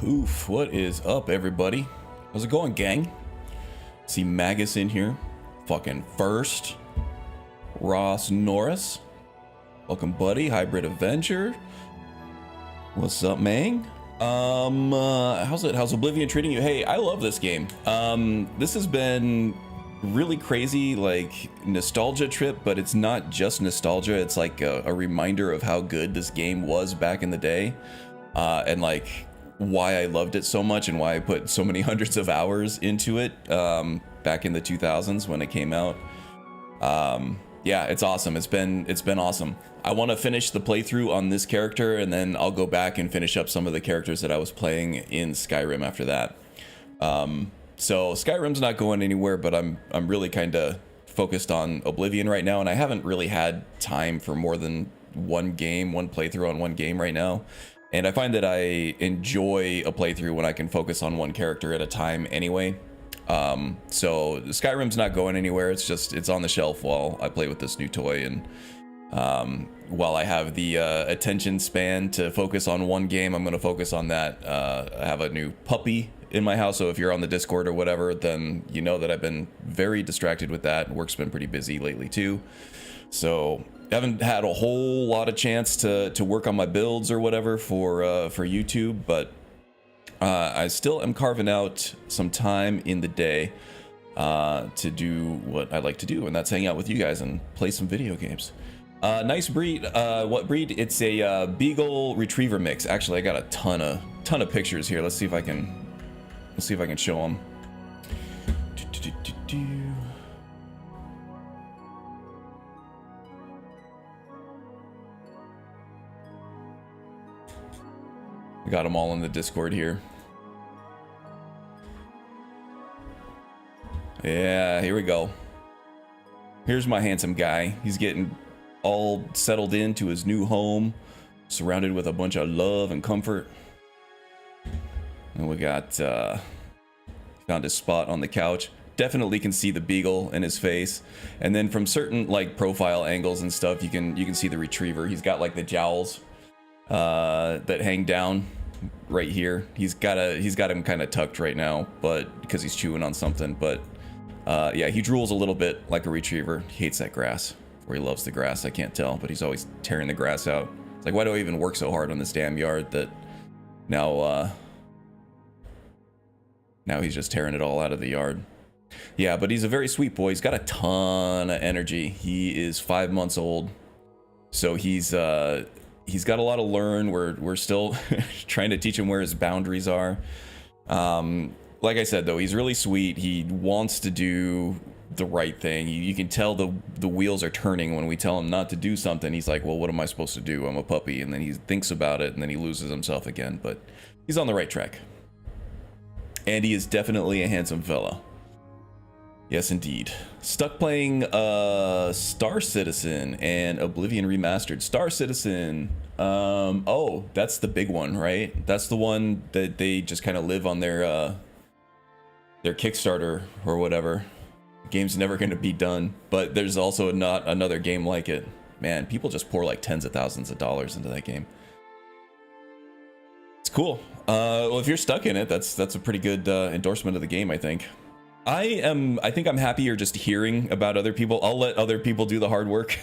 Oof, what is up, everybody? How's it going, gang? See Magus in here. Fucking first. Ross Norris. Welcome, buddy. Hybrid Avenger. What's up, man? How's Oblivion treating you? Hey, I love this game. This has been really crazy, like, nostalgia trip, but it's not just nostalgia. It's like a reminder of how good this game was back in the day. And like why I loved it so much and why I put so many hundreds of hours into it back in the 2000s when it came out. Yeah, it's awesome. It's been awesome. I want to finish the playthrough on this character, and then I'll go back and finish up some of the characters that I was playing in Skyrim after that. So Skyrim's not going anywhere, but I'm really kind of focused on Oblivion right now, and I haven't really had time for more than one playthrough on one game right now. And I find that I enjoy a playthrough when I can focus on one character at a time anyway. So Skyrim's not going anywhere. It's on the shelf while I play with this new toy, and while I have the attention span to focus on one game, I'm going to focus on that. I have a new puppy in my house, so if you're on the Discord or whatever, then you know that I've been very distracted with that. Work's been pretty busy lately too, so I haven't had a whole lot of chance to work on my builds or whatever for YouTube, but I still am carving out some time in the day to do what I like to do, and that's hang out with you guys and play some video games. Nice breed. What breed? It's a Beagle Retriever mix. Actually, I got a ton of pictures here. Let's see if I can show them. I got them all in the Discord here. Yeah, here we go. Here's my handsome guy. He's getting all settled into his new home, surrounded with a bunch of love and comfort. And we got found his spot on the couch. Definitely can see the beagle in his face, and then from certain like profile angles and stuff, you can see the retriever. He's got like the jowls that hang down right here. He's got him kind of tucked right now, but because he's chewing on something. But yeah, he drools a little bit like a retriever. He hates that grass, or he loves the grass. I can't tell, but he's always tearing the grass out. It's like, why do I even work so hard on this damn yard that now he's just tearing it all out of the yard. Yeah, but he's a very sweet boy. He's got a ton of energy. He is 5 months old, so he's got a lot to learn. We're still trying to teach him where his boundaries are. Like I said, though, he's really sweet. He wants to do the right thing. You can tell the wheels are turning when we tell him not to do something. He's like, well, what am I supposed to do? I'm a puppy. And then he thinks about it, and then he loses himself again. But he's on the right track. And he is definitely a handsome fella. Yes, indeed. Stuck playing Star Citizen and Oblivion Remastered. Star Citizen. Oh, that's the big one, right? That's the one that they just kind of live on their Kickstarter or whatever. The game's never going to be done, but there's also not another game like it. Man, people just pour like tens of thousands of dollars into that game. It's cool. Well, if you're stuck in it, that's a pretty good endorsement of the game, I think. I think I'm happier just hearing about other people. I'll let other people do the hard work.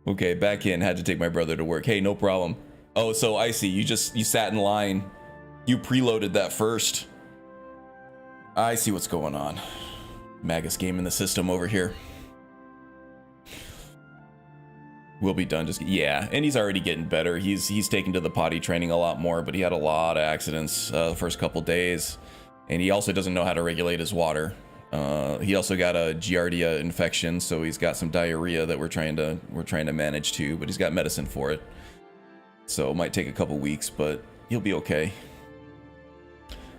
Okay, back in. Had to take my brother to work. Hey, no problem. Oh, so I see. You sat in line. You preloaded that first. I see what's going on. Magus game in the system over here. We'll be done. Yeah, and he's already getting better. He's taken to the potty training a lot more, but he had a lot of accidents the first couple days, and he also doesn't know how to regulate his water. He also got a giardia infection, so he's got some diarrhea that we're trying to manage too, but he's got medicine for it. So it might take a couple weeks, but he'll be okay.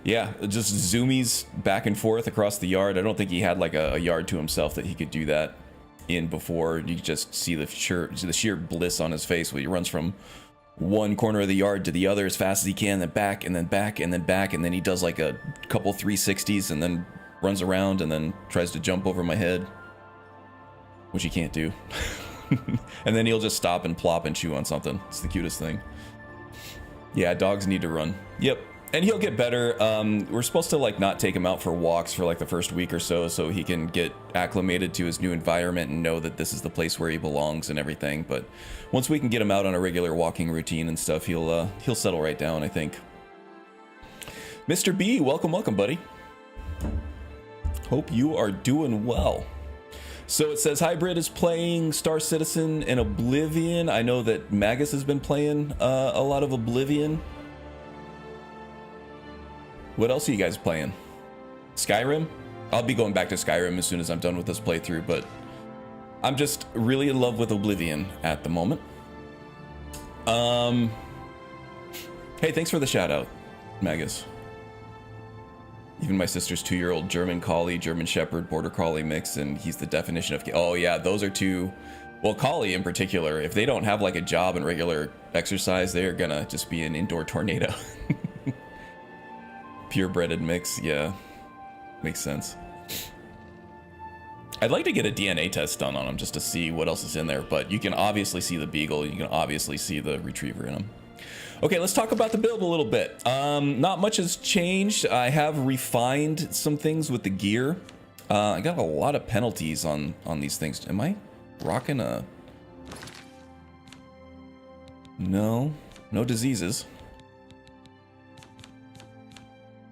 Yeah, just zoomies back and forth across the yard. I don't think he had like a yard to himself that he could do that in before. You just see the sheer bliss on his face when he runs from one corner of the yard to the other as fast as he can, then back and then back and then back, and then he does like a couple 360s and then runs around and then tries to jump over my head, which he can't do. And then he'll just stop and plop and chew on something. It's the cutest thing. Yeah, dogs need to run. Yep. And he'll get better. We're supposed to like not take him out for walks for like the first week or so he can get acclimated to his new environment and know that this is the place where he belongs and everything. But once we can get him out on a regular walking routine and stuff, he'll settle right down, I think. Mr. B, welcome, buddy. Hope you are doing well. So it says Hybrid is playing Star Citizen and Oblivion. I know that Magus has been playing a lot of Oblivion. What else are you guys playing? Skyrim? I'll be going back to Skyrim as soon as I'm done with this playthrough, but I'm just really in love with Oblivion at the moment. Hey, thanks for the shout out, Magus. Even my sister's 2-year-old German Collie, German Shepherd, Border Collie mix, and he's the definition of... Oh yeah, those are two... Well, Collie in particular, if they don't have like a job and regular exercise, they are gonna just be an indoor tornado. Purebreded mix, yeah. Makes sense. I'd like to get a DNA test done on them just to see what else is in there, but you can obviously see the Beagle, you can obviously see the Retriever in them. Okay, let's talk about the build a little bit. Not much has changed. I have refined some things with the gear. I got a lot of penalties on these things. Am I rocking a... No diseases.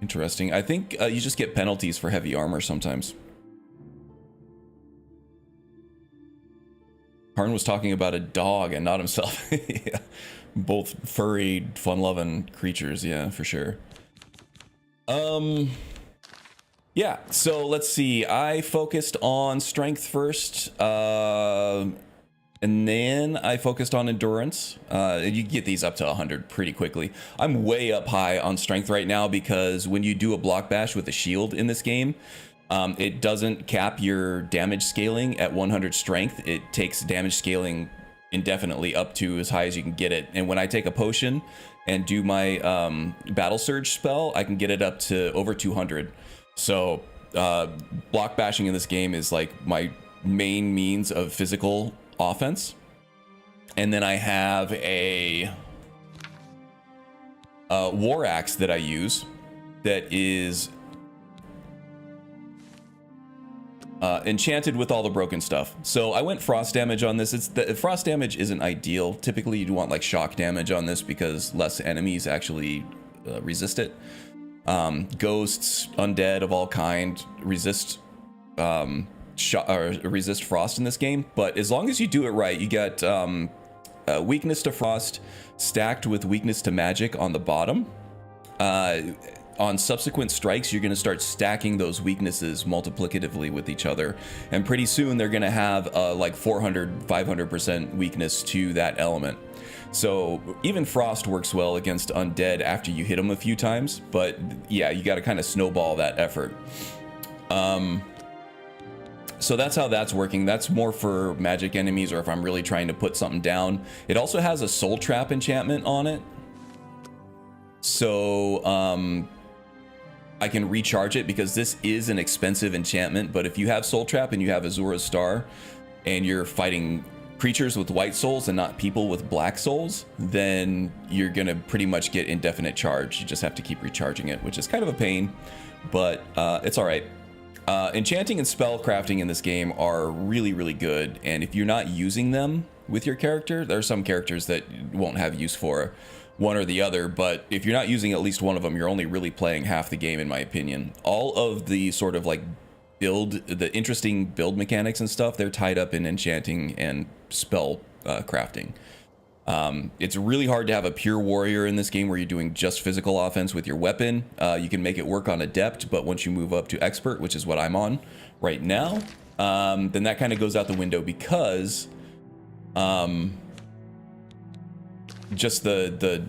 Interesting. I think you just get penalties for heavy armor sometimes. Harn was talking about a dog and not himself. Yeah. Both furry, fun-loving creatures, yeah, for sure. Yeah, so let's see. I focused on strength first, and then I focused on endurance. You can get these up to 100 pretty quickly. I'm way up high on strength right now because when you do a block bash with a shield in this game, it doesn't cap your damage scaling at 100 strength. It takes damage scaling indefinitely up to as high as you can get it. And when I take a potion and do my battle surge spell, I can get it up to over 200. So block bashing in this game is like my main means of physical offense. And then I have a war axe that I use that is enchanted with all the broken stuff. So I went frost damage on this. Frost damage isn't ideal. Typically you'd want like shock damage on this because less enemies actually resist it. Ghosts, undead of all kind resist resist frost in this game, but as long as you do it right, you get weakness to frost stacked with weakness to magic on the bottom. On subsequent strikes, you're going to start stacking those weaknesses multiplicatively with each other, and pretty soon they're going to have like 400-500% weakness to that element. So even frost works well against undead after you hit them a few times, but yeah, you got to kind of snowball that effort. So that's how that's working. That's more for magic enemies, or if I'm really trying to put something down. It also has a soul trap enchantment on it, so I can recharge it because this is an expensive enchantment. But if you have soul trap and you have Azura's Star and you're fighting creatures with white souls and not people with black souls, then you're gonna pretty much get indefinite charge. You just have to keep recharging it, which is kind of a pain, but it's all right. Enchanting and spell crafting in this game are really, really good, and if you're not using them with your character, there are some characters that won't have use for one or the other, but if you're not using at least one of them, you're only really playing half the game, in my opinion. All of the sort of like the interesting build mechanics and stuff, they're tied up in enchanting and spell crafting. It's really hard to have a pure warrior in this game where you're doing just physical offense with your weapon. You can make it work on adept, but once you move up to expert, which is what I'm on right now, then that kind of goes out the window because just the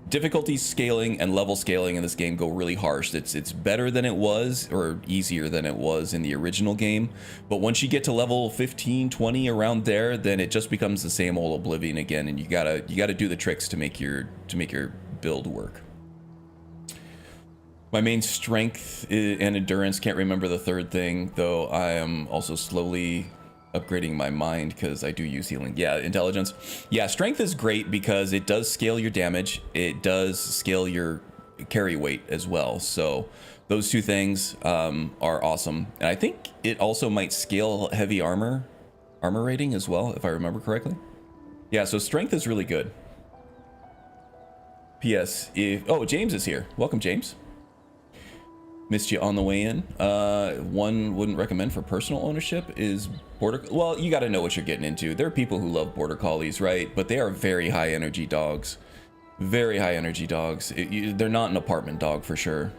difficulty scaling and level scaling in this game go really harsh. It's better than it was, or easier than it was in the original game, but once you get to level 15, 20, around there, then it just becomes the same old Oblivion again, and you gotta do the tricks to make your build work. My main strength and endurance, can't remember the third thing, though I am also slowly upgrading my mind because I do use healing. Yeah, intelligence. Yeah, strength is great because it does scale your damage. It does scale your carry weight as well. So those two things are awesome. And I think it also might scale heavy armor rating as well, if I remember correctly. Yeah, so strength is really good. P.S. Oh, James is here. Welcome, James. Missed you on the way in. One wouldn't recommend for personal ownership is border. Well, you got to know what you're getting into. There are people who love border collies, right? But they are very high energy dogs. Very high energy dogs. They're not an apartment dog for sure.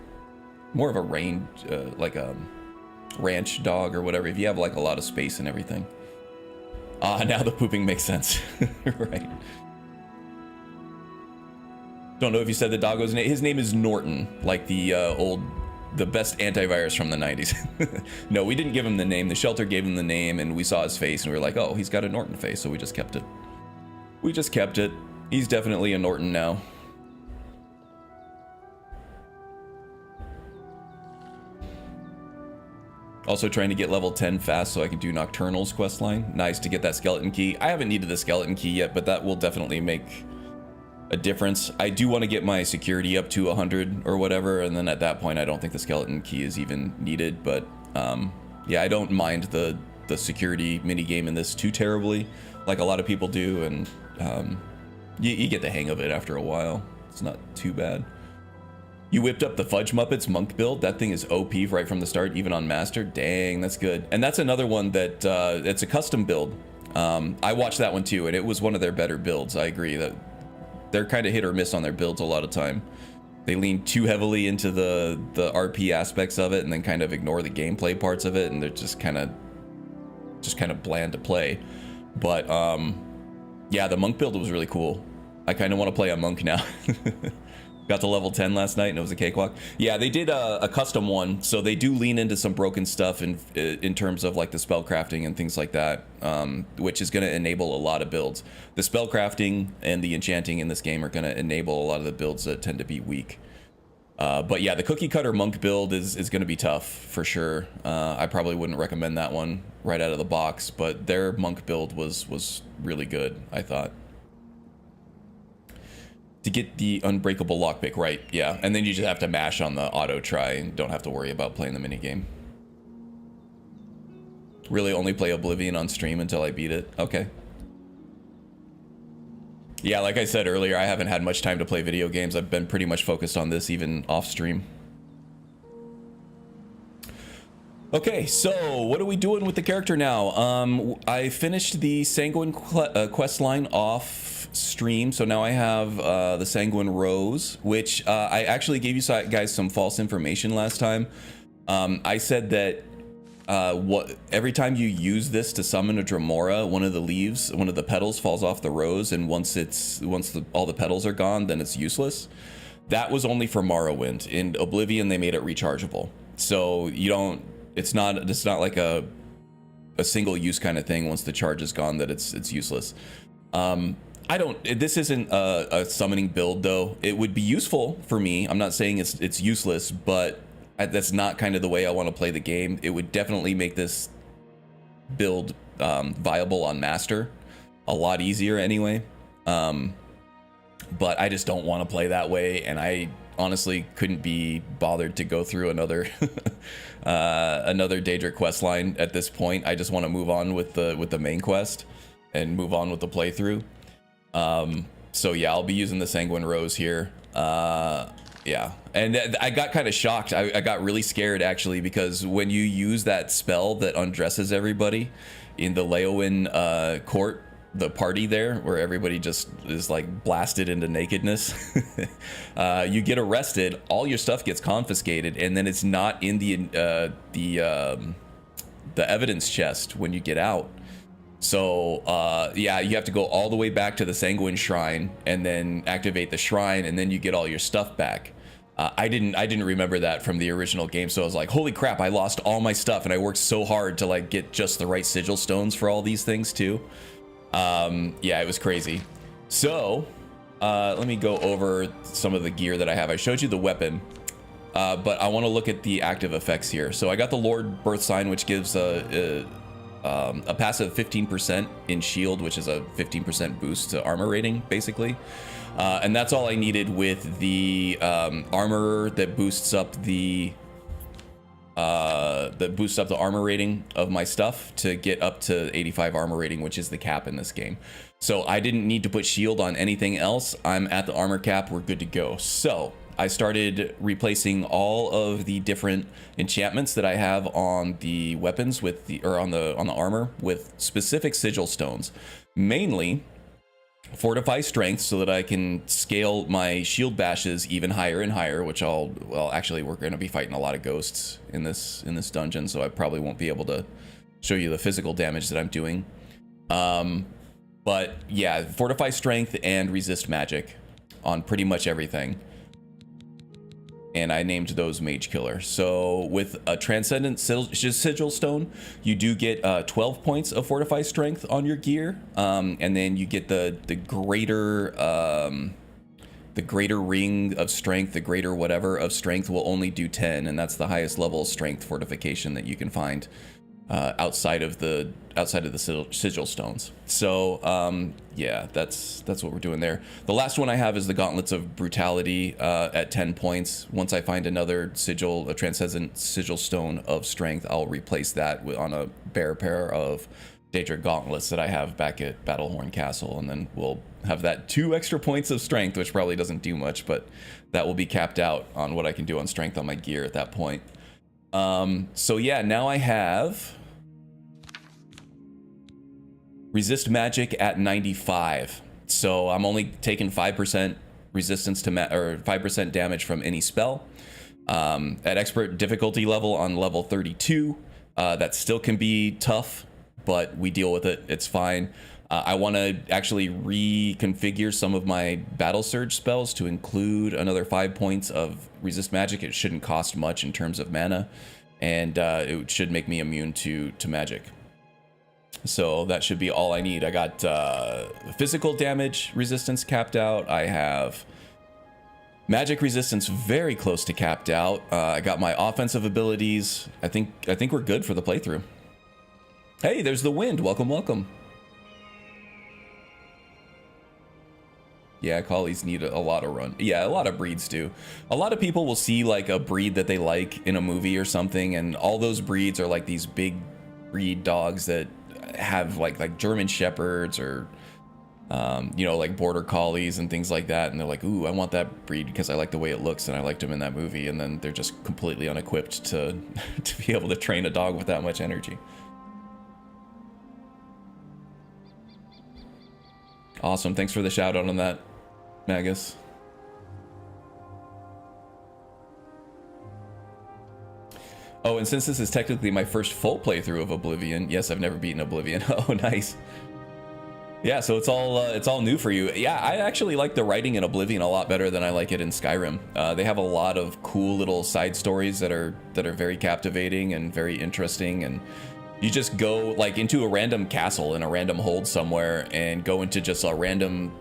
More of a range, like a ranch dog or whatever. If you have like a lot of space and everything. Now the pooping makes sense. Right. Don't know if you said the doggo's name. His name is Norton, like the the best antivirus from the 90s. No, we didn't give him the name. The shelter gave him the name, and we saw his face, and we were like, oh, he's got a Norton face, so we just kept it. We just kept it. He's definitely a Norton now. Also trying to get level 10 fast so I can do Nocturnal's questline. Nice to get that skeleton key. I haven't needed the skeleton key yet, but that will definitely make a difference. I do want to get my security up to 100 or whatever, and then at that point I don't think the skeleton key is even needed. But yeah, I don't mind the security minigame in this too terribly, like a lot of people do, and you get the hang of it after a while. It's not too bad. You whipped up the Fudge Muppets monk build. That thing is OP right from the start, even on Master. Dang, that's good. And that's another one that it's a custom build. I watched that one too, and it was one of their better builds. I agree that they're kind of hit or miss on their builds a lot of time. They lean too heavily into the RP aspects of it, and then kind of ignore the gameplay parts of it, and they're just kind of bland to play. But yeah, the monk build was really cool. I kind of want to play a monk now. Got to level 10 last night and it was a cakewalk. Yeah, they did a custom one, so they do lean into some broken stuff in terms of like the spell crafting and things like that, which is going to enable a lot of builds. The spell crafting and the enchanting in this game are going to enable a lot of the builds that tend to be weak. But yeah, the cookie cutter monk build is going to be tough for sure. I probably wouldn't recommend that one right out of the box, but their monk build was really good, I thought. To get the unbreakable lockpick, right? Yeah, and then you just have to mash on the auto try and don't have to worry about playing the minigame. Really only play Oblivion on stream until I beat it. Okay. Yeah, like I said earlier, I haven't had much time to play video games. I've been pretty much focused on this even off stream. Okay, so what are we doing with the character now? I finished the Sanguine quest line off stream, so now I have the Sanguine Rose, which I actually gave you guys some false information last time. I said that every time you use this to summon a Dremora, one of the petals falls off the rose, and once all the petals are gone, then it's useless. That was only for Morrowind. In Oblivion, they made it rechargeable, so you don't. It's not like a single use kind of thing. Once the charge is gone, that it's useless. This isn't a summoning build though. It would be useful for me. I'm not saying it's useless, but that's not kind of the way I want to play the game. It would definitely make this build viable on Master a lot easier anyway. But I just don't want to play that way, and I honestly couldn't be bothered to go through another Daedra quest line at this point. I just want to move on with the main quest and move on with the playthrough. So yeah, I'll be using the Sanguine Rose here. Yeah, and I got kind of shocked. I got really scared actually, because when you use that spell that undresses everybody in the Leowen court, the party there where everybody just is like blasted into nakedness, you get arrested, all your stuff gets confiscated, and then it's not in the evidence chest when you get out. So yeah, you have to go all the way back to the Sanguine Shrine and then activate the shrine, and then you get all your stuff back. I didn't remember that from the original game, so I was like, holy crap, I lost all my stuff, and I worked so hard to like get just the right sigil stones for all these things too. Yeah, it was crazy. So let me go over some of the gear that I have. I showed you the weapon, but I want to look at the active effects here. So I got the Lord Birth Sign, which gives a passive 15% in shield, which is a 15% boost to armor rating, basically. And that's all I needed with the armor that boosts up the armor rating of my stuff to get up to 85 armor rating, which is the cap in this game. So I didn't need to put shield on anything else. I'm at the armor cap. We're good to go. So I started replacing all of the different enchantments that I have on the weapons with the, or on the armor with specific sigil stones, mainly fortify strength so that I can scale my shield bashes even higher and higher, which well, actually we're going to be fighting a lot of ghosts in this dungeon, so I probably won't be able to show you the physical damage that I'm doing. But yeah, fortify strength and resist magic on pretty much everything. And I named those Mage Killer. So with a Transcendent Sigil Stone, you do get 12 points of Fortify Strength on your gear, and then you get the greater Ring of Strength, the greater whatever of Strength will only do 10, and that's the highest level of Strength fortification that you can find outside of the sigil stones. So yeah, that's what we're doing there. The last one I have is the Gauntlets of Brutality at 10 points. Once I find another sigil, a Transcendent Sigil Stone of Strength, I'll replace that on a bare pair of Daedra Gauntlets that I have back at Battlehorn Castle, and then we'll have that 2 extra points of Strength, which probably doesn't do much, but that will be capped out on what I can do on Strength on my gear at that point. So yeah, now I have Resist Magic at 95. So I'm only taking 5% resistance to or 5% damage from any spell. At expert difficulty level on level 32, that still can be tough, but we deal with it. It's fine. I want to actually reconfigure some of my Battle Surge spells to include another 5 points of Resist Magic. It shouldn't cost much in terms of mana, and it should make me immune to magic. So that should be all I need. I got physical damage resistance capped out. I have magic resistance very close to capped out. I got my offensive abilities. I think we're good for the playthrough. Hey, there's the wind. Welcome, welcome. Yeah, collies need a lot of run. Yeah, a lot of breeds do. A lot of people will see like a breed that they like in a movie or something, and all those breeds are like these big breed dogs that have like German Shepherds or you know, like border collies and things like that, and they're like, ooh, I want that breed because I like the way it looks and I liked him in that movie, and then they're just completely unequipped to to be able to train a dog with that much energy. Awesome, thanks for the shout out on that, Magus. Oh, and since this is technically my first full playthrough of Oblivion, yes, I've never beaten Oblivion. Oh, nice. Yeah, so it's all new for you. Yeah, I actually like the writing in Oblivion a lot better than I like it in Skyrim. They have a lot of cool little side stories that are very captivating and very interesting, and you just go like into a random castle in a random hold somewhere and go into just a random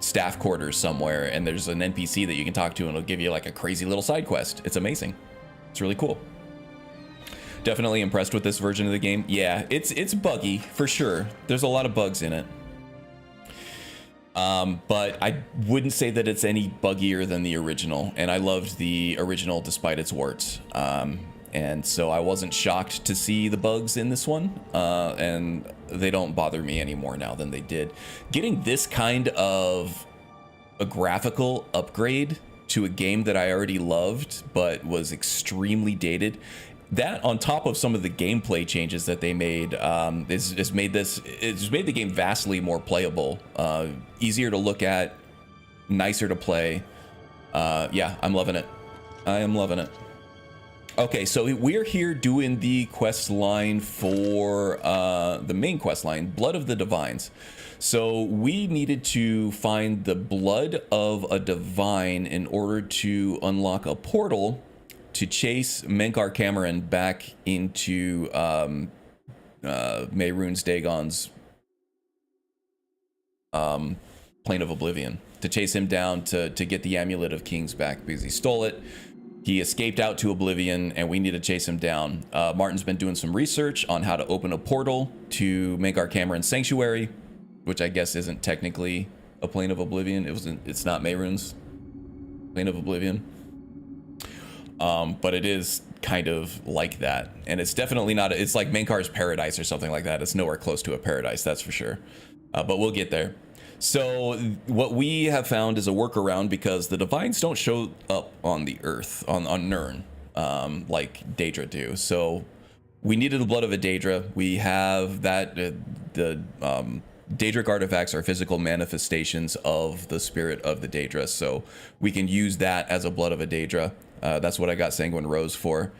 staff quarters somewhere, and there's an NPC that you can talk to, and it'll give you like a crazy little side quest. It's amazing. It's really cool. Definitely impressed with this version of the game. Yeah, it's buggy for sure. There's a lot of bugs in it. But I wouldn't say that it's any buggier than the original, and I loved the original despite its warts. And so I wasn't shocked to see the bugs in this one, and they don't bother me any more now than they did. Getting this kind of a graphical upgrade to a game that I already loved but was extremely dated, that on top of some of the gameplay changes that they made, it's made the game vastly more playable, easier to look at, nicer to play. Yeah, I'm loving it. I am loving it. Okay, so we're here doing the quest line for the main quest line, Blood of the Divines. So we needed to find the blood of a divine in order to unlock a portal to chase Menkar Cameron back into Mehrunes Dagon's Plane of Oblivion, to chase him down to get the Amulet of Kings back, because he stole it. He escaped out to Oblivion, and we need to chase him down. Martin's been doing some research on how to open a portal to Mankar Cameron's Sanctuary, which I guess isn't technically a plane of Oblivion. It's not Mehrunes' plane of Oblivion. But it is kind of like that. And it's definitely not, it's like Mankar's paradise or something like that. It's nowhere close to a paradise, that's for sure. But we'll get there. So what we have found is a workaround because the divines don't show up on the earth, on Nirn, like Daedra do. So we needed the blood of a Daedra. We have that, the Daedric artifacts are physical manifestations of the spirit of the Daedra. So we can use that as a blood of a Daedra. That's what I got Sanguine Rose for.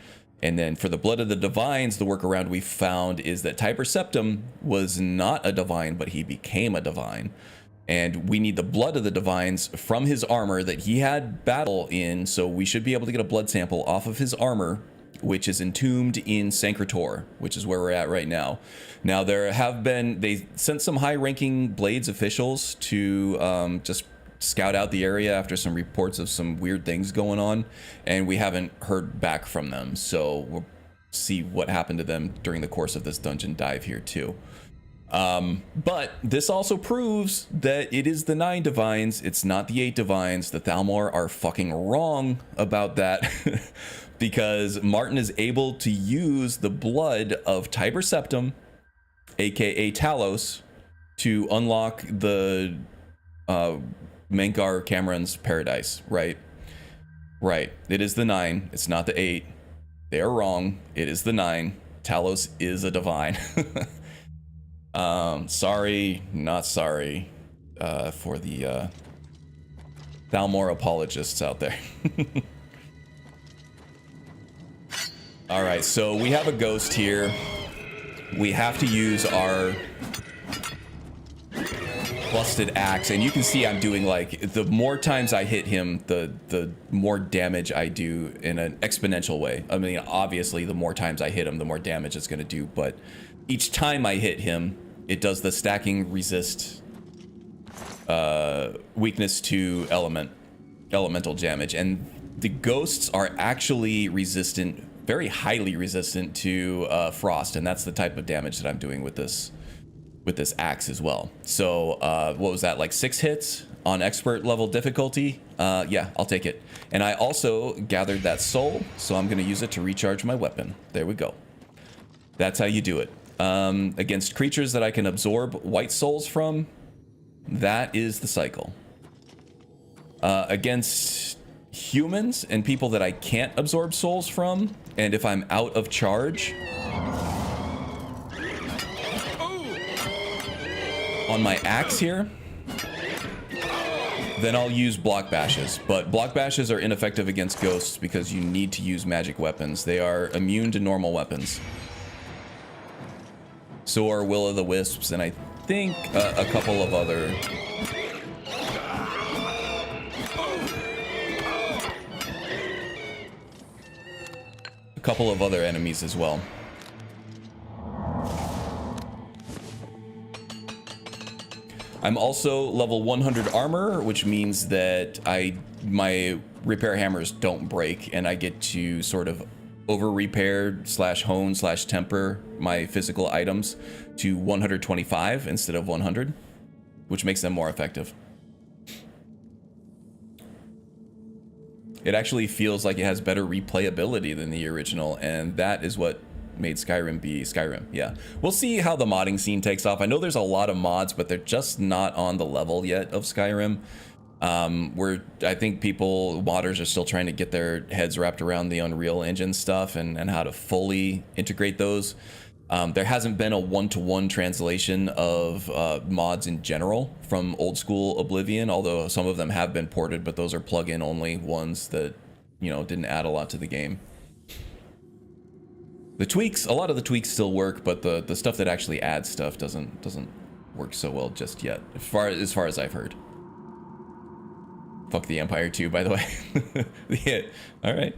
And then for the blood of the divines, the workaround we found is that Tiber Septim was not a divine, but he became a divine. And we need the blood of the divines from his armor that he had battle in, so we should be able to get a blood sample off of his armor, which is entombed in Sancretor, which is where we're at right now. Now, they sent some high-ranking Blades officials to just scout out the area after some reports of some weird things going on, and we haven't heard back from them, so we'll see what happened to them during the course of this dungeon dive here, too. But this also proves that it is the 9 divines, it's not the 8 divines. The Thalmor are fucking wrong about that because Martin is able to use the blood of Tiber Septim, aka Talos, to unlock the Mankar Cameron's paradise, right? Right. It is the 9, it's not the 8. They are wrong. It is the 9. Talos is a divine. Sorry, not sorry, for the Thalmor apologists out there. All right, so we have a ghost here. We have to use our busted axe, and you can see I'm doing, like, the more times I hit him, the more damage I do in an exponential way. I mean, obviously, the more times I hit him, the more damage it's going to do, but each time I hit him, it does the stacking resist weakness to elemental damage, and the ghosts are actually resistant, very highly resistant to frost, and that's the type of damage that I'm doing with this axe as well. So what was that, like 6 hits on expert level difficulty? Yeah, I'll take it. And I also gathered that soul, so I'm going to use it to recharge my weapon. There we go. That's how you do it. Against creatures that I can absorb white souls from, that is the cycle. Against humans and people that I can't absorb souls from, and if I'm out of charge on my axe here, then I'll use block bashes. But block bashes are ineffective against ghosts because you need to use magic weapons. They are immune to normal weapons. So are Will-o'-the-Wisps, and I think a couple of other... enemies as well. I'm also level 100 armor, which means that my repair hammers don't break, and I get to sort of over repair / hone / temper my physical items to 125 instead of 100, which makes them more effective. It actually feels like it has better replayability than the original, and that is what made Skyrim be Skyrim. Yeah, we'll see how the modding scene takes off. I know there's a lot of mods, but they're just not on the level yet of Skyrim. I think modders are still trying to get their heads wrapped around the Unreal Engine stuff and how to fully integrate those. There hasn't been a one-to-one translation of mods in general from old school Oblivion, although some of them have been ported, but those are plug-in only ones that, you know, didn't add a lot to the game. A lot of the tweaks still work, but the stuff that actually adds stuff doesn't work so well just yet, as far as I've heard. Fuck the Empire too, by the way. Yeah, all right.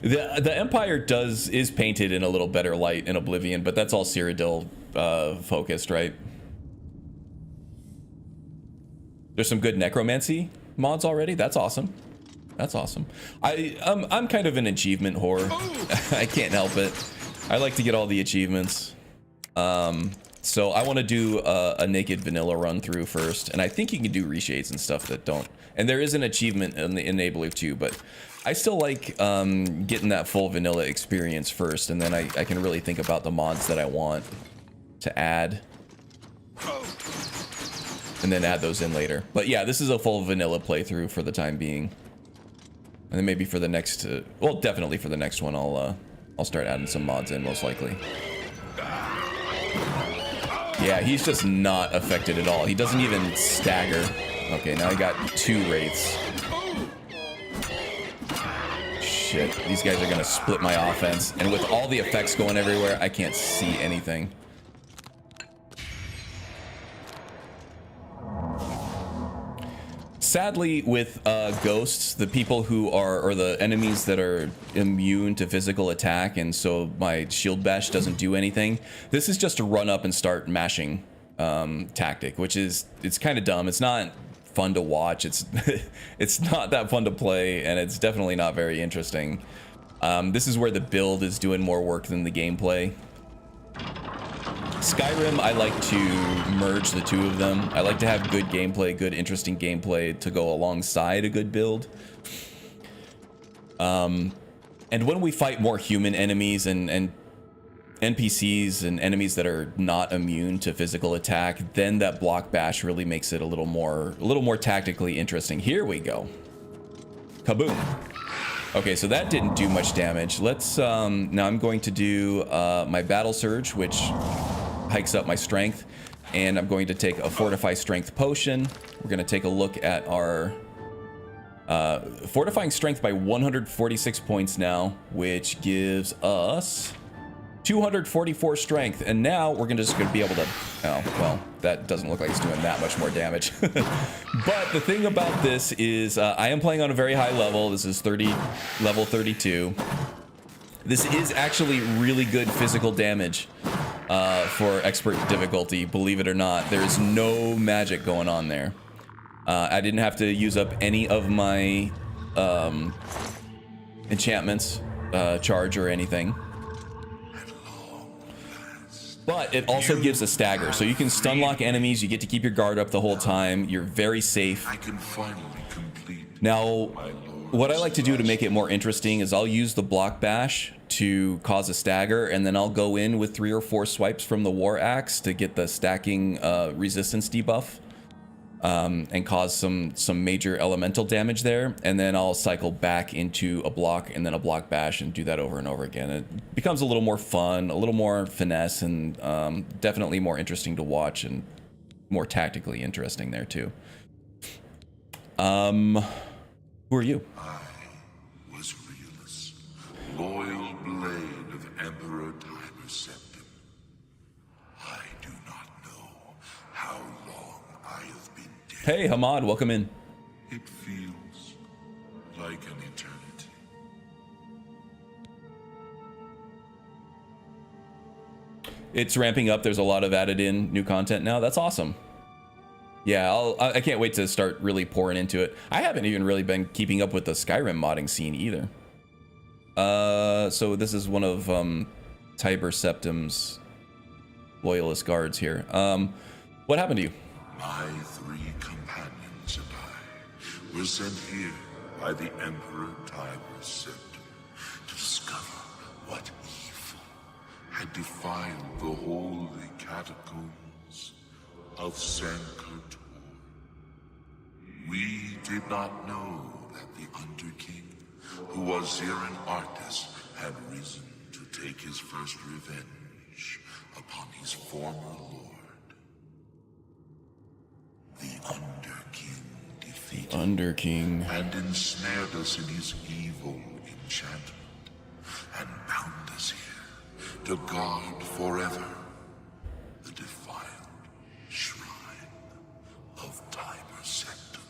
The Empire is painted in a little better light in Oblivion, but that's all Cyrodiil focused, right? There's some good necromancy mods already. That's awesome. That's awesome. I'm kind of an achievement whore. I can't help it. I like to get all the achievements. So I want to do a naked vanilla run through first, and I think you can do reshades and stuff that don't. And there is an achievement in the enabler too, but I still like getting that full vanilla experience first, and then I can really think about the mods that I want to add, and then add those in later. But yeah, this is a full vanilla playthrough for the time being, and then maybe for the next, well, definitely for the next one, I'll start adding some mods in, most likely. Yeah, he's just not affected at all. He doesn't even stagger. Okay, now I got 2 wraiths. Shit, these guys are gonna split my offense. And with all the effects going everywhere, I can't see anything. Sadly, with ghosts, the people who are, or the enemies that are immune to physical attack, and so my shield bash doesn't do anything, this is just a run up and start mashing tactic, which is, it's kind of dumb. It's not fun to watch. It's it's not that fun to play, and it's definitely not very interesting. This is where the build is doing more work than the gameplay. Skyrim, I like to merge the two of them. I like to have good gameplay, good interesting gameplay to go alongside a good build. And when we fight more human enemies and NPCs and enemies that are not immune to physical attack, then that block bash really makes it a little more tactically interesting. Here we go. Kaboom. Okay, so that didn't do much damage. Let's now I'm going to do my battle surge, which hikes up my strength, and I'm going to take a fortify strength potion. We're going to take a look at our fortifying strength by 146 points now, which gives us 244 strength, and now we're just going to be able to, oh well, that doesn't look like it's doing that much more damage. But the thing about this is I am playing on a very high level. This is level 32. This is actually really good physical damage for expert difficulty, believe it or not. There's no magic going on there. I didn't have to use up any of my enchantments, charge or anything. But it also gives a stagger, so you can stun lock enemies, you get to keep your guard up the whole time, you're very safe. Now, what I like to do to make it more interesting is I'll use the block bash to cause a stagger, and then I'll go in with 3 or 4 swipes from the war axe to get the stacking resistance debuff, and cause some major elemental damage there, and then I'll cycle back into a block and then a block bash and do that over and over again. It becomes a little more fun, a little more finesse, and definitely more interesting to watch and more tactically interesting there too. Who are you? I was Realus, loyal blade of Emperor Tiber Septim. I do not know how long I have been dead. Hey, Hamad, welcome in. It feels like an eternity. It's ramping up. There's a lot of added in new content now. That's awesome. Yeah, I can't wait to start really pouring into it. I haven't even really been keeping up with the Skyrim modding scene either. So this is one of Tiber Septim's loyalist guards here. What happened to you? My 3 companions and I were sent here by the Emperor Tiber Septim to discover what evil had defiled the holy catacombs of Sankar. We did not know that the Underking, who was Zirin Artis, had risen to take his first revenge upon his former lord. The Underking defeated The Underking and ensnared us in his evil enchantment, and bound us here to guard forever the defiled shrine of Tiber Septim.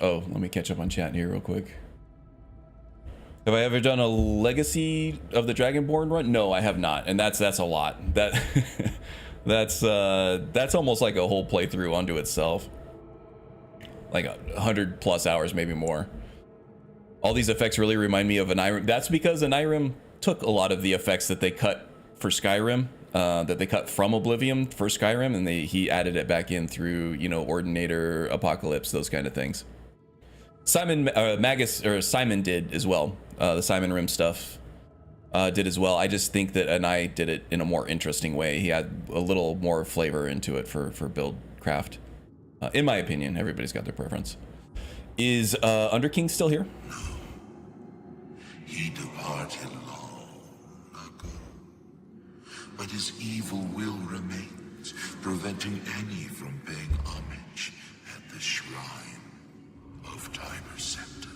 Oh, let me catch up on chat here real quick. Have I ever done a Legacy of the Dragonborn run? No, I have not, and that's a lot. That's almost like a whole playthrough unto itself. like 100+ hours, maybe more. All these effects really remind me of an Skyrim. That's because an Skyrim took a lot of the effects that they cut for Skyrim, that they cut from Oblivion for Skyrim, and he added it back in through, you know, Ordinator, Apocalypse, those kind of things. Simon Simon did as well. The Simon Rim stuff did as well. I just think that Anai did it in a more interesting way. He had a little more flavor into it for build craft. In my opinion, everybody's got their preference. Is Underking still here? He departed long ago, but his evil will remains, preventing any from paying homage at the shrine of Tiber Septim.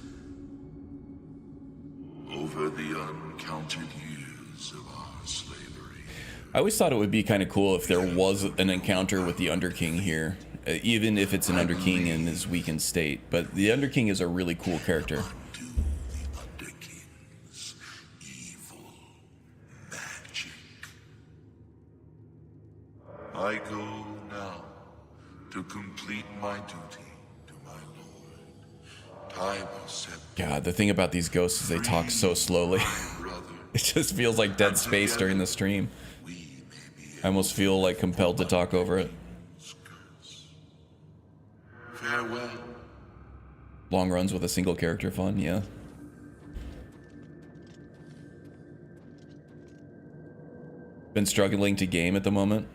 Over the uncounted years of our slavery, I always thought it would be kind of cool if there was an encounter with the Underking here, even if it's an Underking in his weakened state. But the Underking is a really cool character. I go now to complete my duty to my lord. Tiber Septim. God, the thing about these ghosts is they talk so slowly. It just feels like dead space during the stream. I almost feel like compelled to talk over it. Farewell. Long runs with a single character fun, yeah. Been struggling to game at the moment.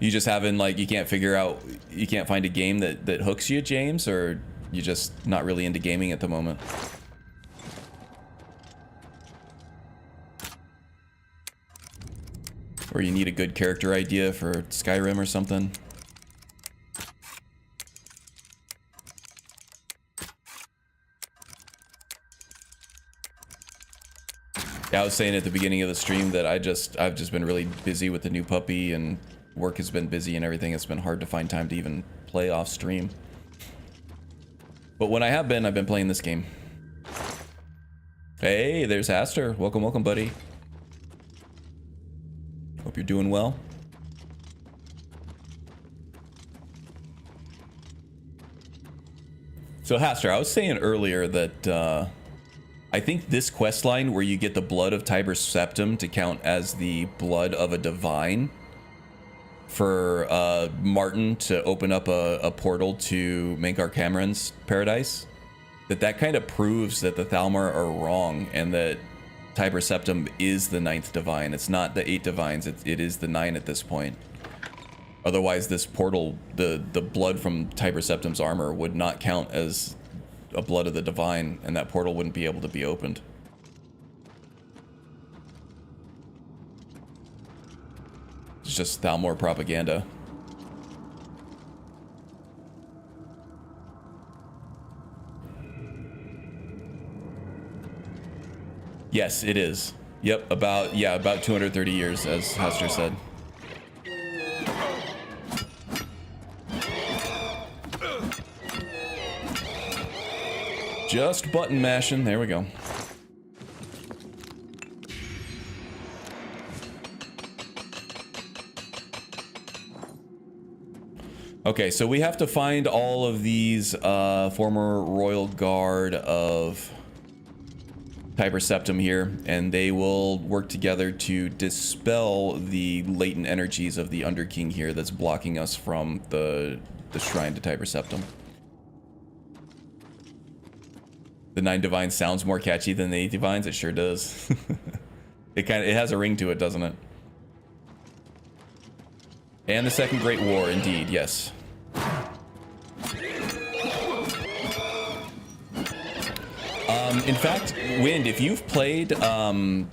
You just haven't, like, you can't find a game that hooks you, James, or you just not really into gaming at the moment? Or you need a good character idea for Skyrim or something? Yeah, I was saying at the beginning of the stream that I've just been really busy with the new puppy, and work has been busy and everything. It's been hard to find time to even play off stream. But when I have been, I've been playing this game. Hey, there's Aster. Welcome, welcome, buddy. Hope you're doing well. So, Haster, I was saying earlier that I think this quest line where you get the blood of Tiber Septim to count as the blood of a divine for Martin to open up a portal to Mankar Cameron's paradise, that kind of proves that the Thalmor are wrong and that Tiber Septim is the 9th divine. It's not the 8 divines, it is the 9 at this point. Otherwise, this portal, the blood from Tiber Septim's armor would not count as a blood of the divine, and that portal wouldn't be able to be opened. It's just Thalmor propaganda. Yes, it is. Yep, about 230 years, as Hester said. Just button mashing. There we go. Okay, so we have to find all of these former royal guard of Tiber Septim here, and they will work together to dispel the latent energies of the Underking here that's blocking us from the shrine to Tiber Septim. The 9 divines sounds more catchy than the 8 divines. It sure does. It has a ring to it, doesn't it? And the Second Great War, indeed, yes. In fact, Wind, if you've played Beyond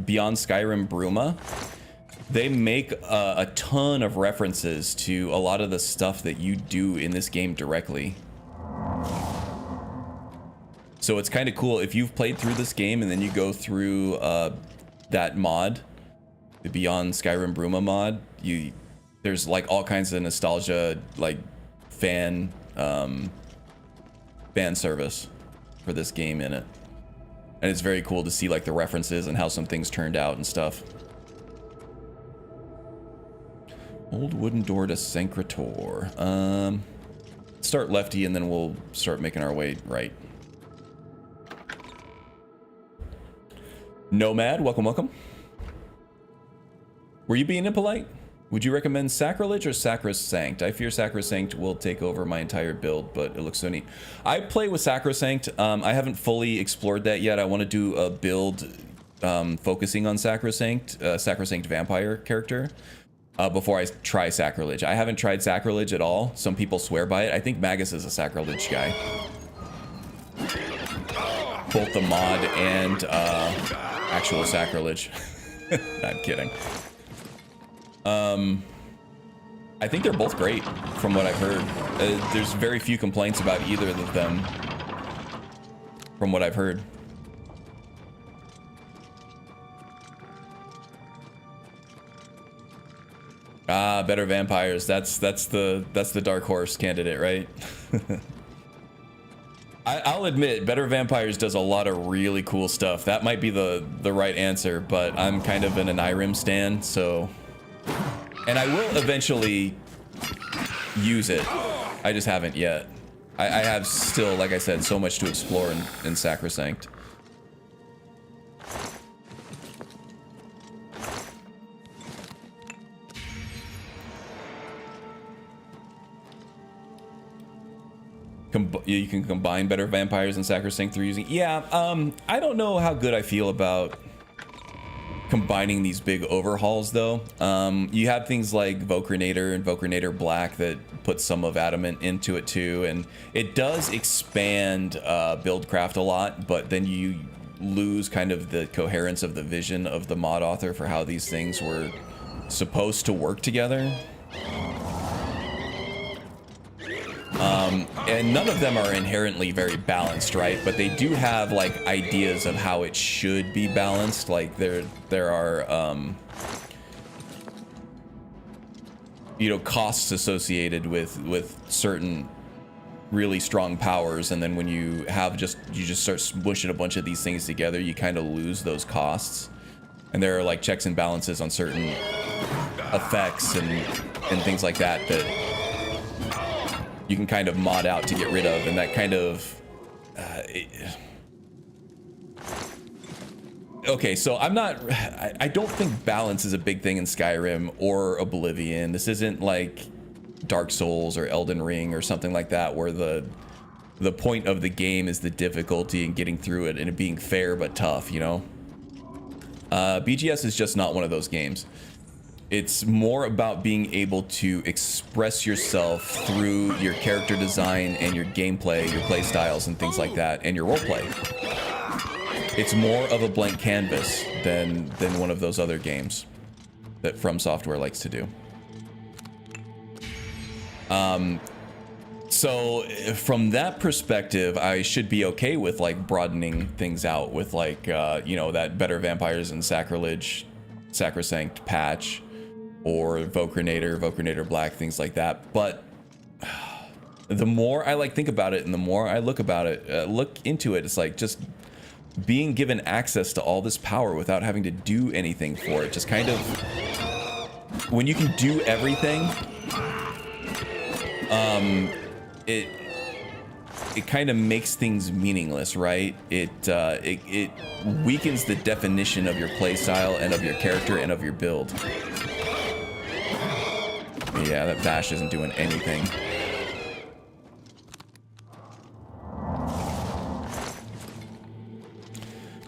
Skyrim Bruma, they make a ton of references to a lot of the stuff that you do in this game directly. So it's kind of cool if you've played through this game and then you go through that mod, the Beyond Skyrim Bruma mod. There's like all kinds of nostalgia, like fan service for this game in it, and it's very cool to see like the references and how some things turned out and stuff. Old wooden door to Sancrator. start lefty and then we'll start making our way right. Nomad, welcome, welcome. Were you being impolite? Would you recommend Sacrilege or Sacrosanct? I fear Sacrosanct will take over my entire build, but it looks so neat. I play with Sacrosanct. I haven't fully explored that yet. I want to do a build focusing on Sacrosanct, Sacrosanct Vampire character, before I try Sacrilege. I haven't tried Sacrilege at all. Some people swear by it. I think Magus is a Sacrilege guy. Both the mod and actual Sacrilege. I'm kidding. I think they're both great from what I've heard. There's very few complaints about either of them from what I've heard. Ah, better vampires. That's the dark horse candidate, right? I'll admit, Better Vampires does a lot of really cool stuff. That might be the right answer, but I'm kind of an Skyrim stan, so... And I will eventually use it. I just haven't yet. I have still, like I said, so much to explore in Sacrosanct. You can combine Better Vampires and Sacrosanct through using... Yeah, I don't know how good I feel about combining these big overhauls, though. You have things like Vocrinator and Vocrinator Black that put some of Adamant into it, too. And it does expand Buildcraft a lot, but then you lose kind of the coherence of the vision of the mod author for how these things were supposed to work together. And none of them are inherently very balanced, right? But they do have like ideas of how it should be balanced. Like there are you know, costs associated with certain really strong powers, and then when you just start smushing a bunch of these things together, you kind of lose those costs. And there are like checks and balances on certain effects and things like that you can kind of mod out to get rid of, and that kind of okay, so I don't think balance is a big thing in Skyrim or Oblivion. This isn't like Dark Souls or Elden Ring or something like that, where the point of the game is the difficulty and getting through it and it being fair but tough, you know? BGS is just not one of those games. It's more about being able to express yourself through your character design and your gameplay, your play styles and things like that, and your roleplay. It's more of a blank canvas than one of those other games that From Software likes to do. So from that perspective, I should be okay with like broadening things out with like, you know, that Better Vampires and Sacrilege, Sacrosanct patch, or Vocrinator Black, things like that. But the more I like think about it and the more I look into it, it's like just being given access to all this power without having to do anything for it. Just kind of, when you can do everything, it kind of makes things meaningless, right? It weakens the definition of your playstyle and of your character and of your build. Yeah, that bash isn't doing anything.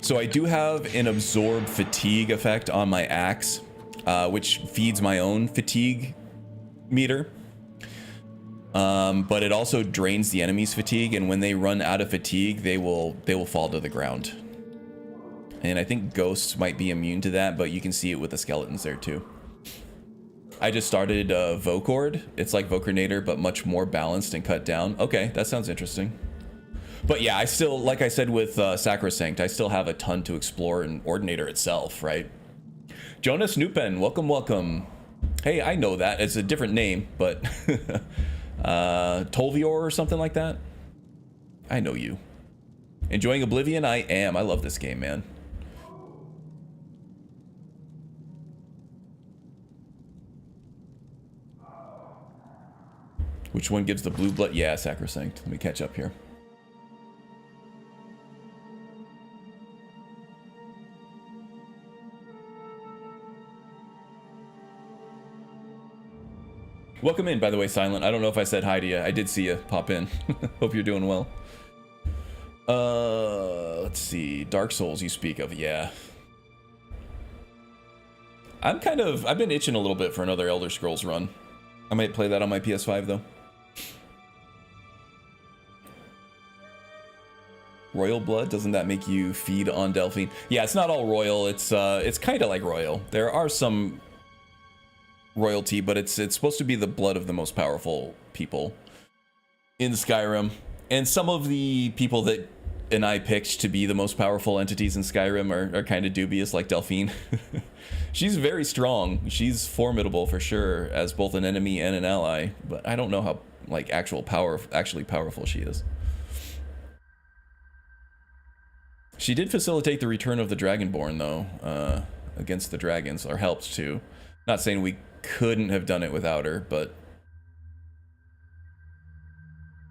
So I do have an absorb fatigue effect on my axe, which feeds my own fatigue meter. But it also drains the enemy's fatigue, and when they run out of fatigue, they will fall to the ground. And I think ghosts might be immune to that, but you can see it with the skeletons there too. I just started Vocord. It's like Vocrinator, but much more balanced and cut down. Okay, that sounds interesting. But yeah, I still, like I said with Sacrosanct, I still have a ton to explore in Ordinator itself, right? Jonas Nupen, welcome, welcome. Hey, I know that. It's a different name, but Tolvior or something like that. I know you. Enjoying Oblivion? I am. I love this game, man. Which one gives the blue blood? Yeah, Sacrosanct. Let me catch up here. Welcome in, by the way, Silent. I don't know if I said hi to you. I did see you pop in. Hope you're doing well. Let's see. Dark Souls you speak of, yeah. I've been itching a little bit for another Elder Scrolls run. I might play that on my PS5 though. Royal blood, doesn't that make you feed on Delphine? Yeah, it's not all royal. It's kind of like royal. There are some royalty, but it's supposed to be the blood of the most powerful people in Skyrim. And some of the people that I picked to be the most powerful entities in Skyrim are kind of dubious, like Delphine. She's very strong. She's formidable for sure as both an enemy and an ally, but I don't know how like actually powerful she is. She did facilitate the return of the Dragonborn though, against the dragons, or helped to. Not saying we couldn't have done it without her, but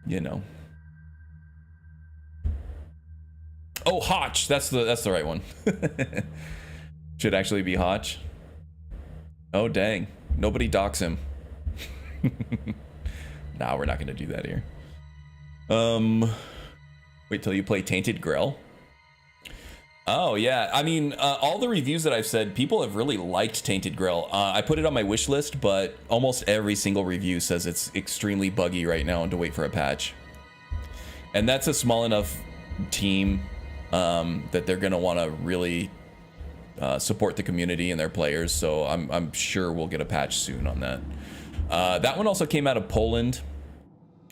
you know. Oh, Hotch, that's the right one. Should actually be Hotch. Oh dang, nobody docks him. Nah, we're not gonna do that here. Wait till you play Tainted Grail. Oh yeah, I mean, all the reviews that I've said, people have really liked Tainted Grail. I put it on my wish list, but almost every single review says it's extremely buggy right now and to wait for a patch. And that's a small enough team that they're gonna want to really support the community and their players. So I'm sure we'll get a patch soon on that. That one also came out of Poland.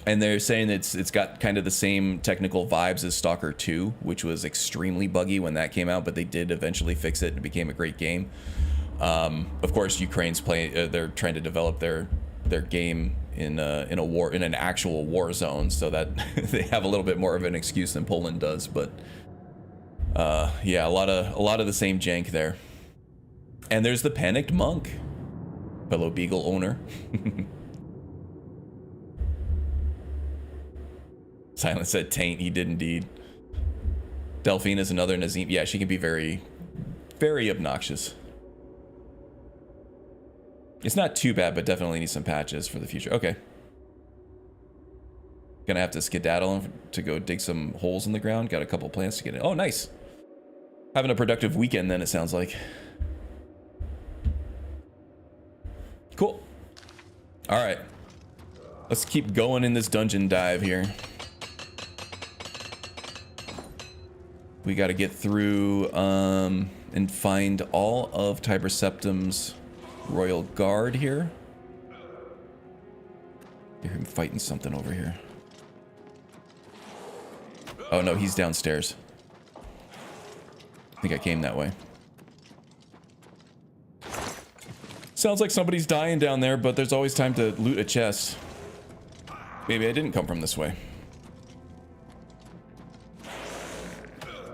And they're saying it's got kind of the same technical vibes as Stalker 2, which was extremely buggy when that came out, but they did eventually fix it and it became a great game. Of course, Ukraine's they're trying to develop their game in an actual war zone, so that they have a little bit more of an excuse than Poland does. But yeah, a lot of the same jank there. And there's the Panicked Monk, fellow Beagle owner. Silent said taint, he did indeed. Delphine is another Nazim. Yeah, she can be very, very obnoxious. It's not too bad, but definitely needs some patches for the future. Okay. Gonna have to skedaddle to go dig some holes in the ground. Got a couple plants to get in. Oh, nice. Having a productive weekend then, it sounds like. Cool. All right. Let's keep going in this dungeon dive here. We got to get through and find all of Tiber Septim's Royal Guard here. I hear him fighting something over here. Oh no, he's downstairs. I think I came that way. Sounds like somebody's dying down there, but there's always time to loot a chest. Maybe I didn't come from this way.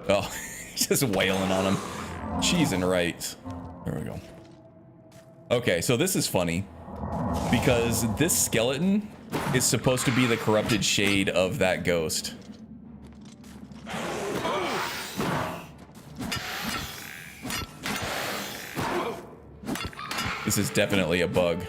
Oh, he's just wailing on him. Cheese and right. There we go. Okay, so this is funny because this skeleton is supposed to be the corrupted shade of that ghost. This is definitely a bug.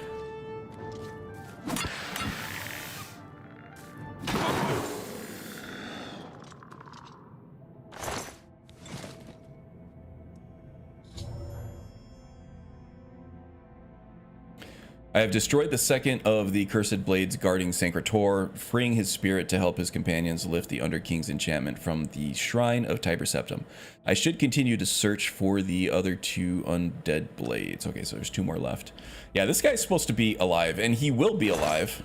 I have destroyed the second of the cursed blades guarding Sancrator, freeing his spirit to help his companions lift the Underking's enchantment from the Shrine of Tiber Septim. I should continue to search for the other two undead blades. Okay, so there's two more left. Yeah, this guy's supposed to be alive, and he will be alive.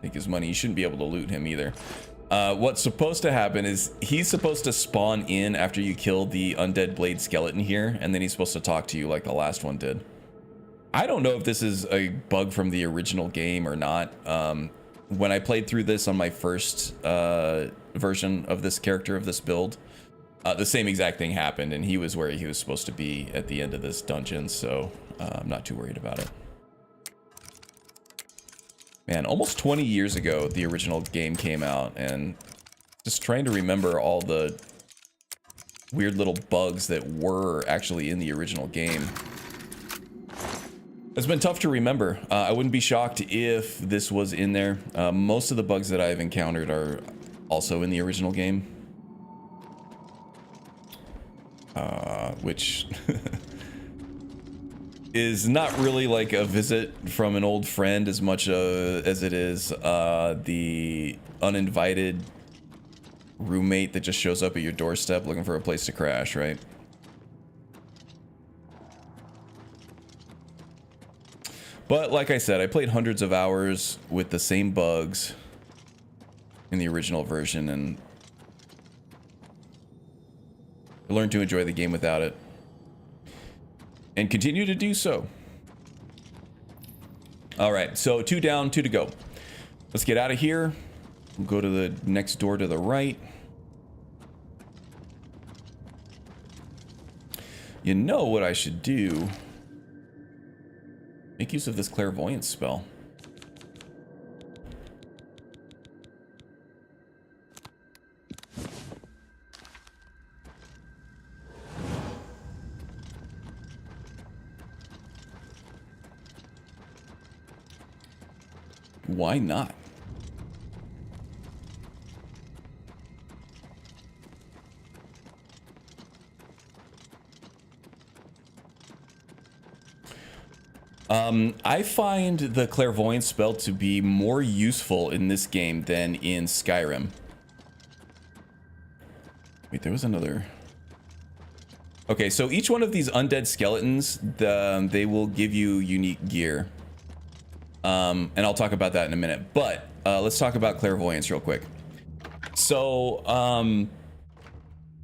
Take his money. You shouldn't be able to loot him either. What's supposed to happen is he's supposed to spawn in after you kill the undead blade skeleton here, and then he's supposed to talk to you like the last one did. I don't know if this is a bug from the original game or not. When I played through this on my first version of this character, of this build, the same exact thing happened, and he was where he was supposed to be at the end of this dungeon, so I'm not too worried about it. Man, almost 20 years ago, the original game came out, and just trying to remember all the weird little bugs that were actually in the original game. It's been tough to remember. I wouldn't be shocked if this was in there. Most of the bugs that I've encountered are also in the original game. Which is not really like a visit from an old friend as much as it is the uninvited roommate that just shows up at your doorstep looking for a place to crash, right? But like I said, I played hundreds of hours with the same bugs in the original version, and I learned to enjoy the game without it. And continue to do so. Alright, so 2 down, 2 to go. Let's get out of here. We'll go to the next door to the right. You know what I should do? Make use of this clairvoyance spell. Why not? I find the clairvoyance spell to be more useful in this game than in Skyrim. Wait, there was another... Okay, so each one of these undead skeletons, they will give you unique gear. And I'll talk about that in a minute. But let's talk about clairvoyance real quick. So,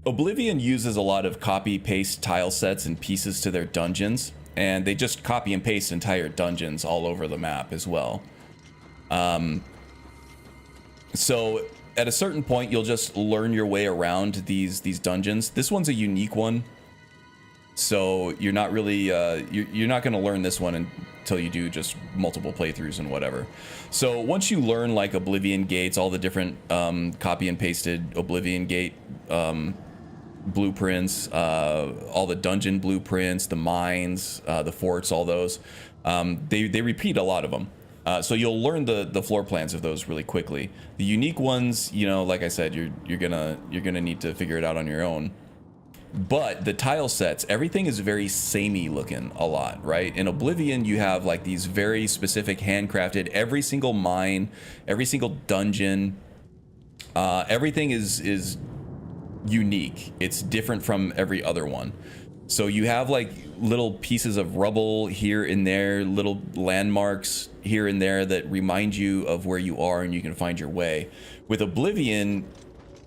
Oblivion uses a lot of copy-paste tile sets and pieces to their dungeons. And they just copy and paste entire dungeons all over the map as well. So at a certain point, you'll just learn your way around these dungeons. This one's a unique one. So you're not really, you're not going to learn this one until you do just multiple playthroughs and whatever. So once you learn like Oblivion gates, all the different copy and pasted Oblivion gate blueprints, all the dungeon blueprints, the mines, the forts, all those, they repeat a lot of them. So you'll learn the floor plans of those really quickly. The unique ones, you know, like I said, you're gonna need to figure it out on your own. But the tile sets, everything is very samey looking a lot, right? In Oblivion, you have like these very specific handcrafted, every single mine, every single dungeon, everything is unique. It's different from every other one. So you have like little pieces of rubble here and there, little landmarks here and there that remind you of where you are and you can find your way. With Oblivion,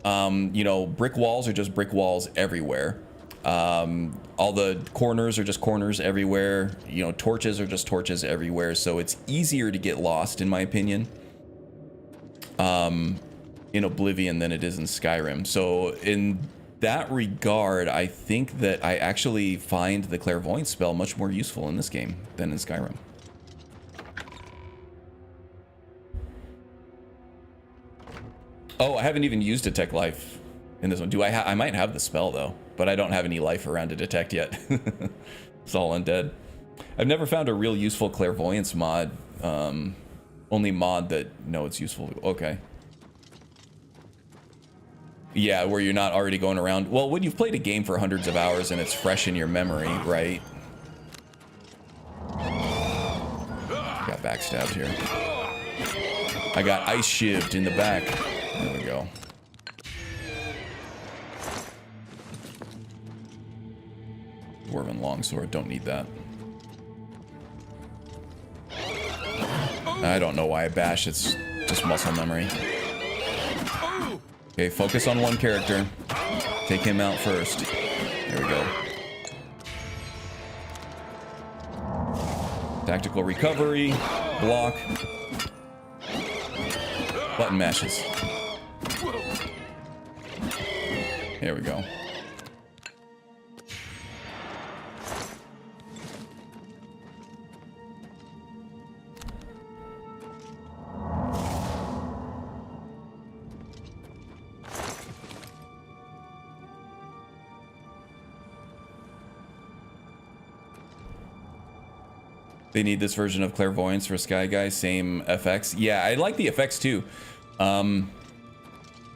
you know, brick walls are just brick walls everywhere. All the corners are just corners everywhere. You know, torches are just torches everywhere. So it's easier to get lost, in my opinion, in Oblivion than it is in Skyrim. So in that regard, I think that I actually find the clairvoyance spell much more useful in this game than in Skyrim. Oh, I haven't even used Detect Life in this one. Do I? I might have the spell though, but I don't have any life around to detect yet. It's all undead. I've never found a real useful clairvoyance mod. Only mod that know it's useful. Okay. Yeah, where you're not already going around. Well, when you've played a game for hundreds of hours and it's fresh in your memory, right? Got backstabbed here. I got ice shivved in the back. There we go. Dwarven longsword, don't need that. I don't know why I bash, it's just muscle memory. Okay, focus on one character. Take him out first. There we go. Tactical recovery. Block. Button mashes. There we go. They need this version of clairvoyance for Sky Guy. Same FX. Yeah, I like the effects too.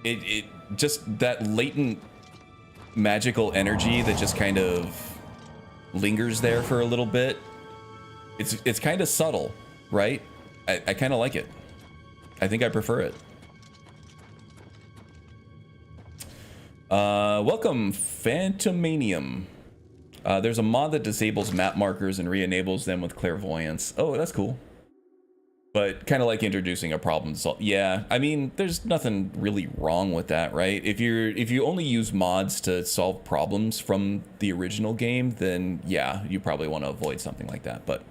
It just that latent magical energy that just kind of lingers there for a little bit. It's kind of subtle, right? I kind of like it. I think I prefer it. Welcome, Phantomanium. There's a mod that disables map markers and re-enables them with clairvoyance. Oh, that's cool. But kind of like introducing a problem to solve. Yeah, I mean, there's nothing really wrong with that, right? If you only use mods to solve problems from the original game, then yeah, you probably want to avoid something like that. But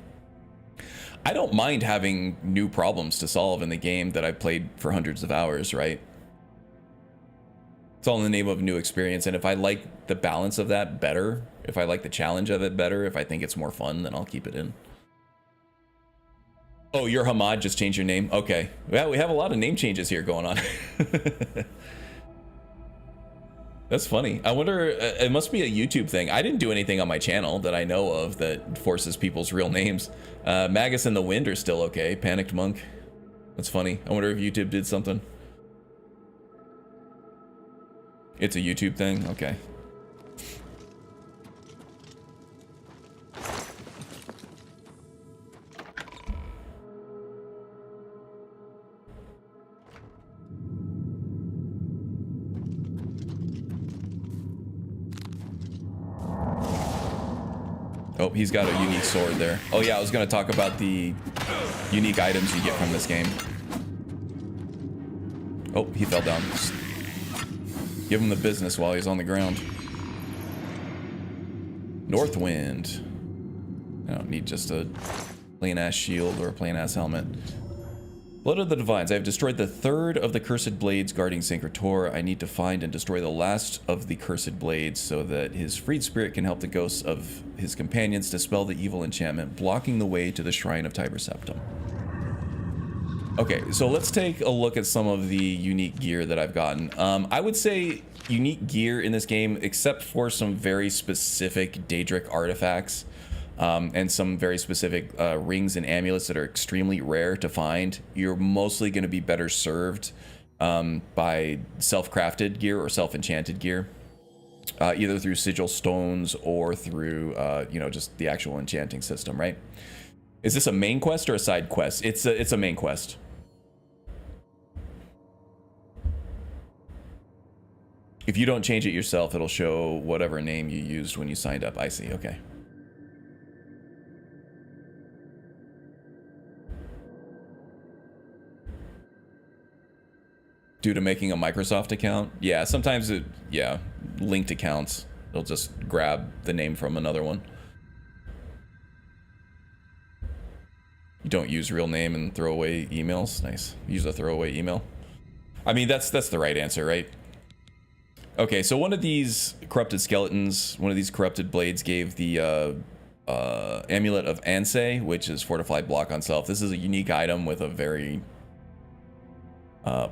I don't mind having new problems to solve in the game that I've played for hundreds of hours, right? It's all in the name of new experience, and if I like the balance of that better, if I like the challenge of it better, if I think it's more fun, then I'll keep it in. Oh, you're Hamad, just change your name? Okay. Well, we have a lot of name changes here going on. That's funny. I wonder, it must be a YouTube thing. I didn't do anything on my channel that I know of that forces people's real names. Magus and the Wind are still okay. Panicked Monk. That's funny. I wonder if YouTube did something. It's a YouTube thing? Okay. Oh, he's got a unique sword there. Oh yeah, I was gonna talk about the unique items you get from this game. Oh, he fell down. Just give him the business while he's on the ground. Northwind. I don't need just a plain ass shield or a plain ass helmet. Blood of the Divines. I have destroyed the third of the cursed blades guarding Syncrator. I need to find and destroy the last of the cursed blades so that his freed spirit can help the ghosts of his companions dispel the evil enchantment, blocking the way to the Shrine of Tiber Septim. Okay, so let's take a look at some of the unique gear that I've gotten. I would say unique gear in this game, except for some very specific Daedric artifacts, and some very specific rings and amulets that are extremely rare to find, you're mostly going to be better served by self-crafted gear or self-enchanted gear, either through sigil stones or through you know, just the actual enchanting system, right? Is this a main quest or a side quest? It's a main quest. If you don't change it yourself, it'll show whatever name you used when you signed up. I see. Okay. Due to making a Microsoft account? Yeah, sometimes linked accounts. They'll just grab the name from another one. You don't use real name and throw away emails? Nice. Use a throwaway email. I mean, that's the right answer, right? Okay, so one of these corrupted skeletons, one of these corrupted blades gave the amulet of Ansei, which is fortified block on self. This is a unique item with a very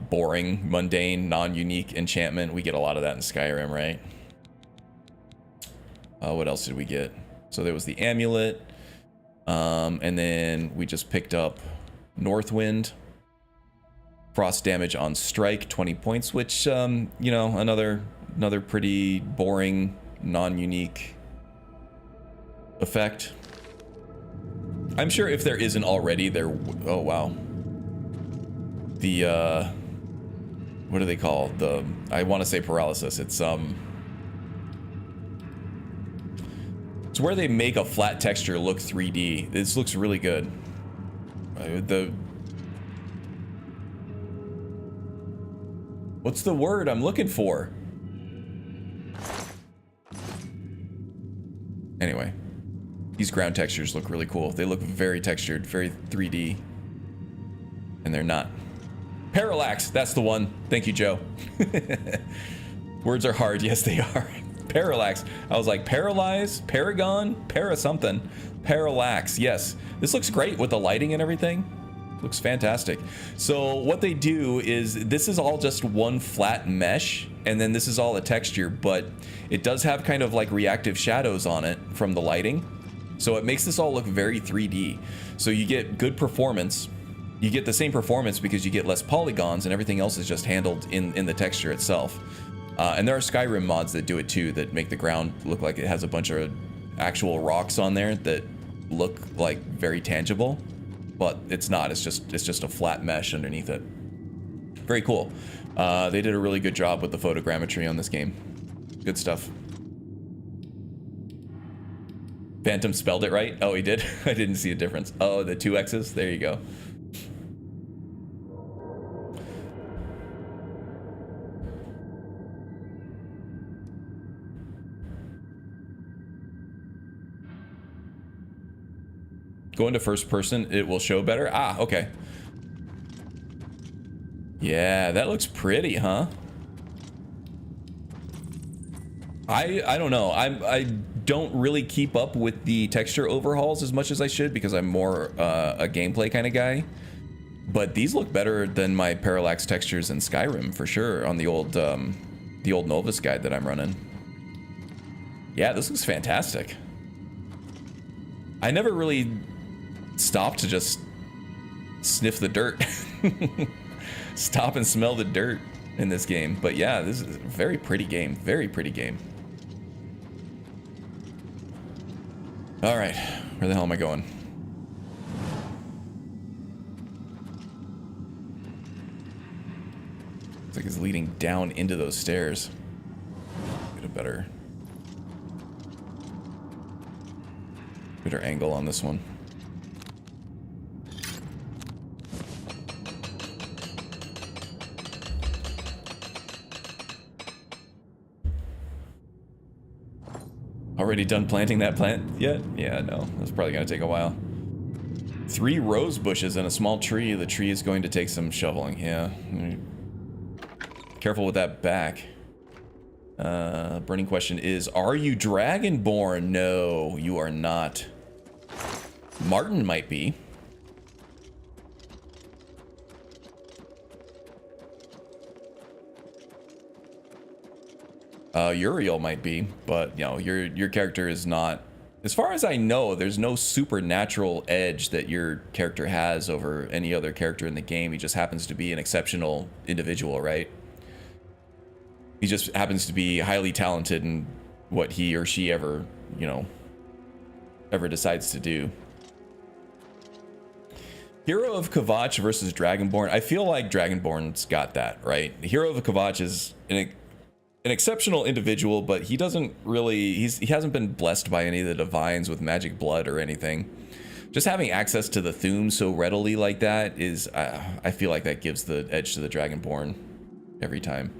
boring, mundane, non-unique enchantment. We get a lot of that in Skyrim, right? What else did we get? So there was the amulet, and then we just picked up Northwind. Frost damage on strike, 20 points, which, you know, another pretty boring, non-unique effect. I'm sure if there isn't already, there... Oh, wow. The, what do they call the... I want to say paralysis. It's where they make a flat texture look 3D. This looks really good. What's the word I'm looking for? Anyway, these ground textures look really cool. They look very textured, very 3D. And they're not. Parallax, that's the one. Thank you, Joe. Words are hard. Yes, they are. Parallax. I was like, paralyze, paragon, para something. Parallax, yes. This looks great with the lighting and everything. Looks fantastic. So what they do is, this is all just one flat mesh, and then this is all a texture, but it does have kind of like reactive shadows on it from the lighting. So it makes this all look very 3D. So you get good performance. You get the same performance because you get less polygons, and everything else is just handled in the texture itself. And there are Skyrim mods that do it too, that make the ground look like it has a bunch of actual rocks on there that look like very tangible, but it's not. It's just a flat mesh underneath it. Very cool. They did a really good job with the photogrammetry on this game. Good stuff. Phantom spelled it right? Oh, he did? I didn't see a difference. Oh, the 2 X's? There you go. Go into first person, it will show better. Ah, okay. Yeah, that looks pretty, huh? I don't know. I don't really keep up with the texture overhauls as much as I should because I'm more a gameplay kind of guy. But these look better than my parallax textures in Skyrim for sure on the old Novus guide that I'm running. Yeah, this looks fantastic. I never really stopped to just sniff the dirt. Stop and smell the dirt in this game. But yeah, this is a very pretty game. Very pretty game. All right, where the hell am I going? Looks like it's leading down into those stairs. Get a better angle on this one. Already done planting that plant yet? Yeah, no. That's probably going to take a while. 3 rose bushes and a small tree. The tree is going to take some shoveling. Yeah. Careful with that back. Burning question is, are you Dragonborn? No, you are not. Martin might be. Uriel might be, but you know, your character is not. As far as I know, there's no supernatural edge that your character has over any other character in the game. He just happens to be an exceptional individual, right? He just happens to be highly talented in what he or she ever, you know, ever decides to do. Hero of Kvatch versus Dragonborn. I feel like Dragonborn's got that, right? The Hero of Kvatch is an exceptional individual, but he doesn't really, he hasn't been blessed by any of the divines with magic blood or anything. Just having access to the Thuum so readily like that is, I feel like that gives the edge to the Dragonborn every time.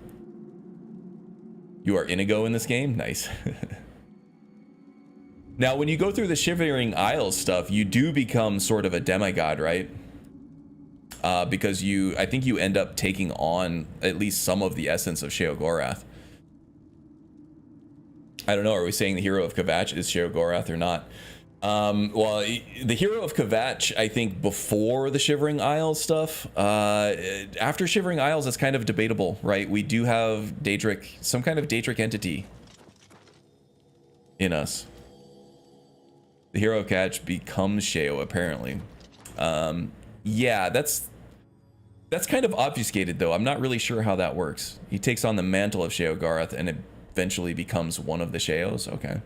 You are Inigo in this game? Nice. Now, when you go through the Shivering Isles stuff, you do become sort of a demigod, right? Because I think you end up taking on at least some of the essence of Sheogorath. I don't know, are we saying the Hero of Kvatch is Sheogorath or not? Well, the Hero of Kvatch, I think before the Shivering Isles stuff, after Shivering Isles, it's kind of debatable, right? We do have Daedric, some kind of Daedric entity in us. The Hero of Kvatch becomes Sheo, apparently. Yeah, that's kind of obfuscated, though. I'm not really sure how that works. He takes on the mantle of Sheogorath and eventually becomes one of the Sheos. Okay.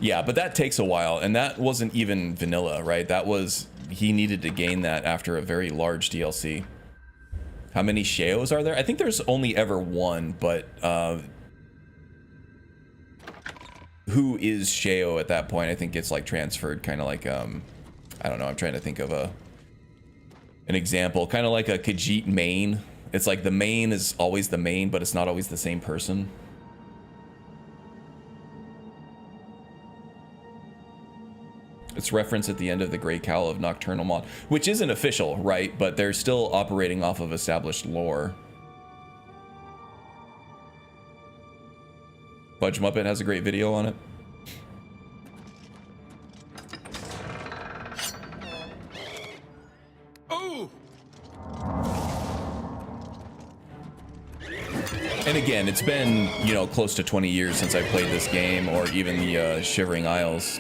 Yeah, but that takes a while, and that wasn't even vanilla, right? That was, he needed to gain that after a very large DLC. How many Sheos are there? I think there's only ever one, but who is Sheo at that point? I think it's like transferred, kind of like, I don't know, I'm trying to think of an example, kind of like a Khajiit main. It's like the main is always the main, but it's not always the same person. It's referenced at the end of the Grey Cowl of Nocturnal Mod, which isn't official, right? But they're still operating off of established lore. Budge Muppet has a great video on it. Oh! And again, it's been, you know, close to 20 years since I played this game, or even the Shivering Isles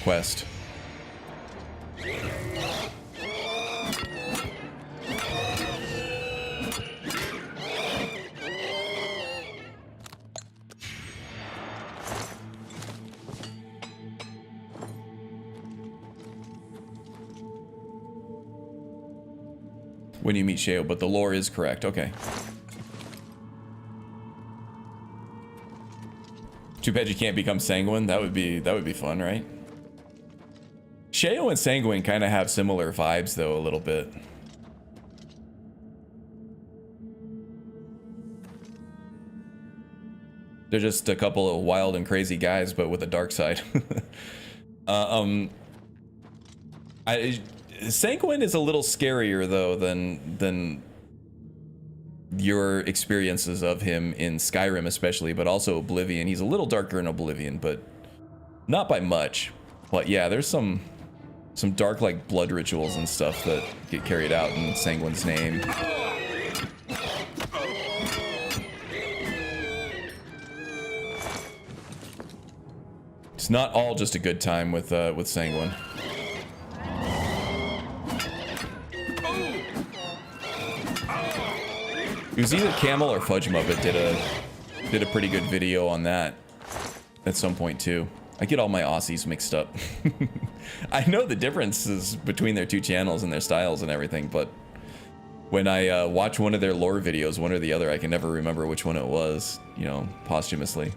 quest. When you meet Sheo, but the lore is correct. Okay. Too bad you can't become Sanguine. That would be fun, right? Sheo and Sanguine kind of have similar vibes, though, a little bit. They're just a couple of wild and crazy guys, but with a dark side. Sanguine is a little scarier, though, than your experiences of him in Skyrim, especially, but also Oblivion. He's a little darker in Oblivion, but not by much. But yeah, there's some dark, like, blood rituals and stuff that get carried out in Sanguine's name. It's not all just a good time with Sanguine. It was either Camel or Fudge Muppet did a pretty good video on that at some point too. I get all my Aussies mixed up. I know the differences between their two channels and their styles and everything, but when I watch one of their lore videos, one or the other, I can never remember which one it was, you know, posthumously.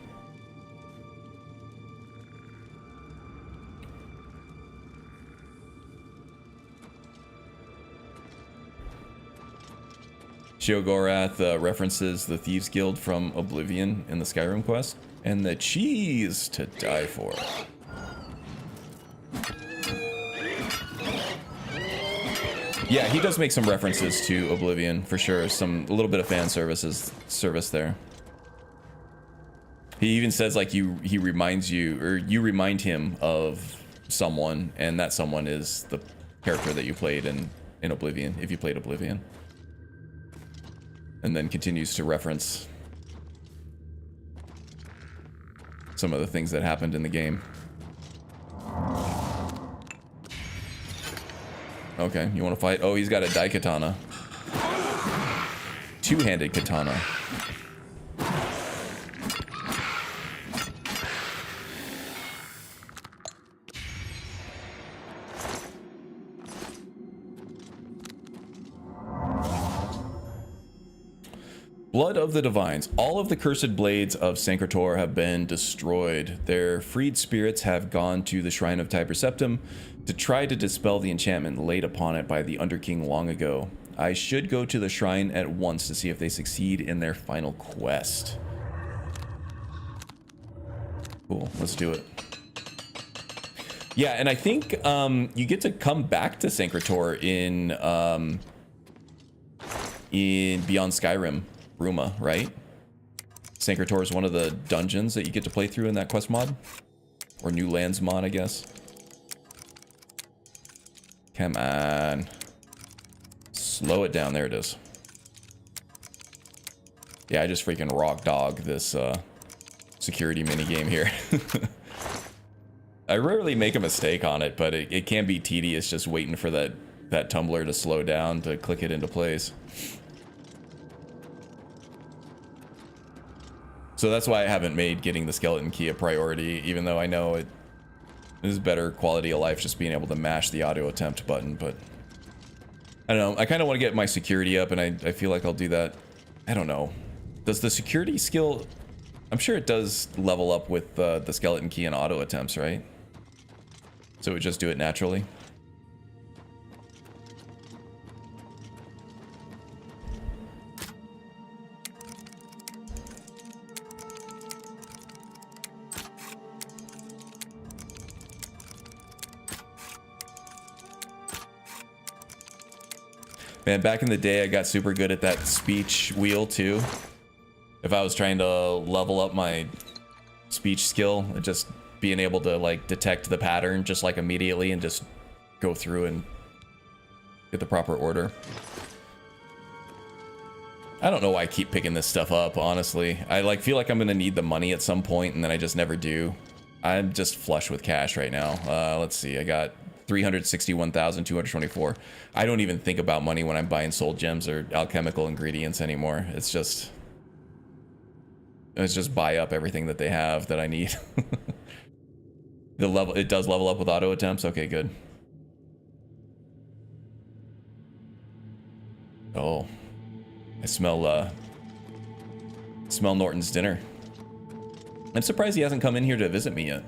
Sheogorath references the Thieves Guild from Oblivion in the Skyrim quest, and the cheese to die for. Yeah, he does make some references to Oblivion for sure. A little bit of fan service there. He even says like he reminds you, or you remind him of someone, and that someone is the character that you played in Oblivion, if you played Oblivion. And then continues to reference some of the things that happened in the game. Okay, you want to fight? Oh, he's got a Daikatana. Two-handed katana. Blood of the Divines. All of the cursed blades of Sancretor have been destroyed. Their freed spirits have gone to the Shrine of Tiber Septim to try to dispel the enchantment laid upon it by the Underking long ago. I should go to the shrine at once to see if they succeed in their final quest. Cool, let's do it. Yeah, and I think you get to come back to Sancretor in Beyond Skyrim. Ruma, right? Sancretor is one of the dungeons that you get to play through in that quest mod. Or New Lands mod, I guess. Come on. Slow it down. There it is. Yeah, I just freaking rock dog this security minigame here. I rarely make a mistake on it, but it can be tedious just waiting for that tumbler to slow down to click it into place. So that's why I haven't made getting the skeleton key a priority, even though I know it is better quality of life just being able to mash the auto attempt button. But I don't know, I kind of want to get my security up, and I feel like I'll do that. I don't know. Does the security skill, I'm sure it does level up with the skeleton key and auto attempts, right? So it would just do it naturally. Man, back in the day, I got super good at that speech wheel, too. If I was trying to level up my speech skill, just being able to, like, detect the pattern just, like, immediately and just go through and get the proper order. I don't know why I keep picking this stuff up, honestly. I like feel like I'm gonna need the money at some point, and then I just never do. I'm just flush with cash right now. Let's see, I got 361,224. I don't even think about money when I'm buying soul gems or alchemical ingredients anymore. It's just buy up everything that they have that I need. It does level up with auto attempts. Okay, good. Oh, I smell Norton's dinner. I'm surprised he hasn't come in here to visit me yet.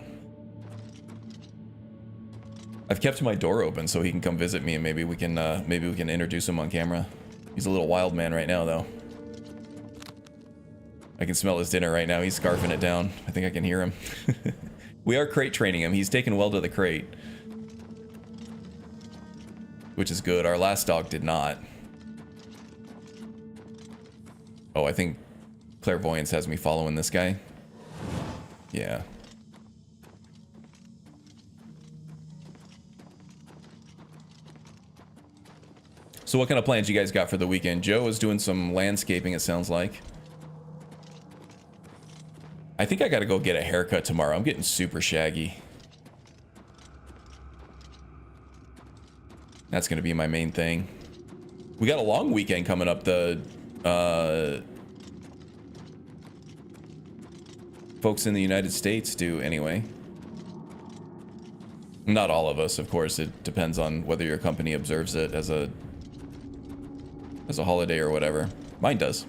I've kept my door open so he can come visit me, and maybe we can introduce him on camera. He's a little wild man right now, though. I can smell his dinner right now. He's scarfing it down. I think I can hear him. We are crate training him. He's taken well to the crate, which is good. Our last dog did not. Oh, I think Clairvoyance has me following this guy. Yeah. So what kind of plans you guys got for the weekend? Joe is doing some landscaping, it sounds like. I think I gotta go get a haircut tomorrow. I'm getting super shaggy. That's gonna be my main thing. We got a long weekend coming up. The folks in the United States do anyway. Not all of us, of course. It depends on whether your company observes it as a holiday or whatever. Mine does.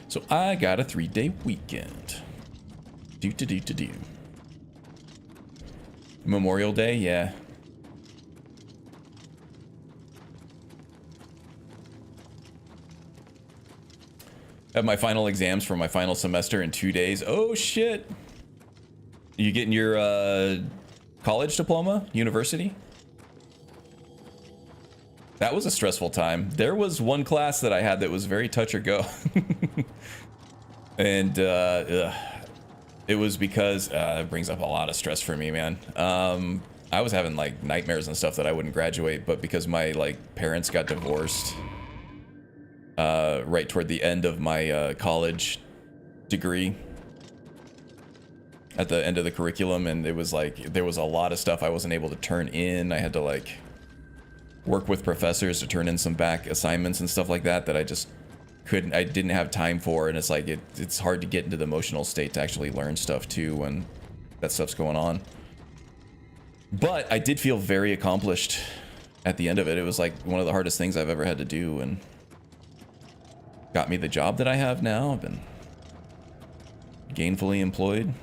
So I got a 3-day weekend. Do. Memorial Day, yeah. I have my final exams for my final semester in 2 days. Oh shit! You getting your college diploma? University? That was a stressful time. There was one class that I had that was very touch or go. And it was because it brings up a lot of stress for me, man. I was having like nightmares and stuff that I wouldn't graduate, but because my like parents got divorced right toward the end of my college degree, at the end of the curriculum, and it was like there was a lot of stuff I wasn't able to turn in. I had to like work with professors to turn in some back assignments and stuff like that I just couldn't, I didn't have time for, and it's like it's hard to get into the emotional state to actually learn stuff too when that stuff's going on. But I did feel very accomplished at the end of it. It was like one of the hardest things I've ever had to do, and got me the job that I have now. I've been gainfully employed.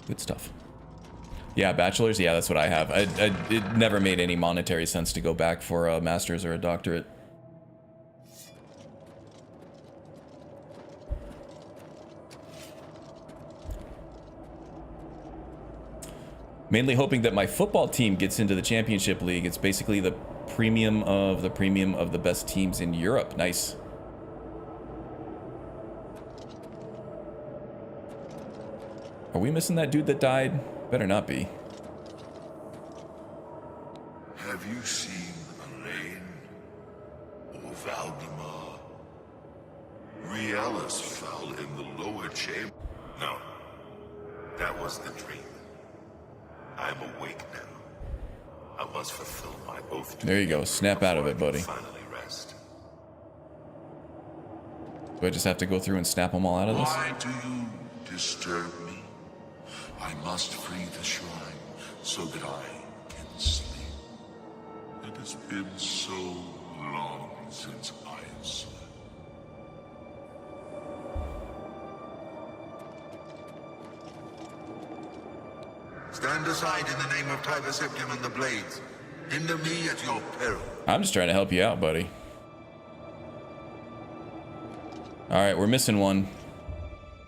Good stuff. Yeah, bachelor's. Yeah, that's what I have. It never made any monetary sense to go back for a master's or a doctorate. Mainly hoping that my football team gets into the championship league. It's basically the premium of the best teams in Europe. Nice. Are we missing that dude that died? Better not be. Have you seen Elaine or Valdemar? Riellis fell in the lower chamber. No, that was the dream. I'm awake now. I must fulfill my oath. There you go. Snap out of it, buddy. Finally rest. Do I just have to go through and snap them all out of this? Why do you disturb me? I must free the shrine so that I can sleep. It has been so long since I slept. Stand aside in the name of Tiber Septim and the Blades. Hinder me at your peril. I'm just trying to help you out, buddy. Alright, we're missing one.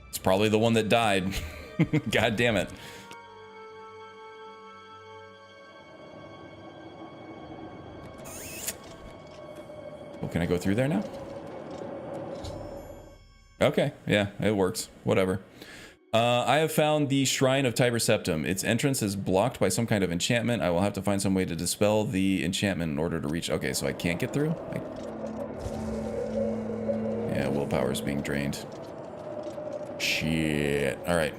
It's probably the one that died. God damn it. Oh, can I go through there now? Okay, yeah, it works. Whatever. I have found the Shrine of Tiber Septim. Its entrance is blocked by some kind of enchantment. I will have to find some way to dispel the enchantment in order to reach... Okay, so I can't get through? willpower is being drained. Shit. All right.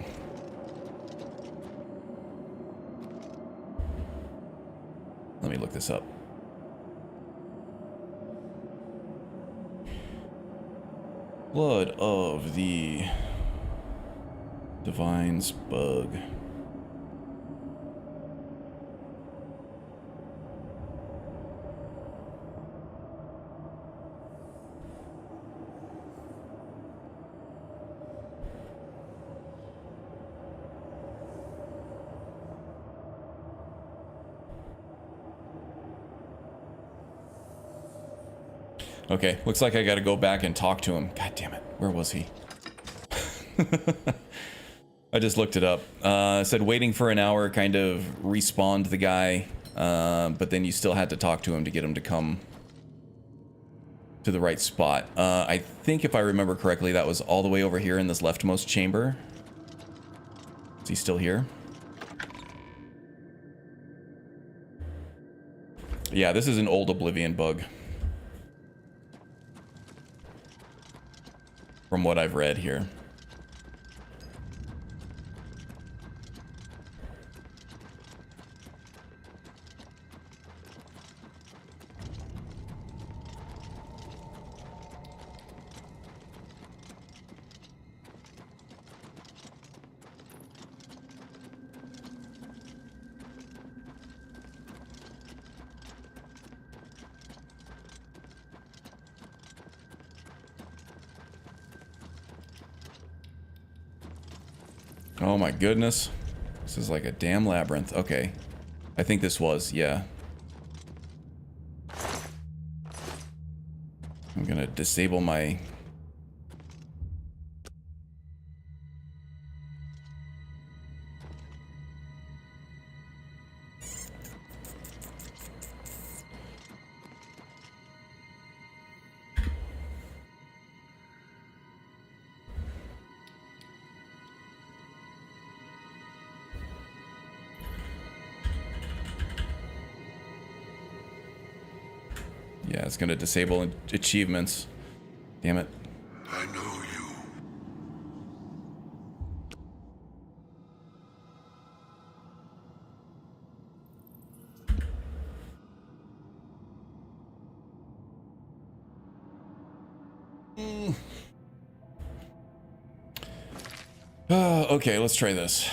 Let me look this up. Blood of the Divine's Bug. Okay, looks like I gotta go back and talk to him. God damn it, where was he? I just looked it up. It said waiting for an hour kind of respawned the guy, but then you still had to talk to him to get him to come to the right spot. I think if I remember correctly, that was all the way over here in this leftmost chamber. Is he still here? Yeah, this is an old Oblivion bug. From what I've read here. Oh my goodness. This is like a damn labyrinth. Okay. I think this was, yeah. I'm gonna disable my... Yeah, it's gonna disable achievements. Damn it. I know you. Okay, let's try this.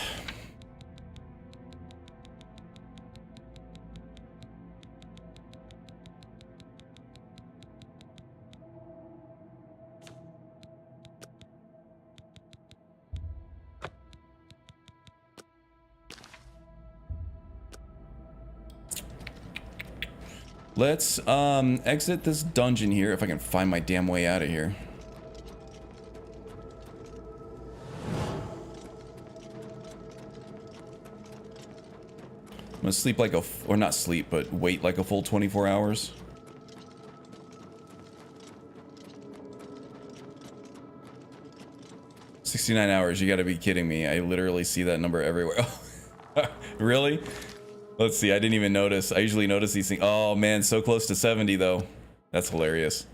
Let's exit this dungeon here if I can find my damn way out of here. I'm gonna sleep like a, or not sleep, but wait like a full 24 hours. $69 hours, you gotta be kidding me. I literally see that number everywhere. Really? Let's see, I didn't even notice. I usually notice these things. Oh man, so close to 70 though. That's hilarious.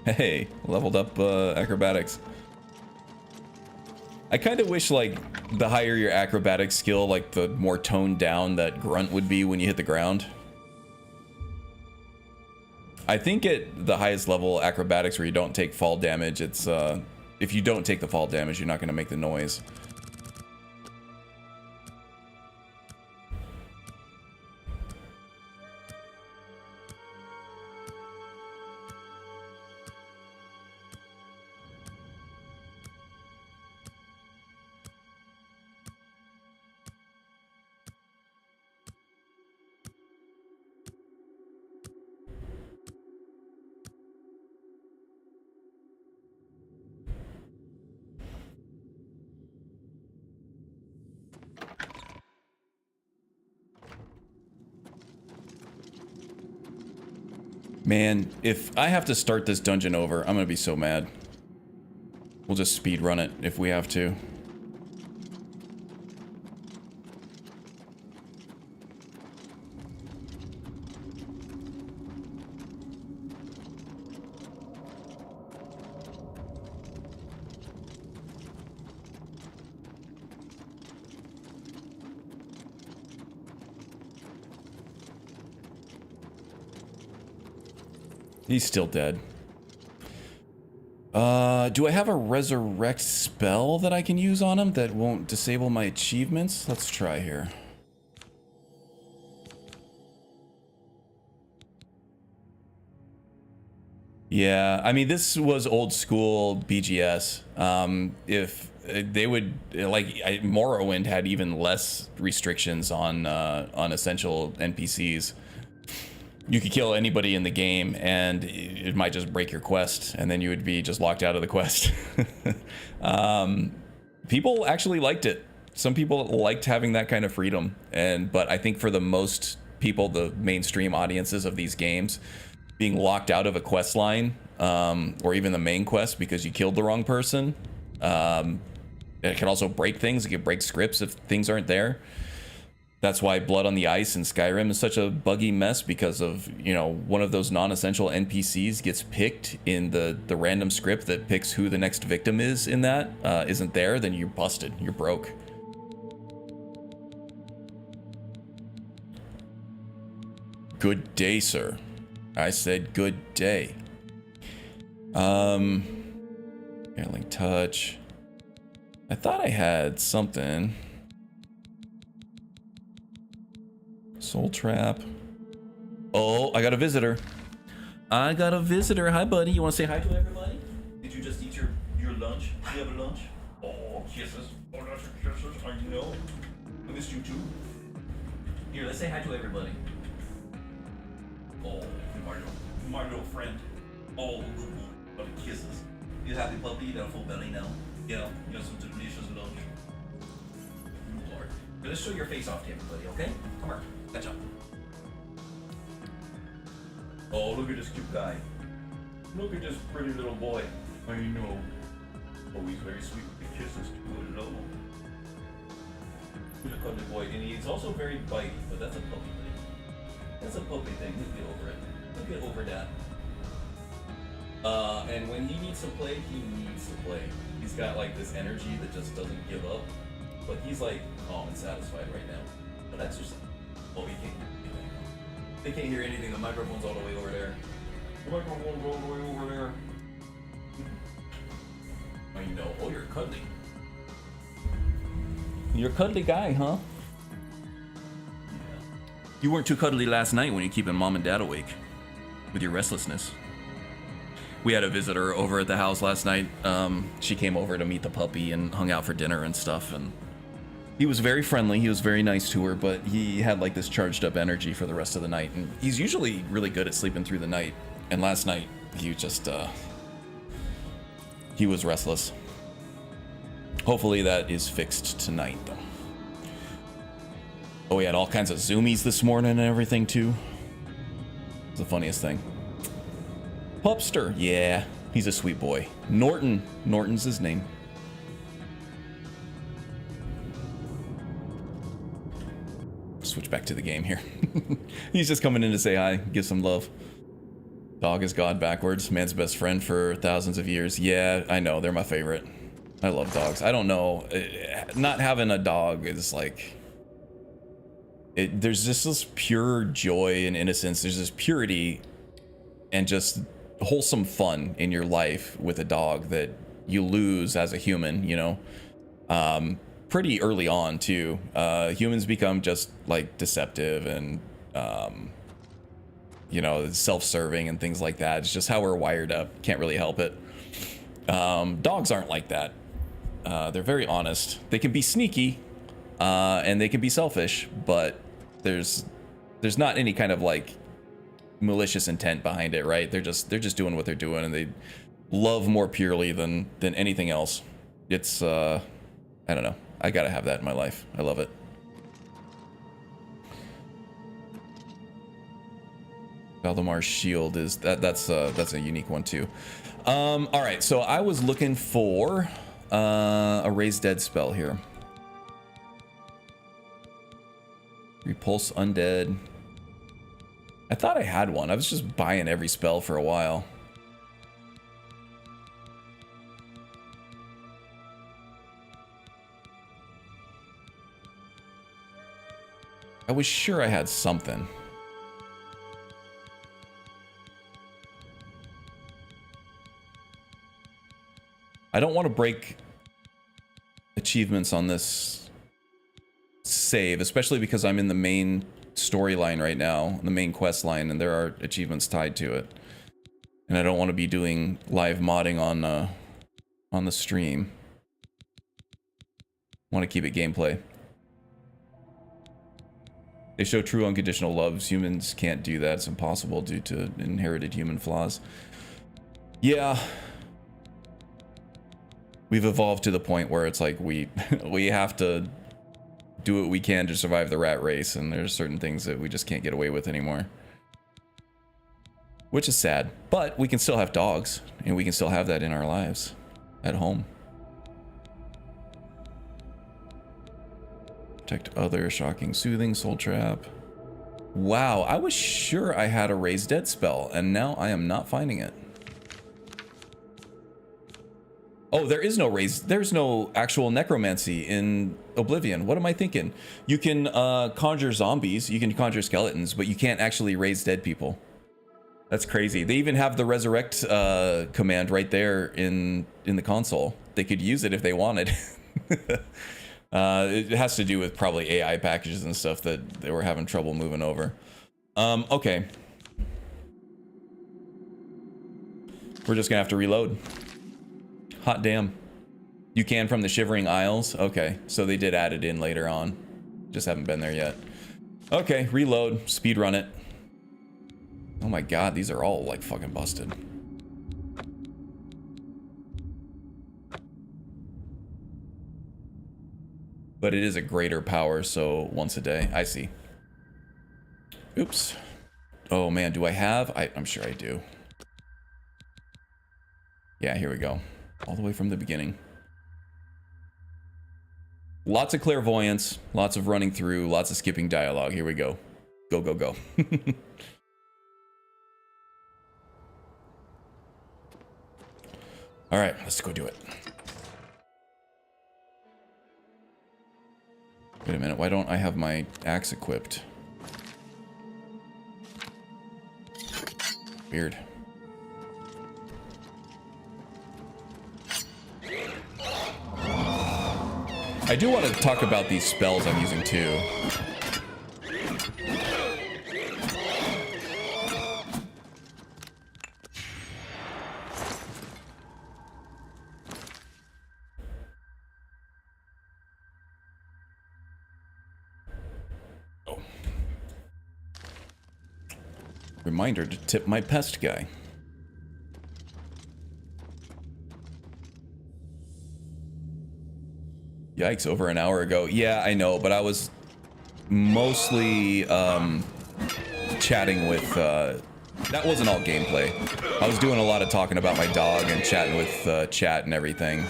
Hey, leveled up acrobatics. I kind of wish, like, the higher your acrobatic skill, like, the more toned down that grunt would be when you hit the ground. I think at the highest level acrobatics where you don't take fall damage, it's, if you don't take the fall damage, you're not going to make the noise. Man, if I have to start this dungeon over, I'm gonna be so mad. We'll just speed run it if we have to. He's still dead. Do I have a resurrect spell that I can use on him that won't disable my achievements? Let's try here. Yeah, I mean, this was old school BGS. If they would, like, Morrowind had even less restrictions on essential NPCs. You could kill anybody in the game and it might just break your quest, and then you would be just locked out of the quest. People actually liked it. Some people liked having that kind of freedom, but I think for the most people, the mainstream audiences of these games, being locked out of a quest line, or even the main quest because you killed the wrong person, it can also break things. It can break scripts if things aren't there. That's why Blood on the Ice and Skyrim is such a buggy mess, because of, you know, one of those non-essential NPCs gets picked in the random script that picks who the next victim is in that, isn't there, then you're busted. You're broke. Good day, sir. I said good day. Handling touch. I thought I had something. Soul trap. Oh, I got a visitor. I got a visitor. Hi, buddy. You want to say hi to everybody? Did you just eat your lunch? Do you have a lunch? Oh, kisses. Oh, lots of kisses. I know. I missed you too. Here, let's say hi to everybody. Oh, my little friend. Oh, what a kisses. You happy puppy? You got a full belly now? Yeah, you got some delicious lunch. Lord. Let's show your face off to everybody, okay? Come on, catch up. Oh, look at this cute guy. Look at this pretty little boy. I know. Oh, he's very sweet with the kisses too. Hello. He's a cuddly boy, and he's also very bitey, but that's a puppy thing. That's a puppy thing. He'll get over it. He'll get over that. And when he needs to play, he needs to play. He's got like this energy that just doesn't give up. But he's like calm and satisfied right now. But that's just, well, we can't hear anything. They can't hear anything. The microphone's all the way over there. The microphone's all the way over there. I know. Oh, you're cuddly. You're a cuddly guy, huh? Yeah. You weren't too cuddly last night when you're keeping mom and dad awake with your restlessness. We had a visitor over at the house last night. She came over to meet the puppy and hung out for dinner and stuff, and he was very friendly. He was very nice to her, but he had like this charged up energy for the rest of the night, and he's usually really good at sleeping through the night, and last night he just he was restless. Hopefully that is fixed tonight though. Oh, we had all kinds of zoomies this morning and everything too. It's the funniest thing. Pupster, yeah, he's a sweet boy. Norton's his name. Switch back to the game here. He's just coming in to say hi, give some love. Dog is God backwards, man's best friend for thousands of years. Yeah, I know, they're my favorite. I love dogs. I don't know, not having a dog is like, there's just this pure joy and innocence. There's this purity and just wholesome fun in your life with a dog that you lose as a human, you know, pretty early on too. Humans become just like deceptive and, you know, self-serving and things like that. It's just how we're wired up. Can't really help it. Dogs aren't like that. They're very honest. They can be sneaky, and they can be selfish, but there's not any kind of like malicious intent behind it, right? They're just doing what they're doing, and they love more purely than anything else. It's I don't know. I gotta have that in my life. I love it. Valdemar's shield is that's a unique one too. All right, so I was looking for a raise dead spell here. Repulse undead. I thought I had one. I was just buying every spell for a while. I was sure I had something. I don't want to break achievements on this save, especially because I'm in the main storyline right now, the main quest line, and there are achievements tied to it. And I don't want to be doing live modding on the stream. Want to keep it gameplay. They show true unconditional love. Humans can't do that. It's impossible due to inherited human flaws. Yeah. We've evolved to the point where it's like we have to do what we can to survive the rat race, and there's certain things that we just can't get away with anymore. Which is sad, but we can still have dogs, and we can still have that in our lives at home. Protect other, shocking, soothing, soul trap. Wow, I was sure I had a raise dead spell, and now I am not finding it. Oh, there is no raise. There's no actual necromancy in Oblivion. What am I thinking? You can conjure zombies, you can conjure skeletons, but you can't actually raise dead people. That's crazy. They even have the resurrect command right there in the console. They could use it if they wanted. It has to do with probably AI packages and stuff that they were having trouble moving over. Okay. We're just gonna have to reload. Hot damn. You can from the Shivering Isles? Okay, so they did add it in later on. Just haven't been there yet. Okay, reload, speed run it. Oh my god, these are all like fucking busted. But it is a greater power, so once a day. I see. Oops. Oh man, do I have? I'm sure I do. Yeah, here we go. All the way from the beginning. Lots of clairvoyance, lots of running through, lots of skipping dialogue. Here we go. Go, go, go. All right, let's go do it. Wait a minute, why don't I have my axe equipped? Weird. I do want to talk about these spells I'm using too. Oh. Reminder to tip my pest guy. Yikes, over an hour ago. Yeah, I know, but I was mostly chatting with... that wasn't all gameplay. I was doing a lot of talking about my dog and chatting with chat and everything.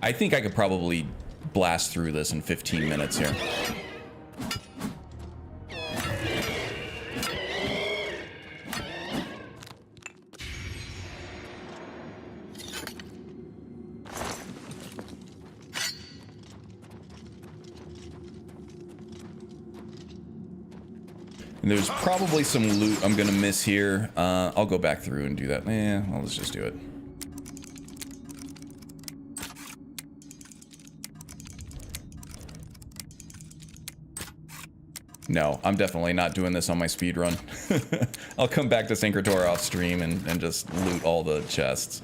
I think I could probably blast through this in 15 minutes here. And there's probably some loot I'm gonna miss here. I'll go back through and do that. Well, let's just do it. No, I'm definitely not doing this on my speed run. I'll come back to Syncrator off stream and just loot all the chests.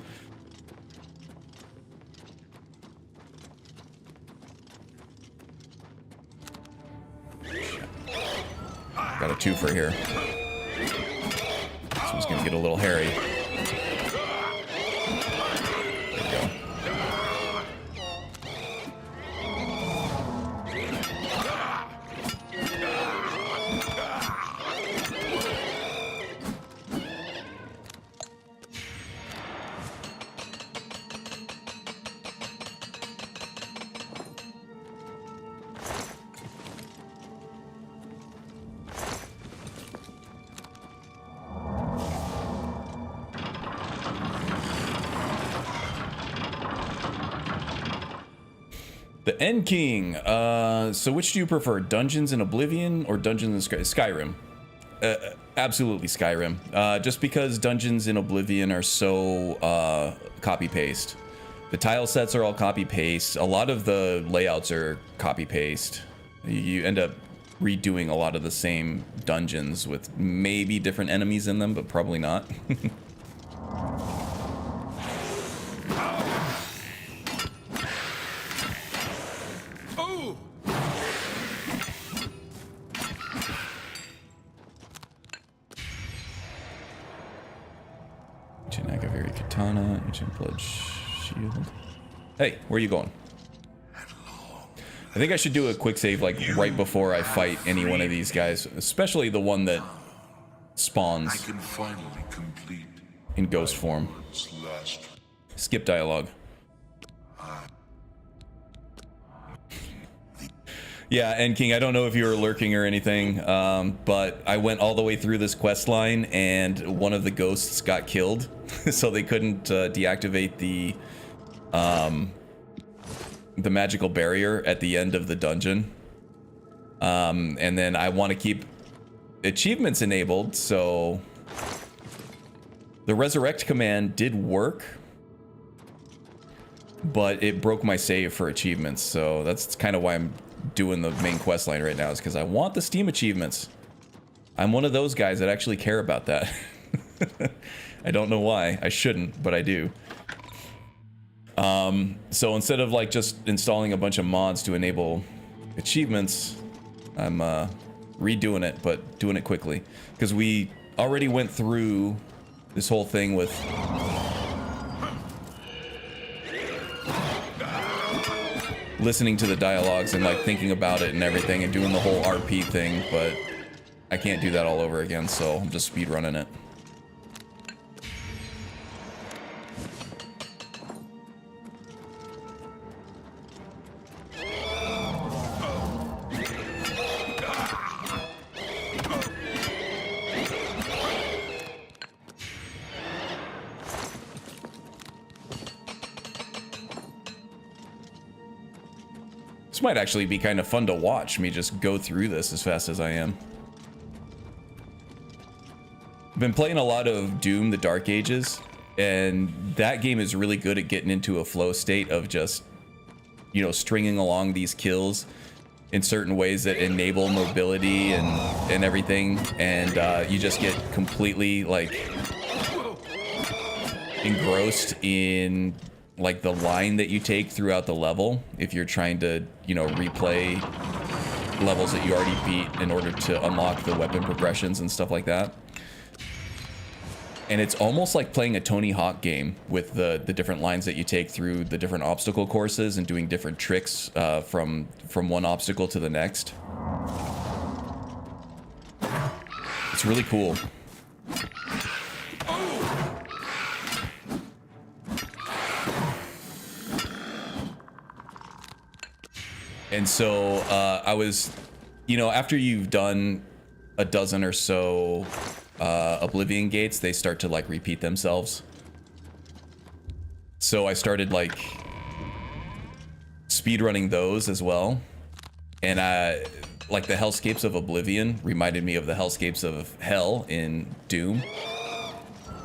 Got a twofer here. So it's gonna get a little hairy. There we go. The End King. So which do you prefer, Dungeons in Oblivion or Dungeons in Skyrim? Absolutely Skyrim. Just because Dungeons in Oblivion are so copy-paste. The tile sets are all copy paste. A lot of the layouts are copy paste. You end up redoing a lot of the same dungeons with maybe different enemies in them, but probably not. Ancient Agaviri Katana, Ancient Blood Shield. Hey, where are you going? I think I should do a quick save like right before I fight any one of these guys, especially the one that spawns I can finally complete in ghost form. last. Skip dialogue. Yeah, and King, I don't know if you were lurking or anything, but I went all the way through this quest line and one of the ghosts got killed, so they couldn't deactivate the magical barrier at the end of the dungeon. And then I want to keep achievements enabled, so the resurrect command did work, but it broke my save for achievements, so that's kind of why I'm doing the main quest line right now, is because I want the Steam achievements. I'm one of those guys that actually care about that. I don't know why. I shouldn't, but I do. So instead of like just installing a bunch of mods to enable achievements, I'm redoing it, but doing it quickly, because we already went through this whole thing with listening to the dialogues and like thinking about it and everything and doing the whole RP thing, but I can't do that all over again, so I'm just speed running it. This might actually be kind of fun to watch me just go through this as fast as I am. I've been playing a lot of Doom, the Dark Ages, and that game is really good at getting into a flow state of just, you know, stringing along these kills in certain ways that enable mobility and everything, and you just get completely like engrossed in like the line that you take throughout the level if you're trying to, you know, replay levels that you already beat in order to unlock the weapon progressions and stuff like that. And it's almost like playing a Tony Hawk game with the different lines that you take through the different obstacle courses and doing different tricks from one obstacle to the next. It's really cool. And so I was, you know, after you've done a dozen or so Oblivion gates, they start to like repeat themselves. So I started like speedrunning those as well. And like the hellscapes of Oblivion reminded me of the hellscapes of Hell in Doom.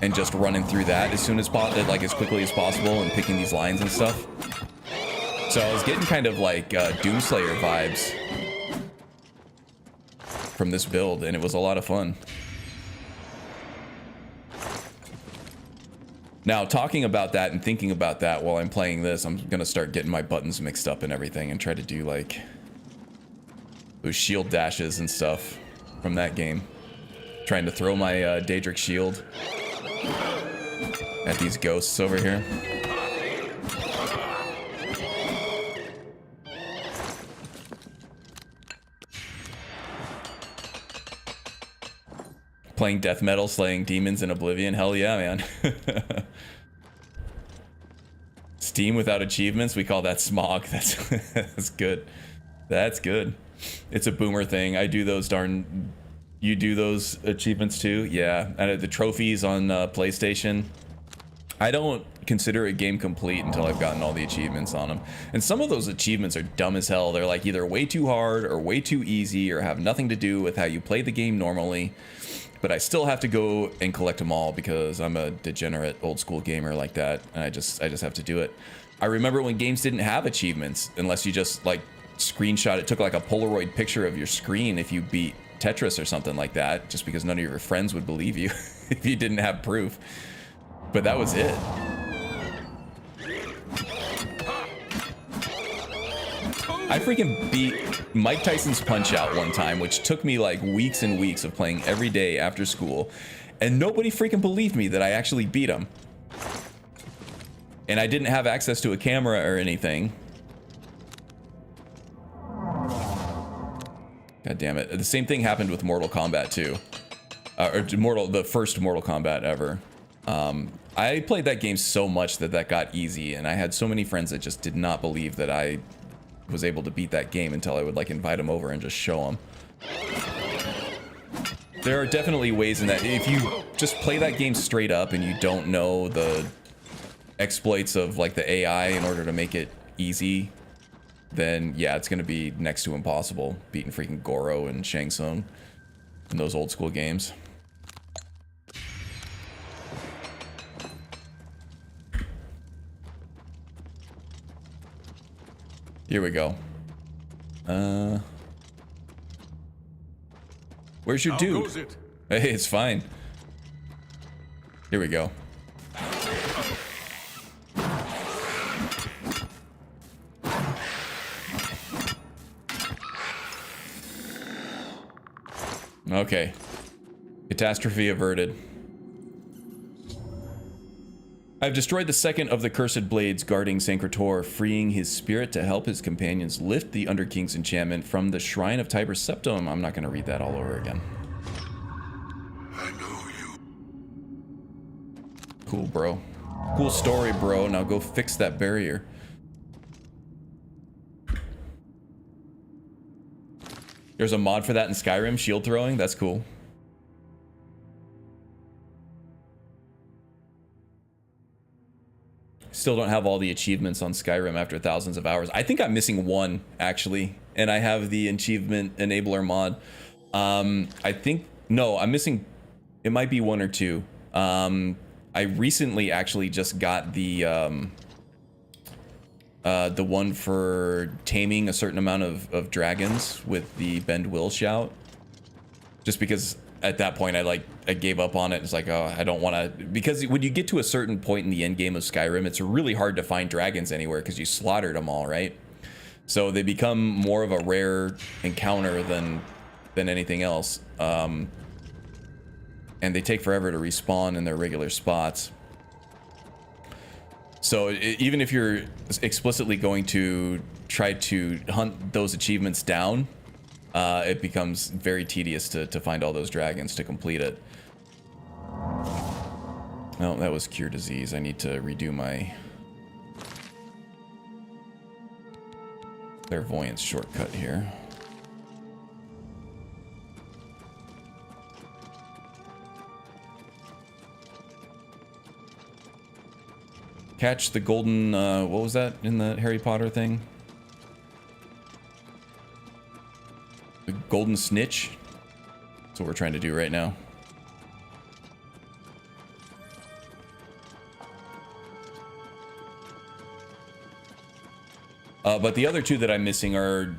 And just running through that as soon as like as quickly as possible and picking these lines and stuff. So I was getting kind of like Doomslayer vibes from this build, and it was a lot of fun. Now, talking about that and thinking about that while I'm playing this, I'm gonna start getting my buttons mixed up and everything and try to do like those shield dashes and stuff from that game. Trying to throw my Daedric shield at these ghosts over here. Playing death metal, slaying demons in Oblivion. Hell yeah, man. Steam without achievements, we call that smog. That's good. That's good. It's a boomer thing. I do those darn... You do those achievements too? Yeah. And the trophies on PlayStation. I don't consider a game complete until I've gotten all the achievements on them. And some of those achievements are dumb as hell. They're like either way too hard or way too easy or have nothing to do with how you play the game normally. But I still have to go and collect them all because I'm a degenerate old school gamer like that, and I just have to do it. I remember when games didn't have achievements unless you just like screenshot it, took like a Polaroid picture of your screen if you beat Tetris or something like that, just because none of your friends would believe you if you didn't have proof. But that was it. I freaking beat Mike Tyson's Punch-Out one time, which took me like weeks and weeks of playing every day after school, and nobody freaking believed me that I actually beat him. And I didn't have access to a camera or anything. God damn it. The same thing happened with Mortal Kombat 2. The first Mortal Kombat ever. I played that game so much that got easy, and I had so many friends that just did not believe that I was able to beat that game until I would like invite them over and just show them. There are definitely ways in that if you just play that game straight up and you don't know the exploits of like the AI in order to make it easy, then yeah, it's gonna be next to impossible beating freaking Goro and Shang Tsung in those old school games. Here we go. Where's your dude? Hey, it's fine. Here we go. Okay. Catastrophe averted. I've destroyed the second of the cursed blades guarding Sancretor, freeing his spirit to help his companions lift the Underking's enchantment from the Shrine of Tiber Septum. I'm not going to read that all over again. I know you. Cool, bro. Cool story, bro. Now go fix that barrier. There's a mod for that in Skyrim, shield throwing. That's cool. Still don't have all the achievements on Skyrim after thousands of hours. I think I'm missing one, actually, and I have the achievement enabler mod. I think, no, I'm missing, it might be one or two. I recently actually just got the one for taming a certain amount of dragons with the Bend Will shout. Just because at that point I gave up on it. It's like, oh, I don't want to, because when you get to a certain point in the end game of Skyrim, it's really hard to find dragons anywhere because you slaughtered them all, right? So they become more of a rare encounter than anything else. And they take forever to respawn in their regular spots. So even if you're explicitly going to try to hunt those achievements down, it becomes very tedious to find all those dragons to complete it. Oh, that was cure disease. I need to redo my clairvoyance shortcut here. Catch the golden, what was that in the Harry Potter thing? The golden snitch? That's what we're trying to do right now. But the other two that I'm missing are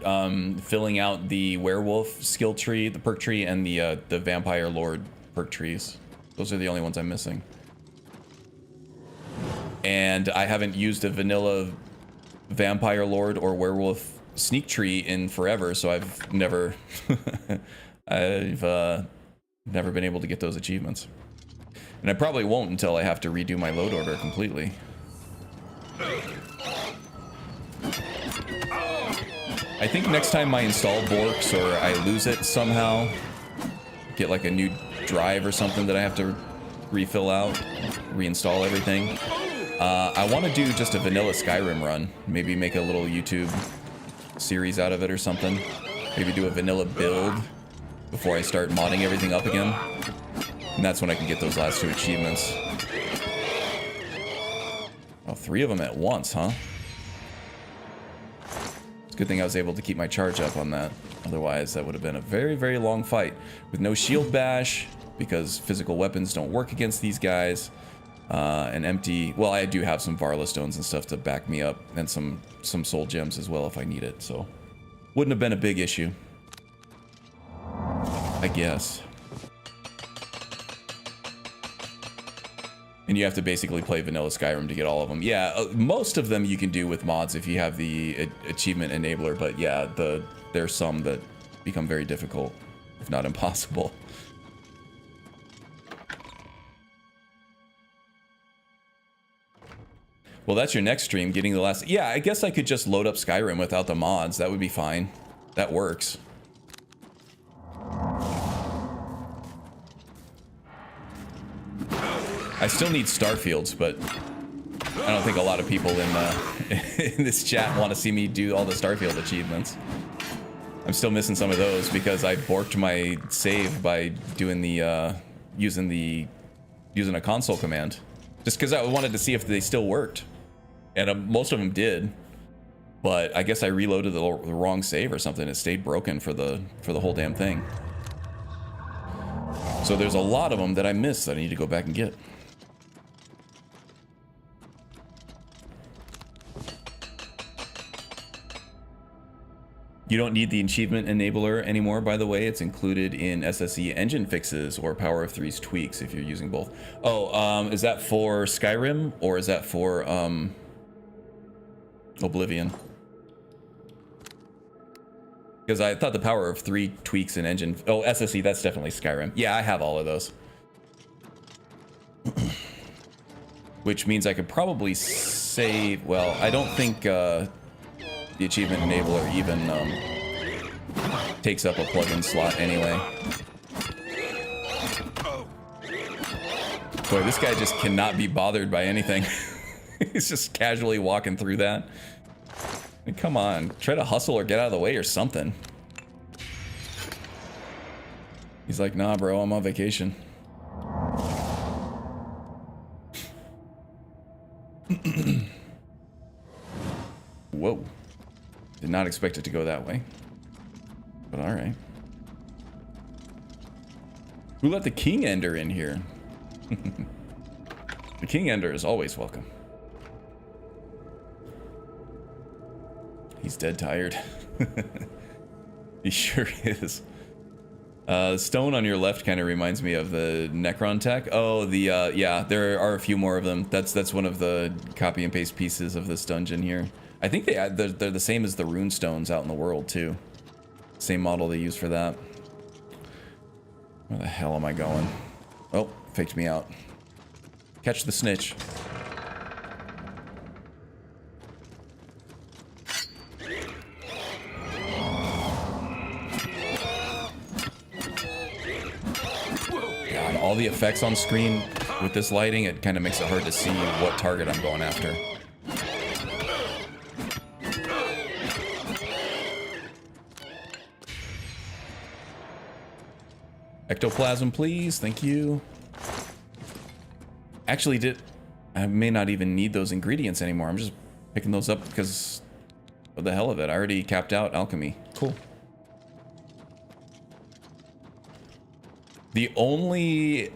filling out the werewolf skill tree, the perk tree, and the vampire lord perk trees. Those are the only ones I'm missing. And I haven't used a vanilla vampire lord or werewolf sneak tree in forever, so I've never never been able to get those achievements. And I probably won't until I have to redo my load order completely. I think next time my install borks or I lose it somehow, get like a new drive or something that I have to refill out, reinstall everything. I want to do just a vanilla Skyrim run. Maybe make a little YouTube series out of it or something. Maybe do a vanilla build before I start modding everything up again. And that's when I can get those last two achievements. Oh, 3 of them at once, huh? It's a good thing I was able to keep my charge up on that. Otherwise, that would have been a very, very long fight. With no shield bash, because physical weapons don't work against these guys. An empty, well, I do have some Varla stones and stuff to back me up, and some soul gems as well if I need it, so wouldn't have been a big issue, I guess. And you have to basically play vanilla Skyrim to get all of them. Yeah, most of them you can do with mods if you have the achievement enabler, but yeah, there's some that become very difficult, if not impossible. Well, that's your next stream, getting the last... Yeah, I guess I could just load up Skyrim without the mods. That would be fine. That works. I still need Starfields, but I don't think a lot of people in this chat want to see me do all the Starfield achievements. I'm still missing some of those because I borked my save by doing the using a console command, just because I wanted to see if they still worked, and most of them did. But I guess I reloaded the wrong save or something. It stayed broken for the whole damn thing. So there's a lot of them that I missed that I need to go back and get. You don't need the achievement enabler anymore, by the way. It's included in SSE engine fixes or Power of Three's tweaks if you're using both. Oh, is that for Skyrim or is that for Oblivion? Because I thought the Power of Three tweaks in engine... Oh, SSE, that's definitely Skyrim. Yeah, I have all of those. Which means I could probably save... Well, I don't think the achievement enabler even takes up a plugin slot anyway. Boy, this guy just cannot be bothered by anything. He's just casually walking through that. I mean, come on, try to hustle or get out of the way or something. He's like, nah, bro, I'm on vacation. Whoa. Did not expect it to go that way. But alright. Who let the King Ender in here? The King Ender is always welcome. He's dead tired. He sure is. Stone on your left kind of reminds me of the Necron tech. Oh, the yeah, there are a few more of them. That's one of the copy and paste pieces of this dungeon here. I think they're the same as the rune stones out in the world too. Same model they use for that. Where the hell am I going? Oh, faked me out. Catch the snitch. God, all the effects on screen with this lighting, it kind of makes it hard to see what target I'm going after. Ectoplasm, please. Thank you. Actually, I may not even need those ingredients anymore. I'm just picking those up because of the hell of it. I already capped out alchemy. Cool. The only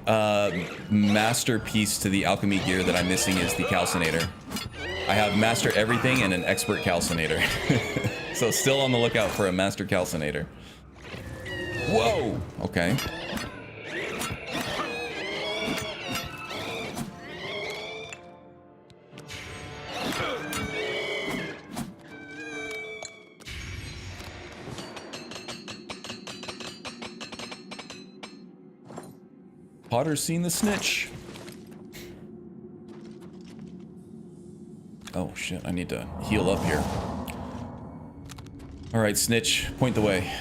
masterpiece to the alchemy gear that I'm missing is the calcinator. I have master everything and an expert calcinator. So still on the lookout for a master calcinator. Whoa! Okay. Potter's seen the snitch. Oh shit, I need to heal up here. Alright, snitch, point the way.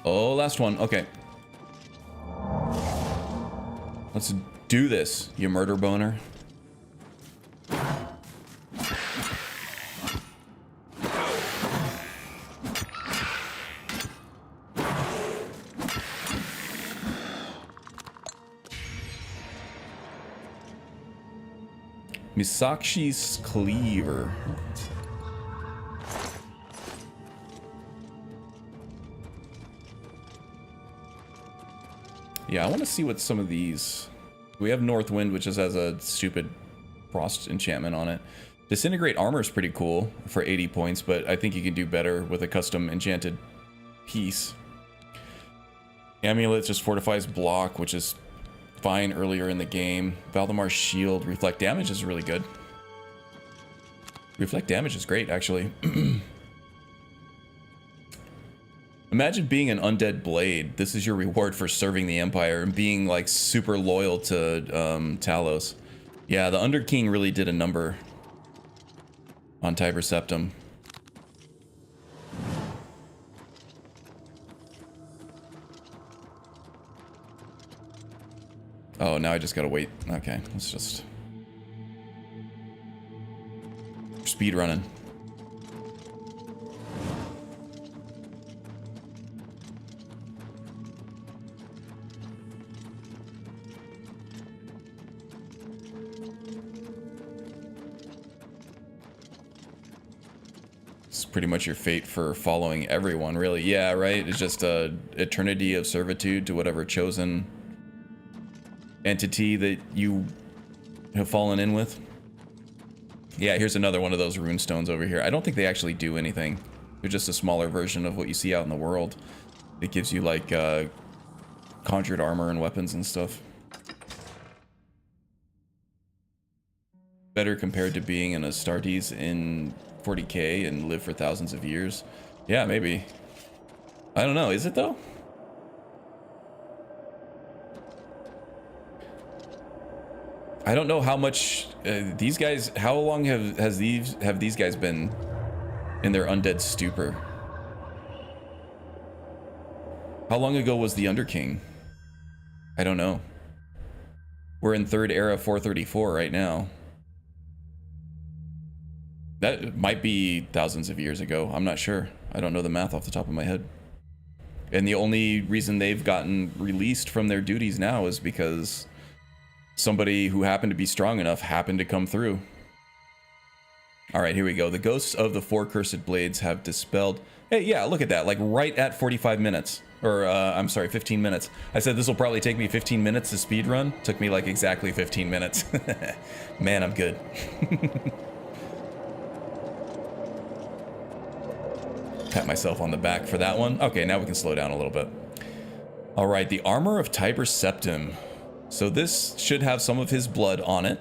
Oh, last one. Okay. Let's do this, you murder boner. Misakshi's Cleaver. Yeah, I want to see what some of these... We have Northwind, which just has a stupid frost enchantment on it. Disintegrate armor is pretty cool for 80 points, but I think you can do better with a custom enchanted piece. Amulet just fortifies block, which is fine earlier in the game. Valdemar's Shield, reflect damage is really good. Reflect damage is great, actually. Imagine being an undead blade. This is your reward for serving the Empire and being like super loyal to Talos. Yeah, the Underking really did a number on Tiber Septim. Oh, now I just gotta wait. Okay, let's just speed running. It's pretty much your fate for following everyone, really. Yeah, right? It's just a eternity of servitude to whatever chosen entity that you have fallen in with. Yeah, here's another one of those rune stones over here. I don't think they actually do anything. They're just a smaller version of what you see out in the world. It gives you like conjured armor and weapons and stuff. Better compared to being an Astartes in 40k and live for thousands of years. Yeah, maybe. I don't know. Is it though? I don't know how much these guys. How long have these guys been in their undead stupor? How long ago was the Underking? I don't know. We're in third era 434 right now. That might be thousands of years ago. I'm not sure. I don't know the math off the top of my head. And the only reason they've gotten released from their duties now is because somebody who happened to be strong enough happened to come through. All right, here we go. The ghosts of the four cursed blades have dispelled. Hey, yeah, look at that. Like right at 45 minutes. Or, I'm sorry, 15 minutes. I said this will probably take me 15 minutes to speed run. Took me like exactly 15 minutes. Man, I'm good. Pat myself on the back for that one. Okay, now we can slow down a little bit. All right, the armor of Tiber Septim. So this should have some of his blood on it,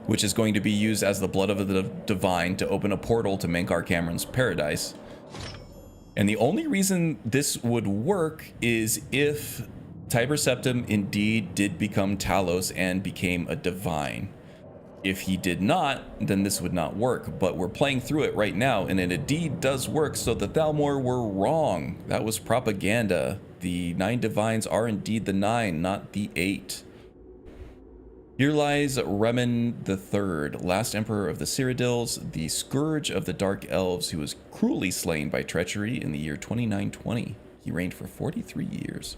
which is going to be used as the blood of the divine to open a portal to Mankar Cameron's paradise. And the only reason this would work is if Tiber Septim indeed did become Talos and became a divine. If he did not, then this would not work, but we're playing through it right now, and it indeed does work, so the Thalmor were wrong. That was propaganda. The 9 divines are indeed the 9, not the 8. Here lies Remen III, last emperor of the Cyrodiils, the scourge of the Dark Elves, who was cruelly slain by treachery in the year 2920. He reigned for 43 years.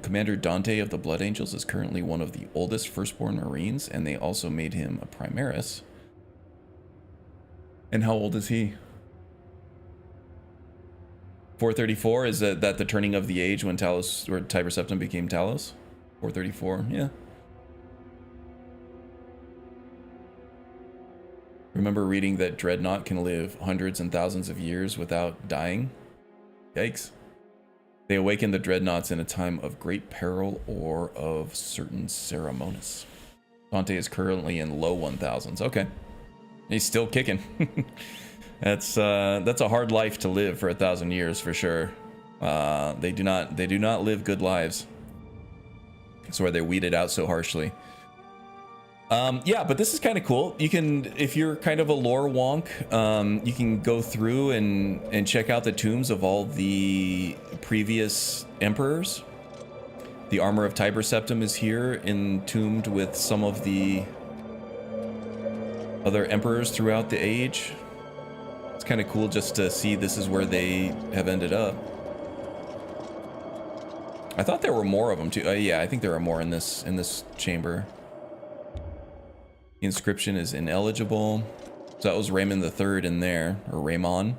Commander Dante of the Blood Angels is currently one of the oldest firstborn Marines, and they also made him a Primaris. And how old is he? 434? Is that the turning of the age when Talos or Tiber Septim became Talos? 434, yeah. Remember reading that Dreadnought can live hundreds and thousands of years without dying? Yikes. They awaken the Dreadnoughts in a time of great peril or of certain ceremonies. Dante is currently in low 1000s. Okay. He's still kicking. That's a hard life to live for 1,000 years for sure. They do not live good lives. That's why they're weeded out so harshly. Yeah, but this is kind of cool. You can, if you're kind of a lore wonk, you can go through and check out the tombs of all the previous emperors. The armor of Tiber Septim is here, entombed with some of the other emperors throughout the age. It's kind of cool just to see this is where they have ended up. I thought there were more of them too. Yeah, I think there are more in this chamber. The inscription is ineligible. So that was Raymond III in there, or Raymond.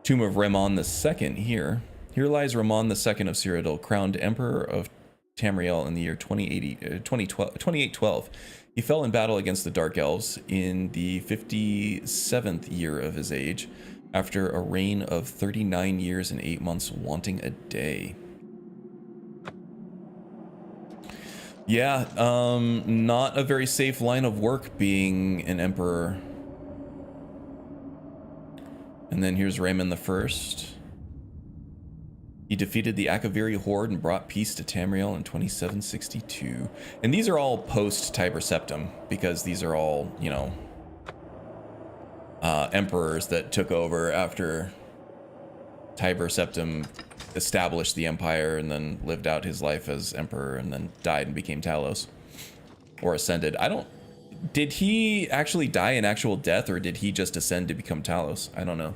Tomb of Raymond II here. Here lies Raymond II of Cyrodiil, crowned Emperor of Tamriel in the year 2812. He fell in battle against the Dark Elves in the 57th year of his age, after a reign of 39 years and 8 months, wanting a day. Yeah, not a very safe line of work being an emperor. And then here's Raymond I. He defeated the Akaviri horde and brought peace to Tamriel in 2762. And these are all post Tiber Septim, because these are all, you know, emperors that took over after Tiber Septim established the empire and then lived out his life as emperor and then died and became Talos, or ascended. Did he actually die an actual death, or did he just ascend to become Talos? I don't know.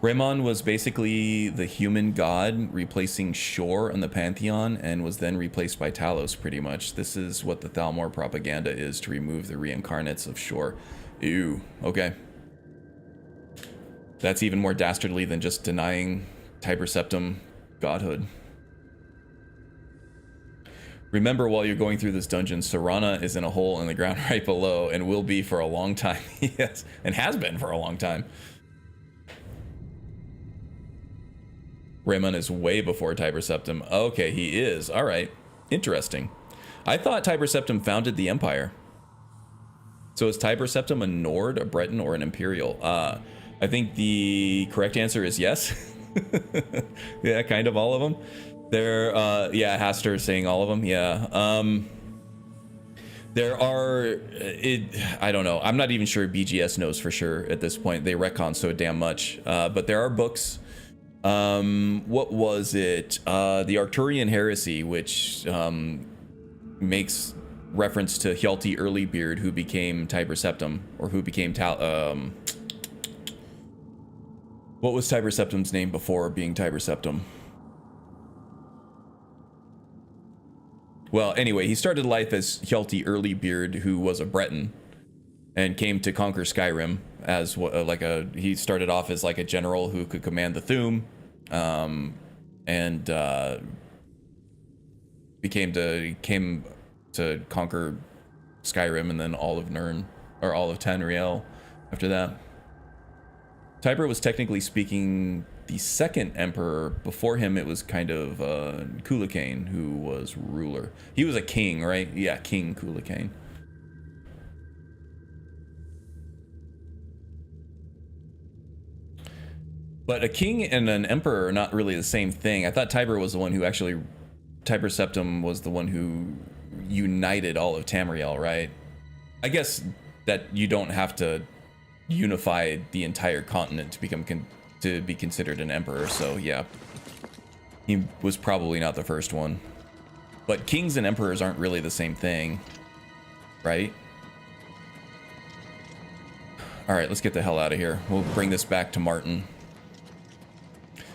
Raymond was basically the human god replacing Shor in the Pantheon, and was then replaced by Talos pretty much. This is what the Thalmor propaganda is, to remove the reincarnates of Shor. Ew, okay. That's even more dastardly than just denying Tiber Septim godhood. Remember, while you're going through this dungeon, Serana is in a hole in the ground right below, and will be for a long time. Yes, and has been for a long time. Raymond is way before Tiber Septim. Okay, he is. All right. Interesting. I thought Tiber Septim founded the empire. So is Tiber Septim a Nord, a Breton, or an Imperial? I think the correct answer is yes. Yeah, kind of all of them. They're, yeah, Haster saying all of them. Yeah. There are, I don't know. I'm not even sure BGS knows for sure at this point. They retcon so damn much. But there are books. What was it? The Arcturian Heresy, which makes reference to Hjalti Earlybeard, who became Tiber Septim, or who became what was Tiber Septim's name before being Tiber Septim? Well, anyway, he started life as Hjalti Earlybeard, who was a Breton, and came to conquer Skyrim as he started off as like a general who could command the Thu'um, and came to conquer Skyrim, and then all of Nirn, or all of Tamriel after that. Tiber was technically speaking the second emperor. Before him, it was kind of Kulakain, who was ruler. He was a king, right? Yeah, King Kulakain. But a king and an emperor are not really the same thing. I thought Tiber was the one who actually... Tiber Septim was the one who united all of Tamriel, right? I guess that you don't have to unify the entire continent to become to be considered an emperor, so yeah. He was probably not the first one. But kings and emperors aren't really the same thing, right? Alright, let's get the hell out of here. We'll bring this back to Martin.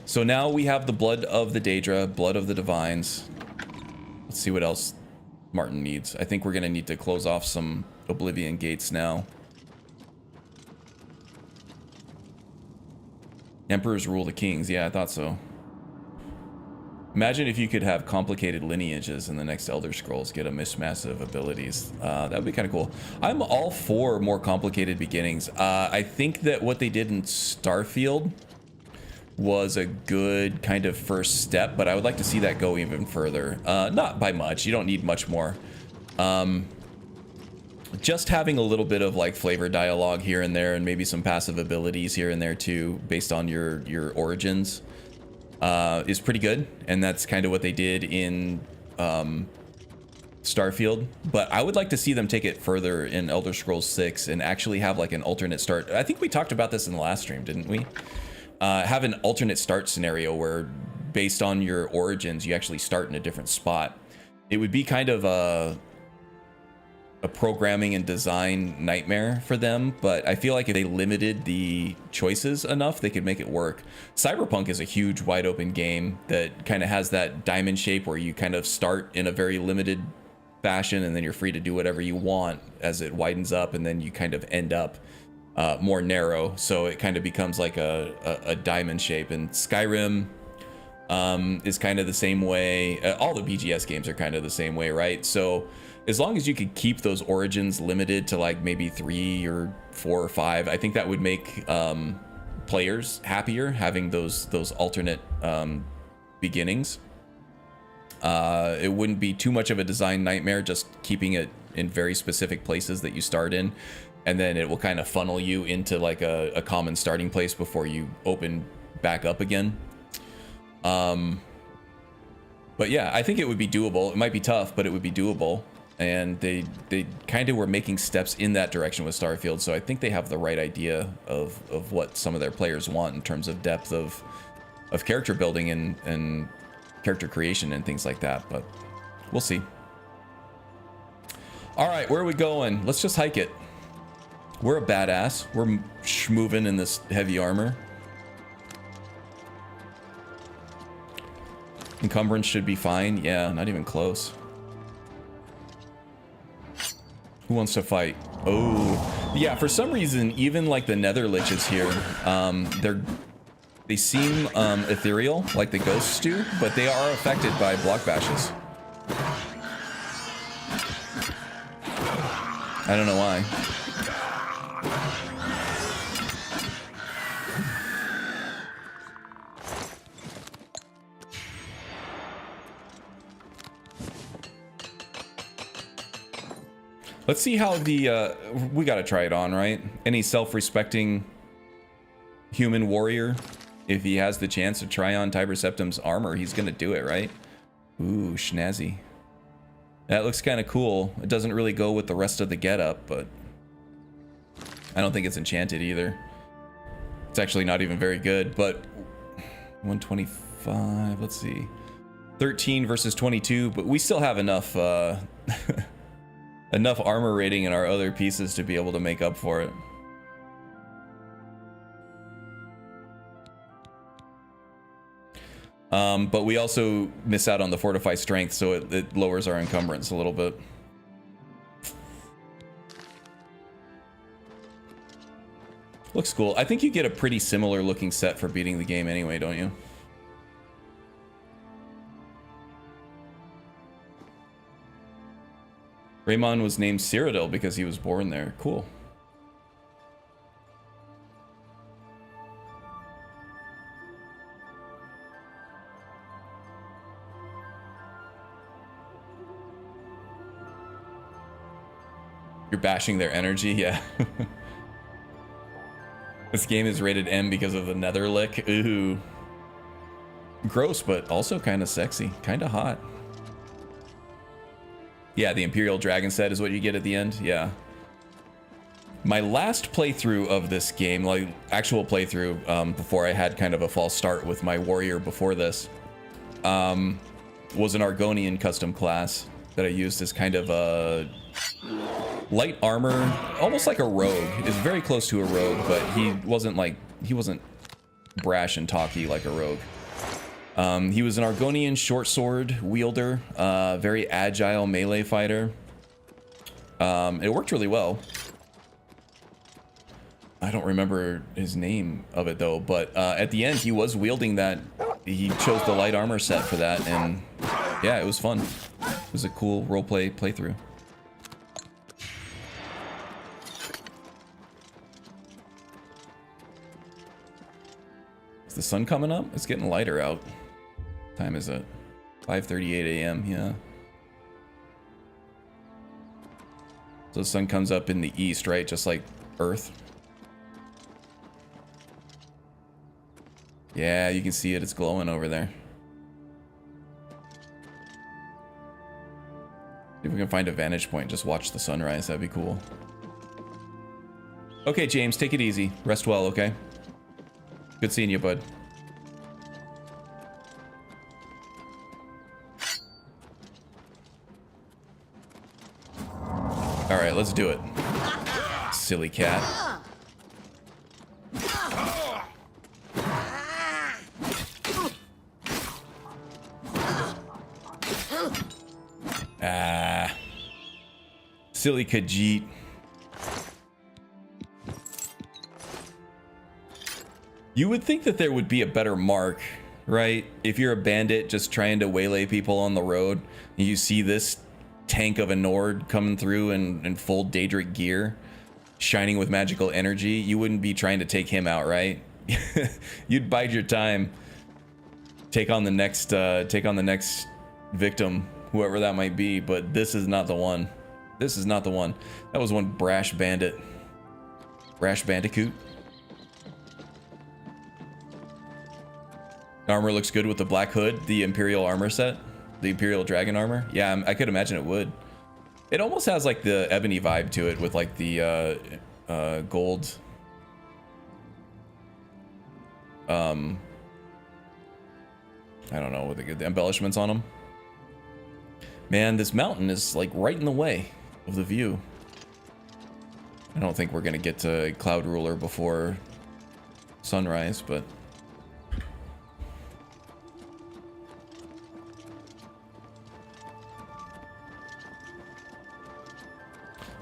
So now we have the blood of the Daedra, blood of the divines. Let's see what else Martin needs. I think we're gonna need to close off some Oblivion gates now. Emperors rule the kings. Yeah, I thought so. Imagine if you could have complicated lineages in the next Elder Scrolls, get a mismatch of abilities. That would be kind of cool. I'm all for more complicated beginnings. I think that what they did in Starfield was a good kind of first step, but I would like to see that go even further. Not by much. You don't need much more. Just having a little bit of like flavor dialogue here and there, and maybe some passive abilities here and there too, based on your origins, is pretty good. And that's kind of what they did in Starfield. But I would like to see them take it further in Elder Scrolls 6 and actually have like an alternate start. I think we talked about this in the last stream, didn't we? Have an alternate start scenario where, based on your origins, you actually start in a different spot. It would be kind of a programming and design nightmare for them, but I feel like if they limited the choices enough, they could make it work. Cyberpunk is a huge wide open game that kind of has that diamond shape where you kind of start in a very limited fashion and then you're free to do whatever you want as it widens up, and then you kind of end up more narrow, so it kind of becomes like a diamond shape. And Skyrim is kind of the same way. All the BGS games are kind of the same way, right? So as long as you could keep those origins limited to like maybe 3 or 4 or 5, I think that would make players happier, having those alternate beginnings. It wouldn't be too much of a design nightmare, just keeping it in very specific places that you start in, and then it will kind of funnel you into like a common starting place before you open back up again. But yeah, I think it would be doable. It might be tough, but it would be doable. And they kind of were making steps in that direction with Starfield, so I think they have the right idea of what some of their players want in terms of depth of character building and character creation and things like that, but we'll see. All right, where are we going? Let's just hike it. We're a badass. We're schmoving in this heavy armor. Encumbrance should be fine. Yeah, not even close. Who wants to fight? Oh, yeah, for some reason, even like the nether liches here, they seem ethereal, like the ghosts do, but they are affected by block bashes. I don't know why. Let's see how the, we gotta try it on, right? Any self-respecting human warrior, if he has the chance to try on Tiber Septim's armor, he's gonna do it, right? Ooh, schnazzy. That looks kind of cool. It doesn't really go with the rest of the getup, but I don't think it's enchanted either. It's actually not even very good, but 125, let's see. 13 versus 22, but we still have enough, enough armor rating in our other pieces to be able to make up for it. But we also miss out on the fortify strength, so it lowers our encumbrance a little bit. Looks cool. I think you get a pretty similar looking set for beating the game anyway, don't you? Raymond was named Cyrodiil because he was born there. Cool. You're bashing their energy, yeah. This game is rated M because of the nether lick. Ooh. Gross, but also kind of sexy. Kind of hot. Yeah, the Imperial Dragon set is what you get at the end. Yeah. My last playthrough of this game, like actual playthrough, before I had kind of a false start with my warrior before this, was an Argonian custom class that I used as kind of a light armor, almost like a rogue. Is very close to a rogue, but he wasn't brash and talky like a rogue. He was an Argonian short sword wielder, very agile melee fighter. It worked really well. I don't remember his name of it though, but at the end he was wielding that. He chose the light armor set for that, and yeah, it was fun. It was a cool roleplay playthrough. Is the sun coming up? It's getting lighter out. What time is it? 5:38 a.m. Yeah. So the sun comes up in the east, right? Just like Earth. Yeah, you can see it. It's glowing over there. If we can find a vantage point, just watch the sunrise. That'd be cool. Okay, James, take it easy. Rest well, okay? Good seeing you, bud. All right, let's do it. Silly cat. Ah. Silly Khajiit. You would think that there would be a better mark, right? If you're a bandit just trying to waylay people on the road, and you see this tank of a Nord coming through in full Daedric gear, shining with magical energy, you wouldn't be trying to take him out, right? You'd bide your time, take on the next victim, whoever that might be. But this is not the one. This is not the one. That was one brash bandit. Brash Bandicoot. Armor looks good with the black hood, the Imperial armor set, the Imperial Dragon armor. Yeah, I could imagine it would. It almost has like the ebony vibe to it with like the gold. I don't know, with the embellishments on them. Man, this mountain is like right in the way of the view. I don't think we're gonna get to Cloud Ruler before sunrise, but.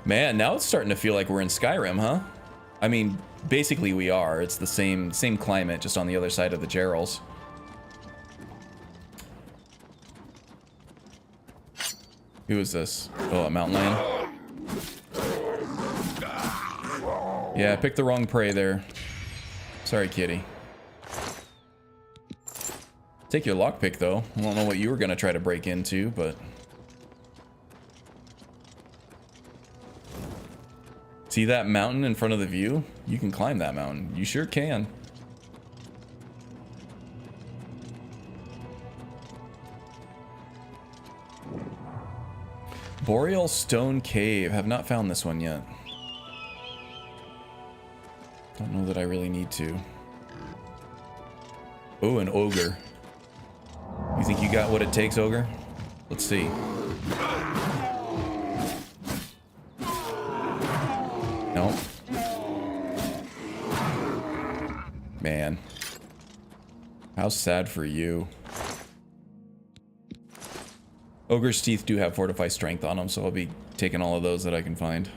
Man, now it's starting to feel like we're in Skyrim, huh? I mean, basically we are. It's the same climate, just on the other side of the Gerals. Who is this? Oh, a mountain lion. Yeah, I picked the wrong prey there. Sorry, kitty. Take your lockpick, though. I don't know what you were gonna try to break into, but... See that mountain in front of the view? You can climb that mountain. You sure can. Boreal Stone Cave. Have not found this one yet. Don't know that I really need to. Oh, an ogre. You think you got what it takes, ogre? Let's see. Nope. Man. How sad for you. Ogre's teeth do have fortify strength on them, so I'll be taking all of those that I can find.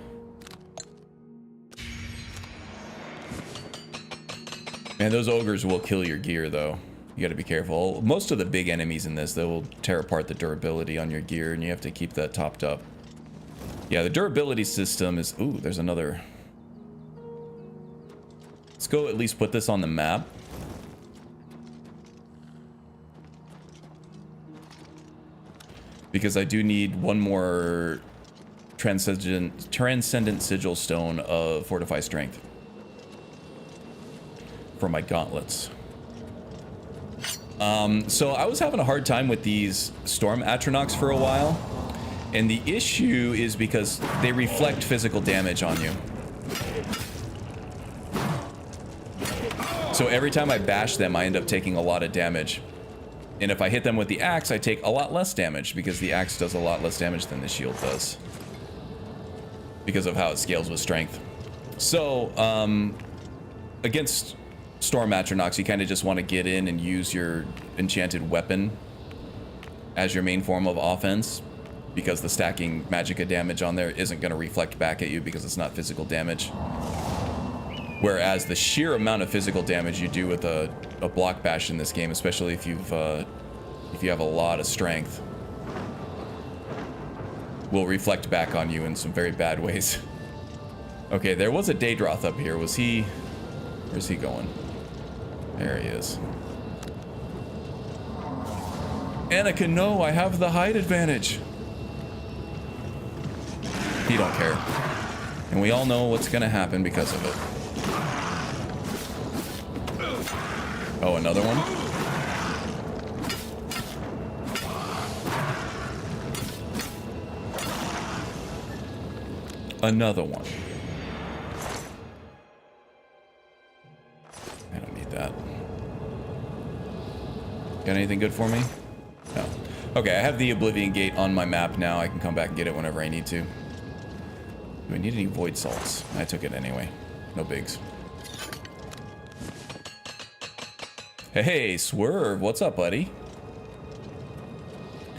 Man, those ogres will kill your gear, though. You gotta be careful. Most of the big enemies in this, they will tear apart the durability on your gear, and you have to keep that topped up. Yeah, the durability system is... Ooh, there's another... Let's go at least put this on the map. Because I do need one more Transcendent Sigil Stone of Fortify Strength. For my gauntlets. So I was having a hard time with these Storm Atronachs for a while. And the issue is because they reflect physical damage on you. So every time I bash them, I end up taking a lot of damage. And if I hit them with the axe, I take a lot less damage because the axe does a lot less damage than the shield does. Because of how it scales with strength. So, against Storm Atronachs, you kind of just want to get in and use your enchanted weapon as your main form of offense. Because the stacking magicka damage on there isn't going to reflect back at you because it's not physical damage. Whereas the sheer amount of physical damage you do with a block bash in this game, especially if you have a lot of strength, will reflect back on you in some very bad ways. Okay, there was a Daedroth up here. Was he... Where's he going? There he is. Anakin, no, I have the height advantage. He don't care. And we all know what's gonna happen because of it. Oh, another one? Another one. I don't need that. Got anything good for me? No. Okay, I have the Oblivion gate on my map now. I can come back and get it whenever I need to. Do I need any void salts? I took it anyway. No bigs. Hey, Swerve, what's up, buddy?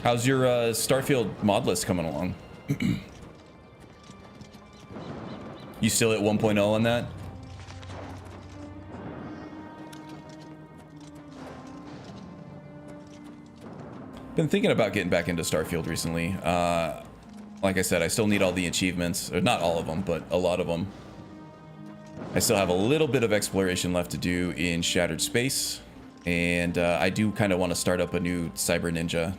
How's your Starfield mod list coming along? You still at 1.0 on that? Been thinking about getting back into Starfield recently. Like I said, I still need all the achievements, or not all of them, but a lot of them. I still have a little bit of exploration left to do in Shattered Space, and I do kind of want to start up a new Cyber Ninja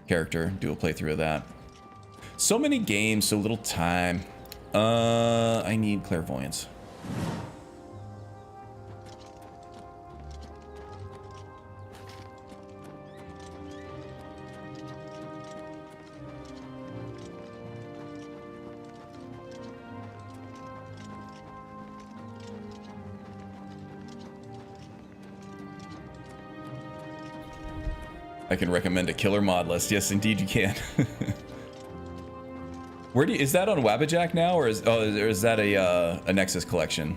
character, do a playthrough of that. So many games, so little time. I need clairvoyance. I can recommend a killer mod list. Yes, indeed you can. Where do you, is that on Wabbajack now, or is that a Nexus collection?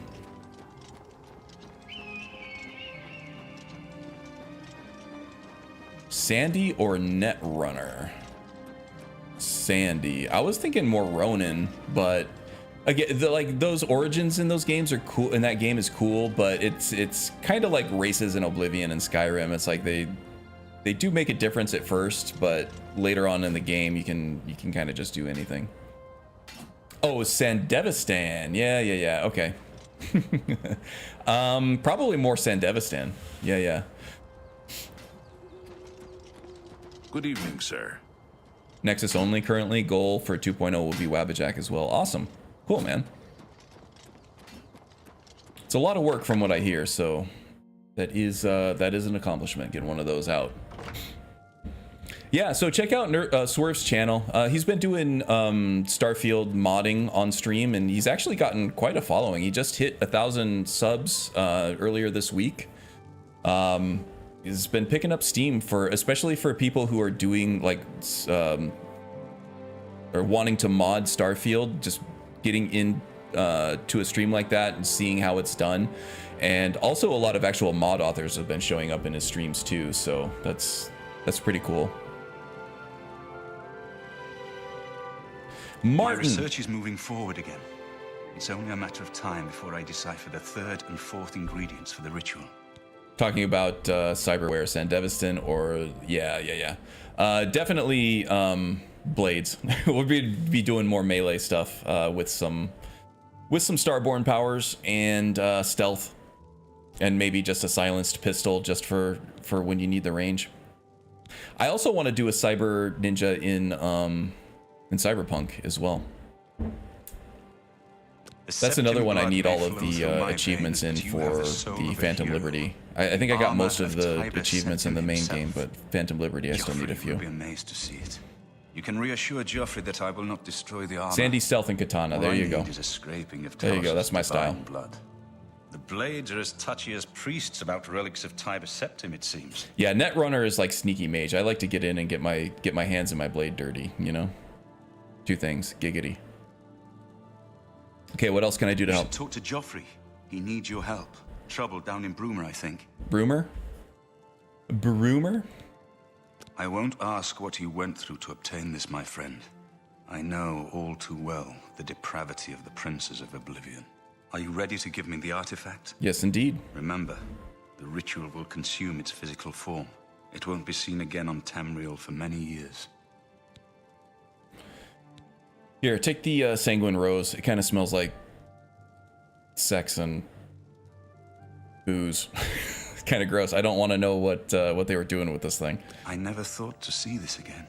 Sandy or Netrunner? Sandy. I was thinking more Ronin, but again, like those origins in those games are cool, and that game is cool, but it's kind of like races in Oblivion and Skyrim. It's like they do make a difference at first, but later on in the game you can kind of just do anything. Oh, Sandevistan. Yeah. Okay. Probably more Sandevistan. Yeah. Good evening, sir. Nexus only currently. Goal for 2.0 will be Wabbajack as well. Awesome. Cool, man. It's a lot of work from what I hear, so that is an accomplishment, getting one of those out. Yeah, so check out Swerve's channel. He's been doing Starfield modding on stream, and he's actually gotten quite a following. He just hit 1,000 subs earlier this week. He's been picking up steam especially for people who are doing like or wanting to mod Starfield, just getting in to a stream like that and seeing how it's done. And also a lot of actual mod authors have been showing up in his streams too, so that's pretty cool. Martin. My research is moving forward again. It's only a matter of time before I decipher the third and fourth ingredients for the ritual. Talking about cyberware, Sandevistan, or yeah. Definitely blades. We'll be doing more melee stuff with some Starborn powers and stealth, and maybe just a silenced pistol just for when you need the range. I also want to do a cyber ninja in Cyberpunk as well. That's another one I need all of the achievements in for the Phantom Liberty. I think I got most of the achievements in the main game, but Phantom Liberty I still need a few. Be amazed to see it. You can reassure Joffrey that I will not destroy the armor. Sandy, stealth, and katana. There you go. There you go. That's my style. Blood. The blades are as touchy as priests about relics of Tiber Septim, it seems. Yeah, Netrunner is like sneaky mage. I like to get in and get my hands and my blade dirty, you know? Two things. Giggity. Okay, what else can I do to help? Talk to Joffrey. He needs your help. Trouble down in Broomer, I think. Broomer? I won't ask what you went through to obtain this, my friend. I know all too well the depravity of the princes of Oblivion. Are you ready to give me the artifact? Yes, indeed. Remember, the ritual will consume its physical form. It won't be seen again on Tamriel for many years. Here, take the Sanguine Rose. It kind of smells like sex and booze. It's kind of gross. I don't want to know what they were doing with this thing. I never thought to see this again.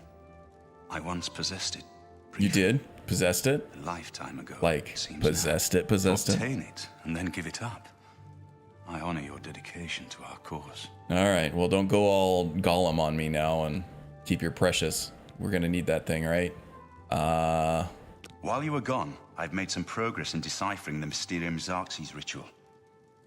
I once possessed it. Briefly. You did? Possessed it? A lifetime ago. Like, possessed it? Obtain it, and then give it up. I honor your dedication to our cause. All right, well, don't go all Gollum on me now and keep your precious. We're going to need that thing, right? While you were gone, I've made some progress in deciphering the Mysterium Xerxes ritual.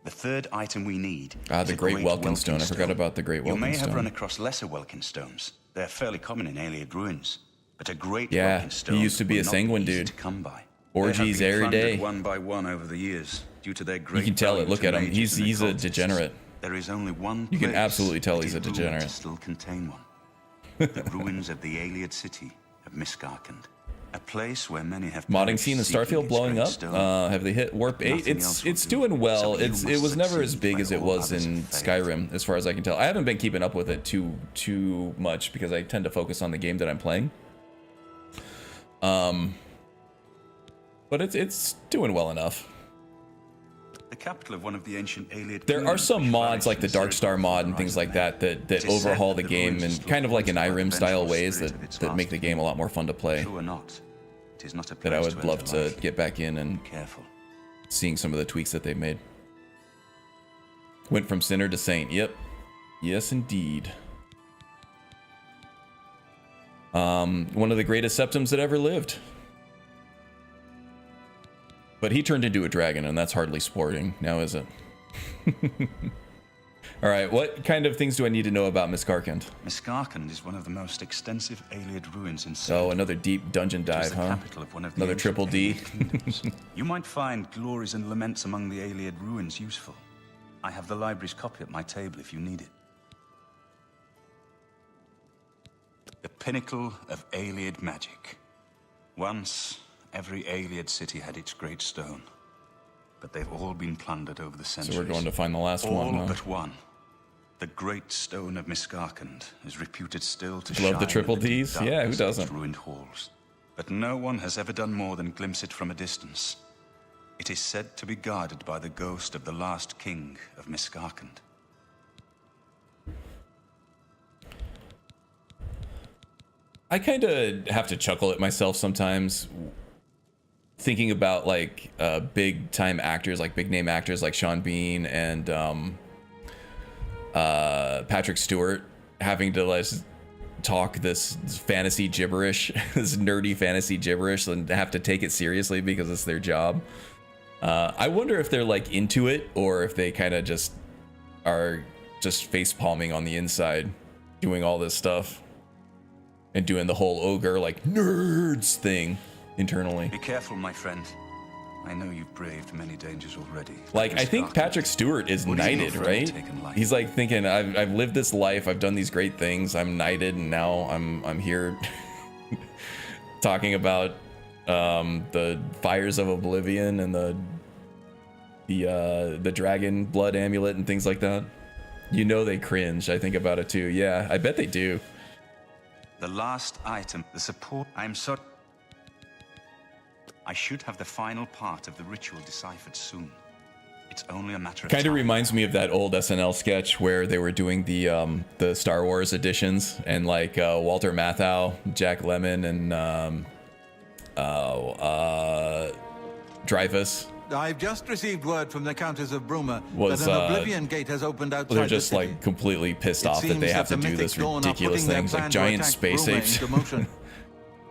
The third item we need is the Great Welkin Stone. I forgot about the Great Welkin Stone. You may have run across lesser Welkin Stones. They're fairly common in Aliad ruins. But a Great Welkin Stone he used to be a Sanguine dude. To come by. Orgies They have every been plundered day. one by one over the years due to their You great can tell it. value Look to at him. mages and He's a occultists. degenerate. There is only one You can place absolutely tell that he's is a rumored degenerate. to still contain one. The ruins of the Aliad city of Miskarkand. A place where many have Modding perished scene in seeking Starfield its blowing great up. stone. Have they hit Warp 8? Nothing else will It's do. doing well. So you It must was never as succeed big where as it all was others in have failed. Skyrim, as far as I can tell. I haven't been keeping up with it too much because I tend to focus on the game that I'm playing. But it's doing well enough. The capital of one of the ancient Aliad There are kingdoms some which mods flourished like the in Dark Star Cyrodiil mod for and the things rise like of that It is said overhaul the that game ruins and still kind of like in haunted by the Irem style vengeful ways spirit of its that make the last game a lot more fun to play. True or not, it is not a That I place would to love enter to lightly. get back in and Careful. seeing some of the tweaks that they've made. Went from sinner to saint. Yep. Yes, indeed. One of the greatest septums that ever lived. But he turned into a dragon, and that's hardly sporting, now is it? All right, what kind of things do I need to know about Miskarkand? Miskarkand is one of the most extensive Aliad ruins in Oh, Cyrodiil. another deep dungeon It is dive, the huh? capital of one of the Another ancient triple D. Aliad kingdoms. You might find glories and laments among the Aliad ruins useful. I have the library's copy at my table if you need it. The pinnacle of Aliad magic. Once, every Aliad city had its great stone. But they've all been plundered over the centuries. So we're going to find the last all one, huh? but one. The great stone of Miskarkand is reputed still to Love the shine triple in the deep Ds? Yeah, who darkness of its doesn't? ruined halls. But no one has ever done more than glimpse it from a distance. It is said to be guarded by the ghost of the last king of Miskarkand. I kind of have to chuckle at myself sometimes thinking about like big time actors, like big name actors like Sean Bean and Patrick Stewart having to like talk this fantasy gibberish, this nerdy fantasy gibberish, and have to take it seriously because it's their job. I wonder if they're like into it or if they kind of just are just face palming on the inside doing all this stuff and doing the whole ogre like nerds thing internally. Be careful, my friend. I know you've braved many dangers already. Like, I think Patrick Stewart is What are you knighted, afraid of right? taking life? He's like thinking, I've lived this life, I've done these great things, I'm knighted, and now I'm here talking about the fires of Oblivion and the dragon blood amulet and things like that. You know they cringe. I think about it too. Yeah, I bet they do. The last item, the support. I'm sorry. I should have the final part of the ritual deciphered soon. It's only a matter of Kind of time. reminds me of that old SNL sketch where they were doing the Star Wars editions and like Walter Matthau, Jack Lemmon, and Dreyfus. I've just received word from the Countess of Bruma Was, that an Oblivion gate has opened outside They're the just city. like completely pissed It off that seems they have to the do Mythic this Dawn are ridiculous putting their things like plan to giant attack space Bruma apes. into motion.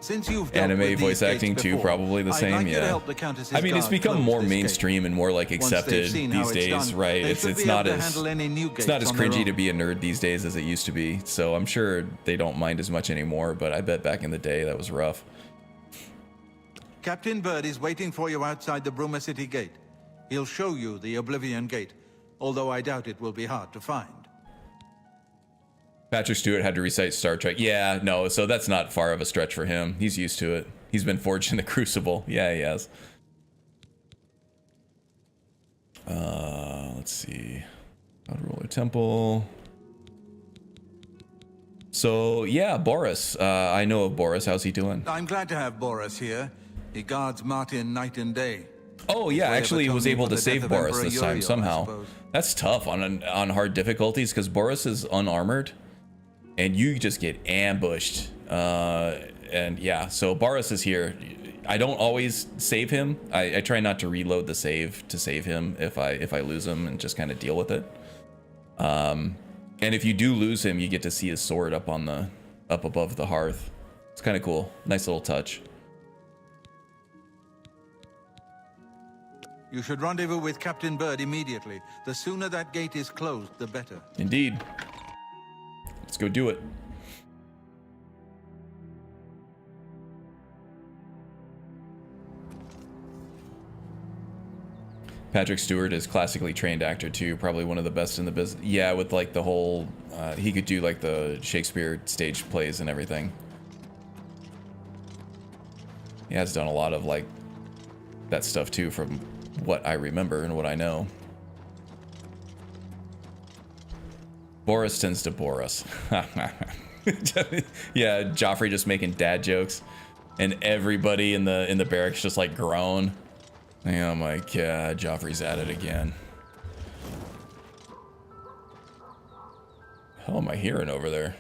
Since you've dealt Anime with these voice gates acting too, before, probably the I'd same. like you to Yeah. help the Countess's I mean, it's guard become close more this gate. mainstream and more like Once they've accepted seen how these it's days, done, right? they It's should be not able to as handle any new it's gates not as on their cringy own. to be a nerd these days as it used to be. So I'm sure they don't mind as much anymore. But I bet back in the day that was rough. Captain Bird is waiting for you outside the Bruma City gate. He'll show you the Oblivion gate, although I doubt it will be hard to find. Patrick Stewart had to recite Star Trek. Yeah, no, so that's not far of a stretch for him. He's used to it. He's been forged in the Crucible. Yeah, he has. Let's see. Roller Temple. So, yeah, Boris. I know of Boris. How's he doing? I'm glad to have Boris here. He guards Martin night and day. Oh, yeah, Way of actually was atoning able for to the save death of Boris Emperor this time Uriel, I somehow. suppose. That's tough on hard difficulties because Boris is unarmored and you just get ambushed. And yeah, so Boris is here. I don't always save him. I try not to reload the save to save him if I lose him and just kind of deal with it. And if you do lose him, you get to see his sword up above the hearth. It's kind of cool. Nice little touch. You should rendezvous with Captain Bird immediately. The sooner that gate is closed, the better. Indeed. Let's go do it. Patrick Stewart is classically trained actor too, probably one of the best in the business. Yeah, with like the whole, he could do like the Shakespeare stage plays and everything. He has done a lot of like that stuff too, from what I remember and what I know. Boris tends to bore us. Yeah, Joffrey just making dad jokes, and everybody in the barracks just like groan. Oh my god, Joffrey's at it again. What the hell am I hearing over there?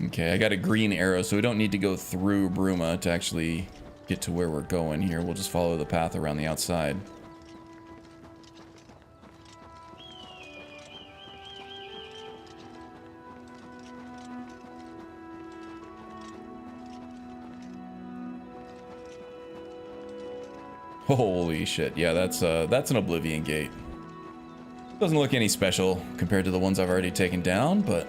Okay, I got a green arrow, so we don't need to go through Bruma to actually get to where we're going here. We'll just follow the path around the outside. Holy shit. Yeah, that's an Oblivion gate. Doesn't look any special compared to the ones I've already taken down, but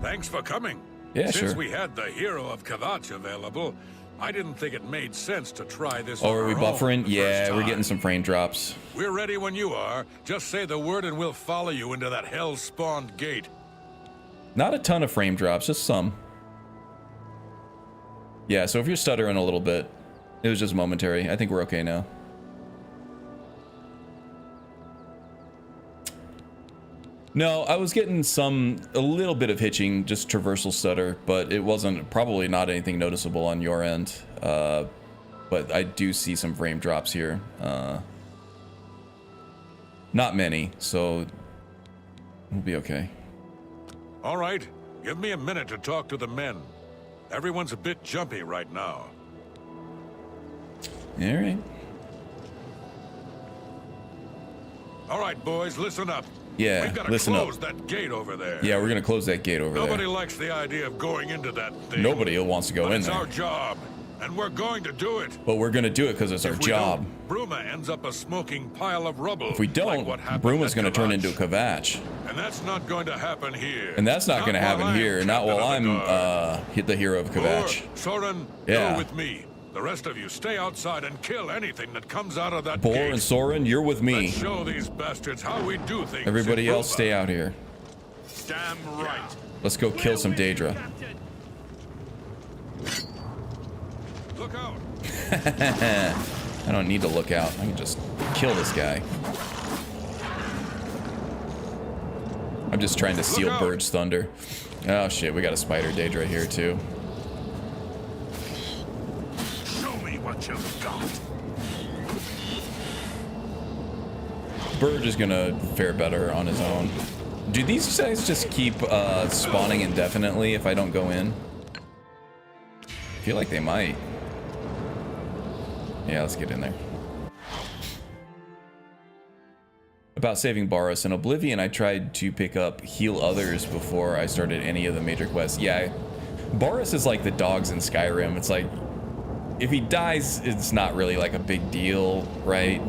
thanks for coming. yeah, Since sure. we had the hero of Kavach available, I didn't think it made sense to try this. Oh, on are we our own buffering? the Yeah, first we're getting time. some frame drops. We're ready when you are. Just say the word and we'll follow you into that hell-spawned gate. Not a ton of frame drops, just some. Yeah, so if you're stuttering a little bit, it was just momentary. I think we're okay now. No, I was getting a little bit of hitching, just traversal stutter, but it wasn't, probably not anything noticeable on your end. But I do see some frame drops here. Not many, so we'll be okay. All right, give me a minute to talk to the men. Everyone's a bit jumpy right now. All right. All right, boys, listen up. Yeah, We've got to listen up. close that gate over there. Yeah, we're gonna close that gate over Nobody there. likes the idea of going into that thing. Nobody wants to go But in it's there. our job, and we're going to do it. But we're gonna do it because it's our If we job. don't, Bruma ends up a smoking pile of rubble. If we don't, like what happened Bruma's at gonna turn Kavach. into a Kavach. And that's not going to happen here. And that's not gonna while happen I'm here. Not while captain I'm of the guard. hit the hero of Thor, Kavach. Soren, Yeah. go with me. The rest of you stay outside and kill anything that comes out of that Bor gate. and Soren, you're with me. Let's show these bastards how we do things. Everybody in else, Bruma. stay out here. Damn right. Let's go kill some Daedra. Look out. I don't need to look out. I can just kill this guy. I'm just trying to steal out. Bird's thunder. Oh shit, we got a spider Daedra here too. Show me what you've got. Bird is gonna fare better on his own. Do these guys just keep spawning indefinitely if I don't go in? I feel like they might. Yeah, let's get in there. About saving Boris. In Oblivion, I tried to pick up Heal Others before I started any of the major quests. Yeah, Boris is like the dogs in Skyrim. It's like, if he dies, it's not really like a big deal, right?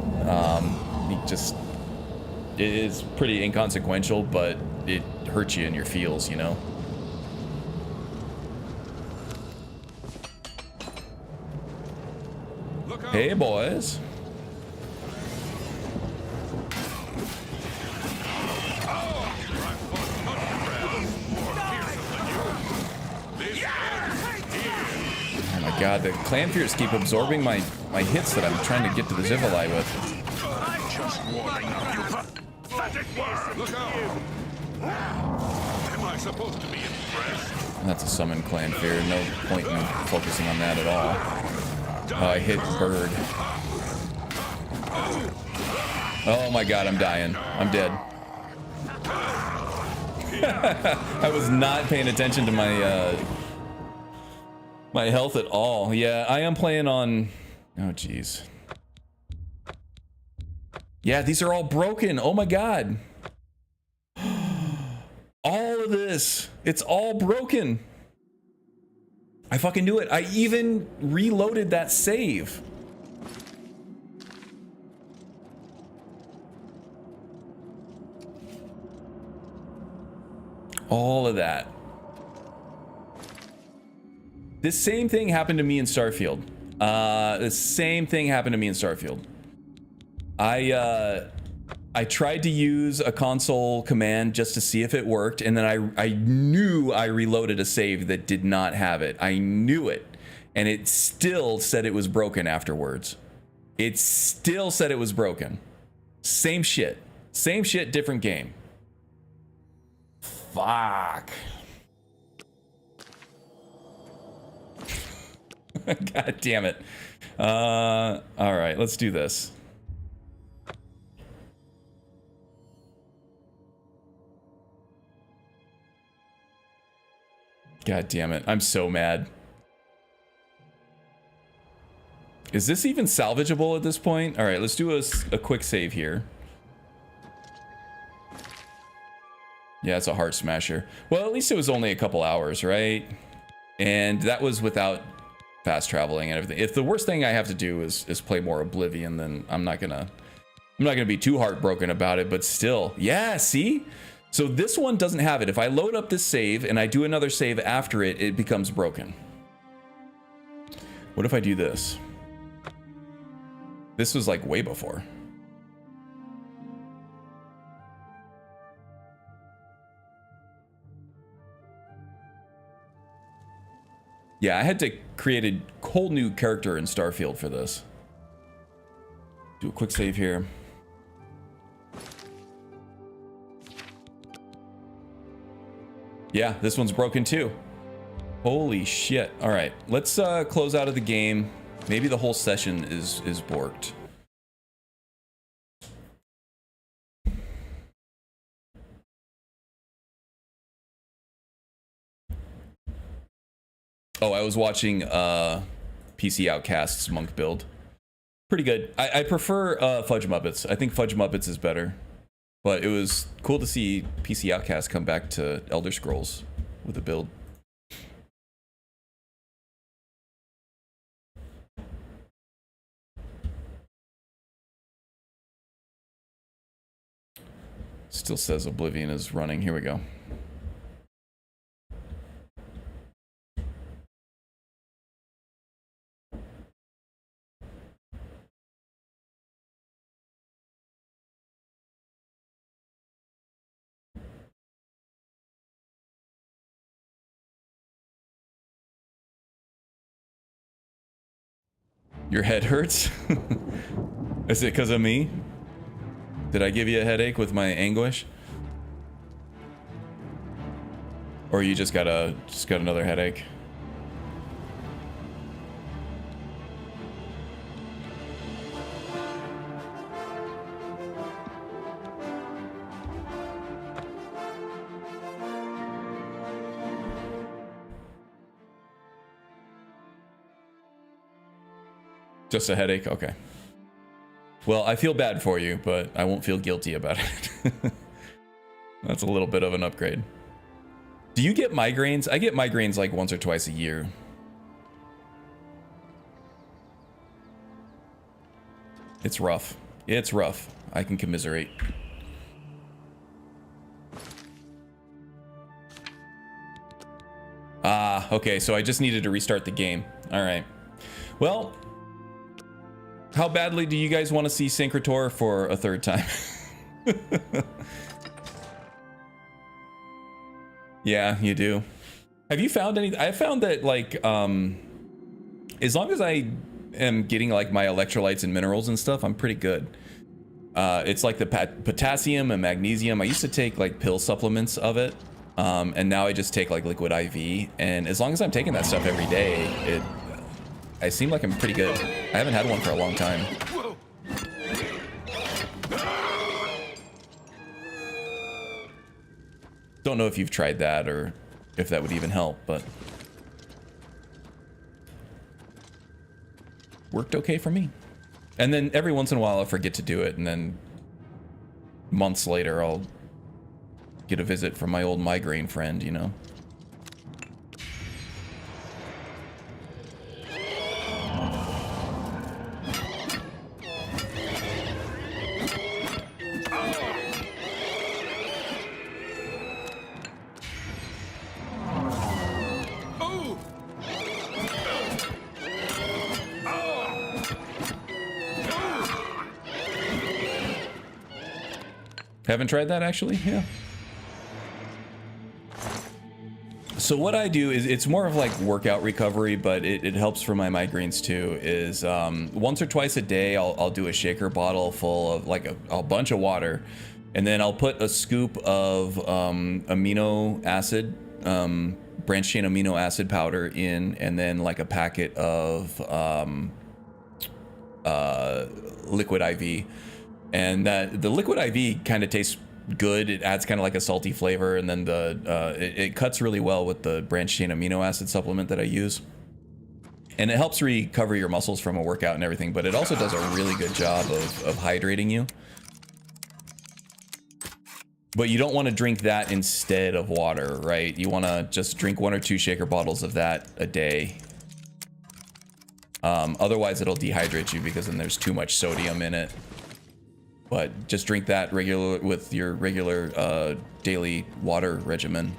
He just... It is pretty inconsequential, but it hurts you in your feels, you know? Look out. Hey, boys. Oh my god, the Clanfears keep absorbing my hits that I'm trying to get to the Zivali with. Look out. Am I supposed to be impressed? That's a summon Clanfear. No point in focusing on that at all. Oh, I hit Bird. Oh my god, I'm dying. I'm dead. I was not paying attention to my my health at all. Yeah, I am playing on... Oh, jeez. Yeah, these are all broken. Oh my god. All of this. It's all broken. I fucking knew it. I even reloaded that save. All of that. This same thing happened to me in Starfield. The same thing happened to me in Starfield. I tried to use a console command just to see if it worked, and then I knew I reloaded a save that did not have it. I knew it, and it still said it was broken afterwards. It still said it was broken. Same shit, different game. Fuck. God damn it. All right, let's do this. God damn it. I'm so mad. Is this even salvageable at this point? All right, let's do a quick save here. Yeah, it's a heart smasher. Well, at least it was only a couple hours, right? And that was without fast traveling and everything. If the worst thing I have to do is play more Oblivion, then I'm not gonna be too heartbroken about it, but still. Yeah, see? So this one doesn't have it. If I load up this save and I do another save after it, it becomes broken. What if I do this? This was like way before. Yeah, I had to create a whole new character in Starfield for this. Do a quick save here. Yeah, this one's broken too. Holy shit. All right, let's close out of the game. Maybe the whole session is borked. Oh, I was watching PC Outcast's monk build. Pretty good. I prefer Fudge Muppets. I think Fudge Muppets is better. But it was cool to see PC Outcast come back to Elder Scrolls with a build. Still says Oblivion is running. Here we go. Your head hurts? Is it because of me? Did I give you a headache with my anguish? Or you just got another headache? Just a headache? Okay. Well, I feel bad for you, but I won't feel guilty about it. That's a little bit of an upgrade. Do you get migraines? I get migraines like once or twice a year. It's rough. It's rough. I can commiserate. Ah, okay, so I just needed to restart the game. All right. Well, how badly do you guys want to see Syncrator for a third time? Yeah, you do. Have you found any? I found that like, as long as I am getting like my electrolytes and minerals and stuff, I'm pretty good. It's like the potassium and magnesium. I used to take like pill supplements of it. And now I just take like liquid IV. And as long as I'm taking that stuff every day, I seem like I'm pretty good. I haven't had one for a long time. Don't know if you've tried that or if that would even help, but worked okay for me. And then every once in a while I forget to do it, and then months later I'll get a visit from my old migraine friend, you know. Haven't tried that actually. Yeah. So what I do is it's more of like workout recovery, but it helps for my migraines too. Is once or twice a day I'll do a shaker bottle full of like a bunch of water, and then I'll put a scoop of amino acid, branched chain amino acid powder in, and then like a packet of liquid IV, and the liquid IV kind of tastes good. It adds kind of like a salty flavor, and then it cuts really well with the branched chain amino acid supplement that I use, and it helps recover your muscles from a workout and everything, but it also does a really good job of hydrating you. But you don't want to drink that instead of water, right? You want to just drink 1 or 2 shaker bottles of that a day. Otherwise it'll dehydrate you because then there's too much sodium in it. But just drink that regular with your regular daily water regimen.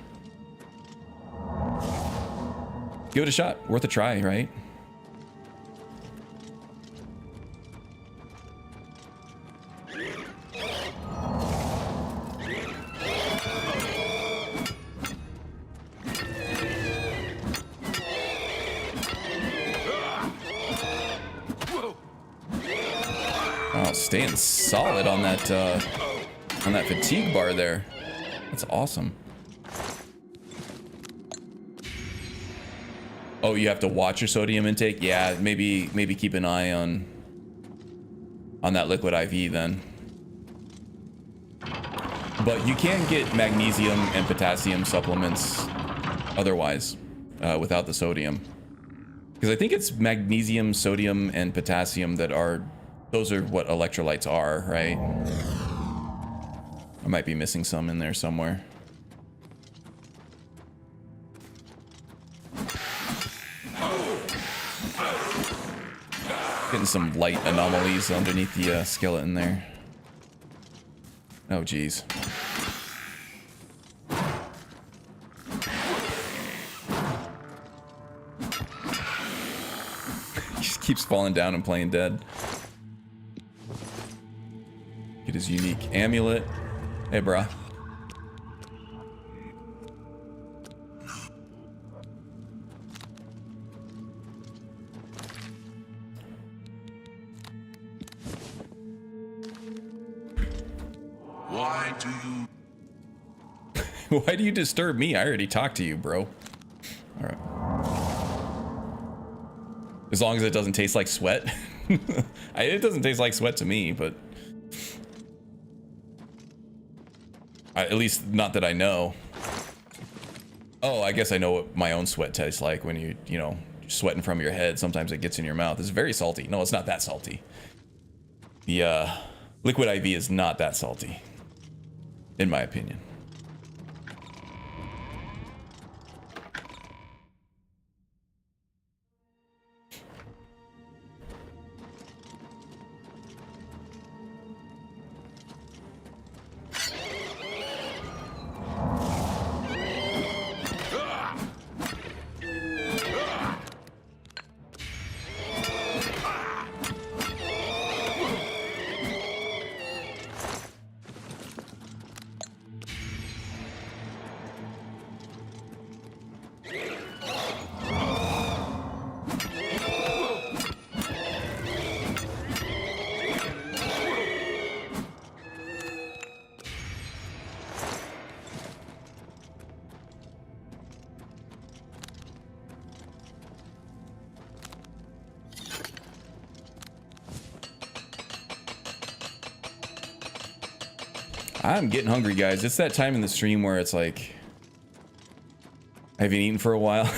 Give it a shot. Worth a try, right? Oh, staying solid on that fatigue bar there. That's awesome. Oh, you have to watch your sodium intake? Yeah, maybe keep an eye on that liquid IV then. But you can get magnesium and potassium supplements otherwise without the sodium. Because I think it's magnesium, sodium, and potassium that are... Those are what electrolytes are, right? I might be missing some in there somewhere. Getting some light anomalies underneath the skeleton there. Oh, geez. He just keeps falling down and playing dead. Get his unique amulet. Hey, brah. Why do you... Why do you disturb me? I already talked to you, bro. Alright. As long as it doesn't taste like sweat. It doesn't taste like sweat to me, but... at least not that I know. Oh, I guess I know what my own sweat tastes like when you know, sweating from your head. Sometimes it gets in your mouth. It's very salty. No, it's not that salty. The liquid IV is not that salty, in my opinion. I'm getting hungry, guys. It's that time in the stream where it's like I haven't eaten for a while.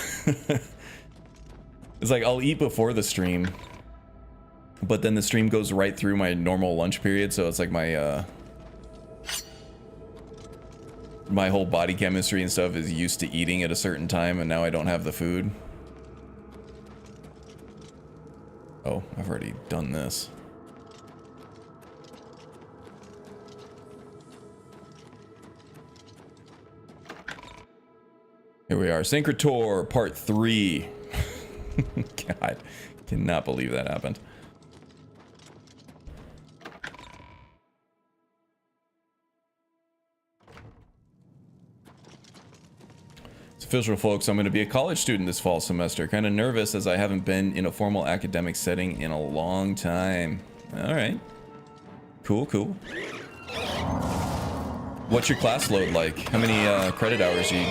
It's like I'll eat before the stream, but then the stream goes right through my normal lunch period, so it's like my my whole body chemistry and stuff is used to eating at a certain time, and now I don't have the food. Oh, I've already done this. Here we are, Syncrator Part 3. God, cannot believe that happened. Official, folks. I'm going to be a college student this fall semester. Kind of nervous as I haven't been in a formal academic setting in a long time. All right. Cool, cool. What's your class load like? How many credit hours you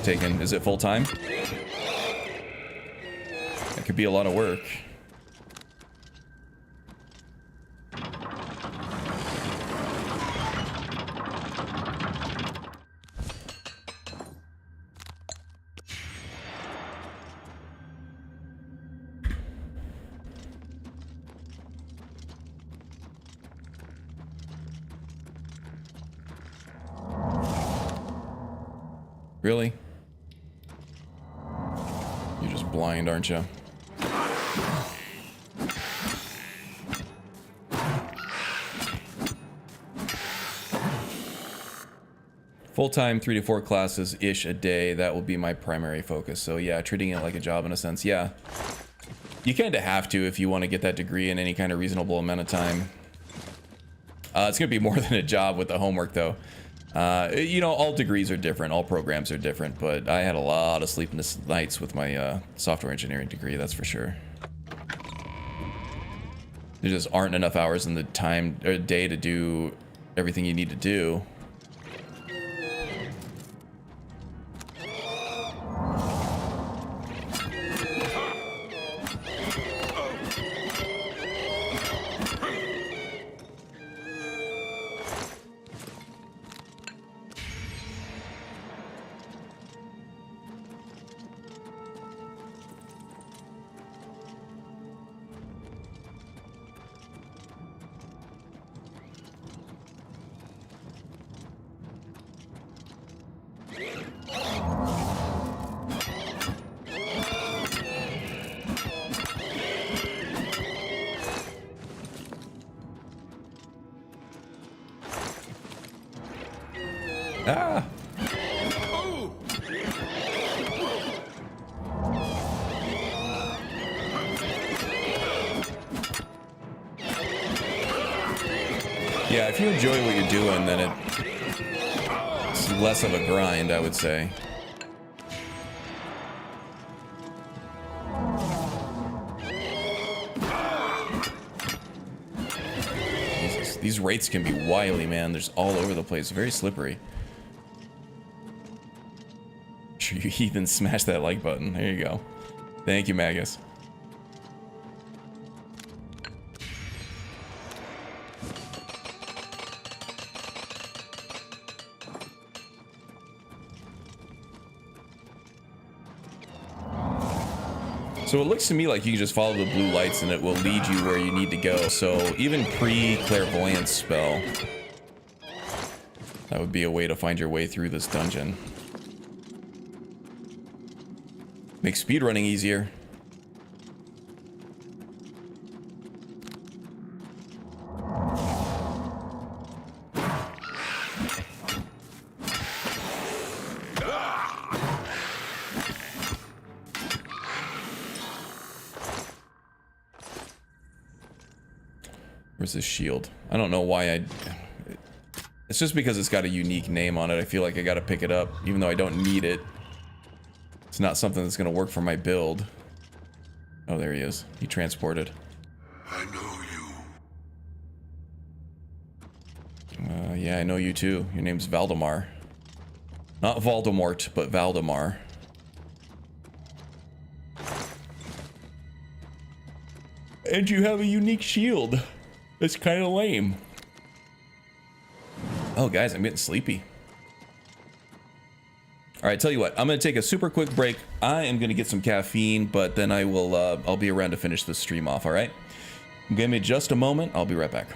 taking? Is it full time? That could be a lot of work. Really? You're just blind, aren't you? Full-time 3 to 4 classes-ish a day. That will be my primary focus. So yeah, treating it like a job in a sense. Yeah. You kind of have to if you want to get that degree in any kind of reasonable amount of time. It's going to be more than a job with the homework, though. You know, all degrees are different, all programs are different, but I had a lot of sleepless nights with my software engineering degree, that's for sure. There just aren't enough hours in the time or day to do everything you need to do. Ah! Yeah, if you enjoy what you're doing, then it's less of a grind, I would say. Jesus, these rates can be wily, man. They're just all over the place. Very slippery. Sure, you heathen, smash that like button. There you go. Thank you, Magus. So it looks to me like you can just follow the blue lights and it will lead you where you need to go. So even pre-clairvoyance spell, that would be a way to find your way through this dungeon. Makes speedrunning easier. Where's this shield? I don't know why it's just because it's got a unique name on it. I feel like I gotta pick it up, even though I don't need it. It's not something that's gonna work for my build. Oh, there he is. He transported. I know you. Yeah, I know you too. Your name's Valdemar. Not Voldemort, but Valdemar. And you have a unique shield. It's kind of lame. Oh, guys, I'm getting sleepy. All right, tell you what, I'm gonna take a super quick break. I am gonna get some caffeine, but then I will, I'll be around to finish this stream off, all right? Give me just a moment, I'll be right back.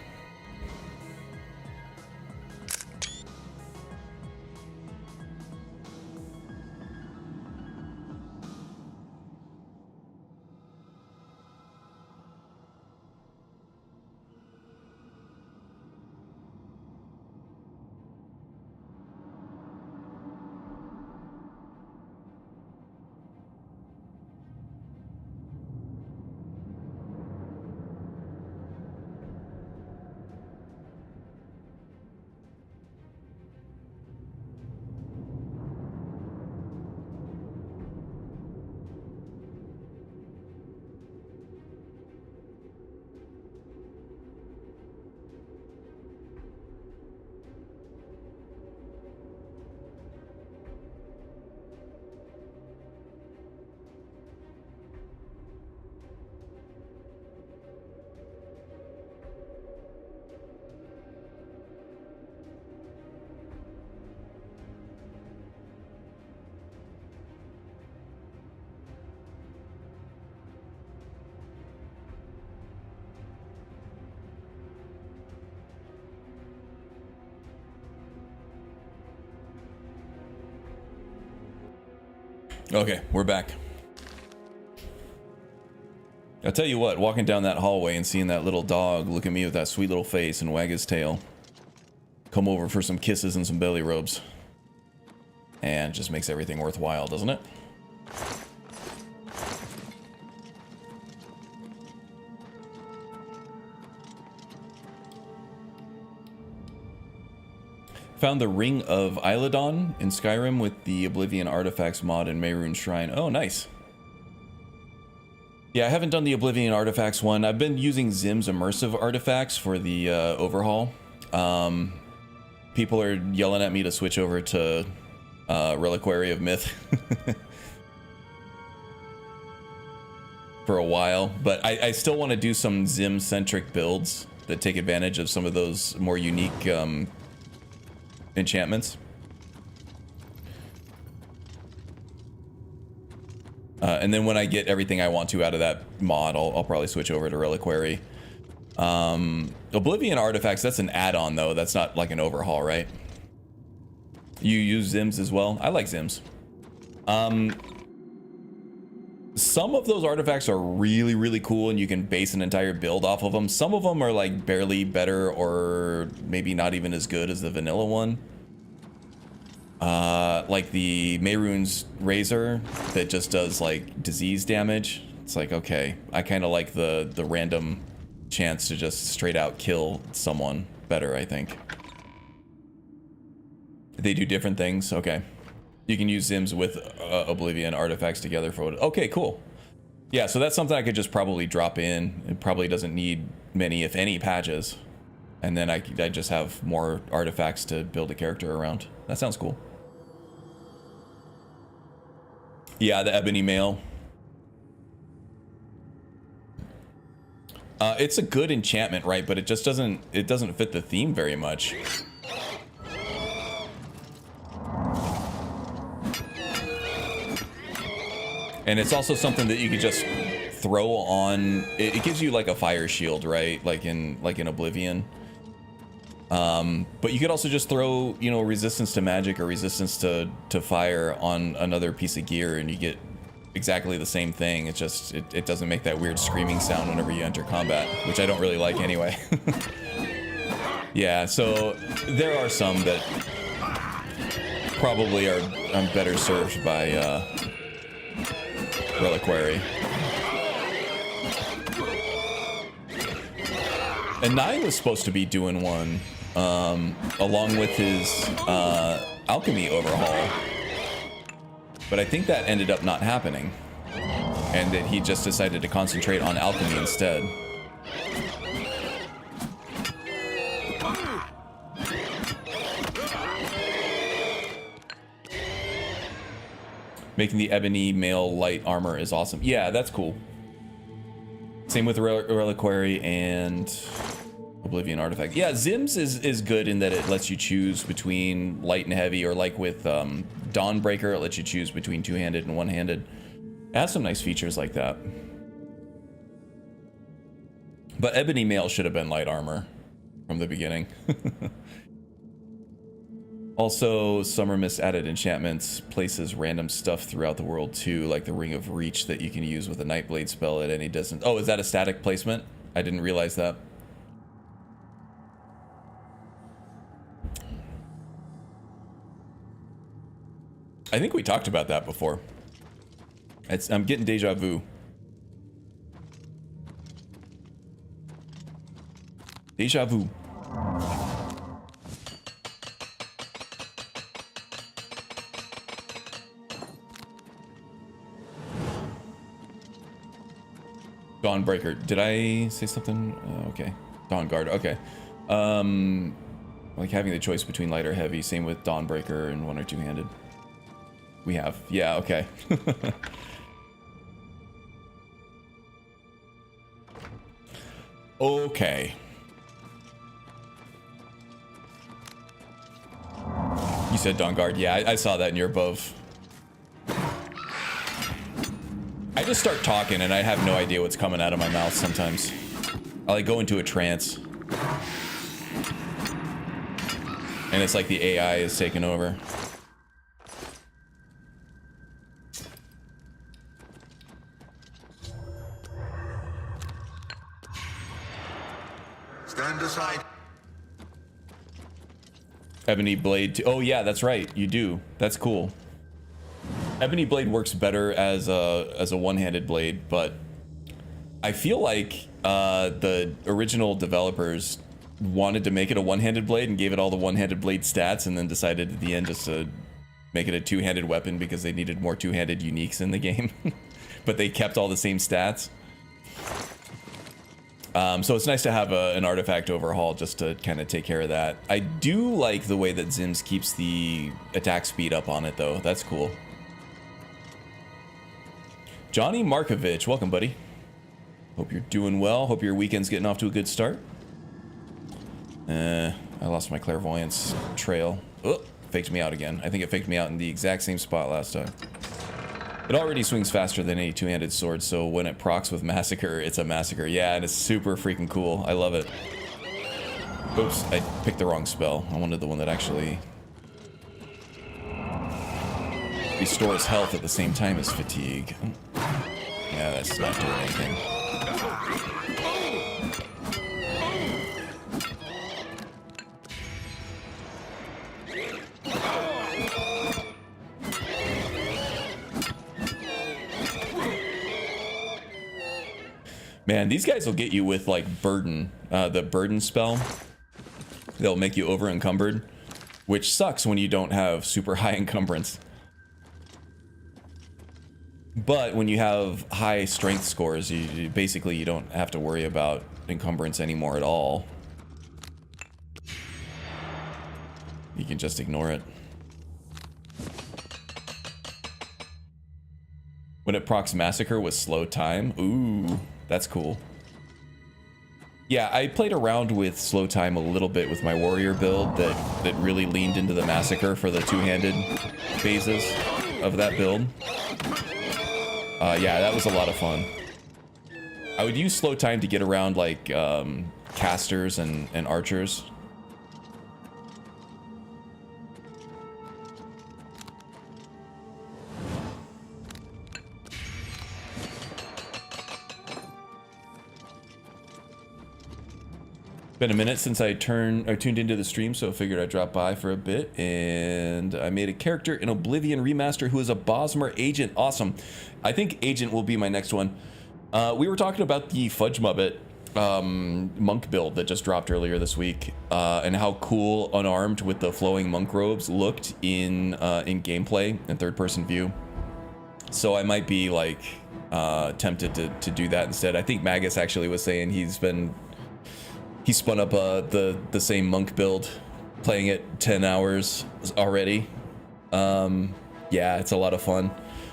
Okay, we're back. I'll tell you what, walking down that hallway and seeing that little dog look at me with that sweet little face and wag his tail, come over for some kisses and some belly rubs, and it just makes everything worthwhile, doesn't it? Found the Ring of Eilidon in Skyrim with the Oblivion Artifacts mod and Mehrunes Shrine. Oh, nice. Yeah, I haven't done the Oblivion Artifacts one. I've been using Zim's Immersive Artifacts for the overhaul. People are yelling at me to switch over to Reliquary of Myth for a while, but I still want to do some Zim-centric builds that take advantage of some of those more unique enchantments. And then when I get everything I want to out of that mod, I'll probably switch over to Reliquary. Oblivion Artifacts, that's an add-on though. That's not like an overhaul, right? You use Zims as well? I like Zims. Some of those artifacts are really, really cool and you can base an entire build off of them. Some of them are like barely better or maybe not even as good as the vanilla one. Like the Mehrunes Razor that just does like disease damage. It's like, okay, I kind of like the random chance to just straight out kill someone better, I think. They do different things. Okay. You can use Zims with Oblivion artifacts together for it. Okay, cool. Yeah, so that's something I could just probably drop in. It probably doesn't need many, if any, patches. And then I just have more artifacts to build a character around. That sounds cool. Yeah, the Ebony Mail. It's a good enchantment, right? But it just doesn't fit the theme very much. And it's also something that you could just throw on. It gives you like a fire shield, right? Like in Oblivion. But you could also just throw, you know, resistance to magic or resistance to fire on another piece of gear, and you get exactly the same thing. It's just it doesn't make that weird screaming sound whenever you enter combat, which I don't really like anyway. Yeah, so there are some that probably are better served by Reliquary. And Nine was supposed to be doing one along with his alchemy overhaul, but I think that ended up not happening, and that he just decided to concentrate on alchemy instead. Making the Ebony Mail light armor is awesome. Yeah, that's cool. Same with Reliquary and Oblivion Artifact. Yeah, Zims is good in that it lets you choose between light and heavy, or like with Dawnbreaker, it lets you choose between two-handed and one-handed. It has some nice features like that. But Ebony Mail should have been light armor from the beginning. Also, Summer Mist added enchantments, places random stuff throughout the world too, like the Ring of Reach that you can use with a Nightblade spell at any distance. Oh, is that a static placement? I didn't realize that. I think we talked about that before. I'm getting deja vu. Deja vu. Dawnbreaker. Did I say something? Okay. Dawn Guard. Okay. Like having the choice between light or heavy. Same with Dawnbreaker and one or two-handed. We have. Yeah, okay. Okay. You said Dawn Guard. Yeah, I saw that in your above. I just start talking and I have no idea what's coming out of my mouth sometimes. I like go into a trance. And it's like the AI is taking over. Stand aside. Ebony Blade. Oh yeah, that's right. You do. That's cool. Ebony Blade works better as a one-handed blade, but I feel like the original developers wanted to make it a one-handed blade and gave it all the one-handed blade stats, and then decided at the end just to make it a two-handed weapon because they needed more two-handed uniques in the game. But they kept all the same stats. So it's nice to have an artifact overhaul just to kind of take care of that. I do like the way that Zims keeps the attack speed up on it, though. That's cool. Johnny Markovich, welcome, buddy. Hope you're doing well. Hope your weekend's getting off to a good start. I lost my clairvoyance trail. Oh, faked me out again. I think it faked me out in the exact same spot last time. It already swings faster than any two-handed sword, so when it procs with Massacre, it's a massacre. Yeah, and it's super freaking cool. I love it. Oops, I picked the wrong spell. I wanted the one that actually restores health at the same time as fatigue. Yeah, that's not doing anything. Man, these guys will get you with like burden, the burden spell. They'll make you over encumbered, which sucks when you don't have super high encumbrance. But when you have high strength scores, you basically you don't have to worry about encumbrance anymore at all. You can just ignore it. When it procs Massacre with slow time, ooh. That's cool. Yeah, I played around with slow time a little bit with my warrior build that really leaned into the Massacre for the two-handed phases of that build. Yeah, that was a lot of fun. I would use slow time to get around like casters and archers. Been a minute since I tuned into the stream, so I figured I'd drop by for a bit. And I made a character in Oblivion Remaster who is a Bosmer agent. Awesome. I think agent will be my next one. We were talking about the Fudge Muppet monk build that just dropped earlier this week, and how cool unarmed with the flowing monk robes looked in gameplay and third-person view. So I might be like tempted to do that instead. I think Magus actually was saying he spun up the same monk build, playing it 10 hours already. Yeah, it's a lot of fun.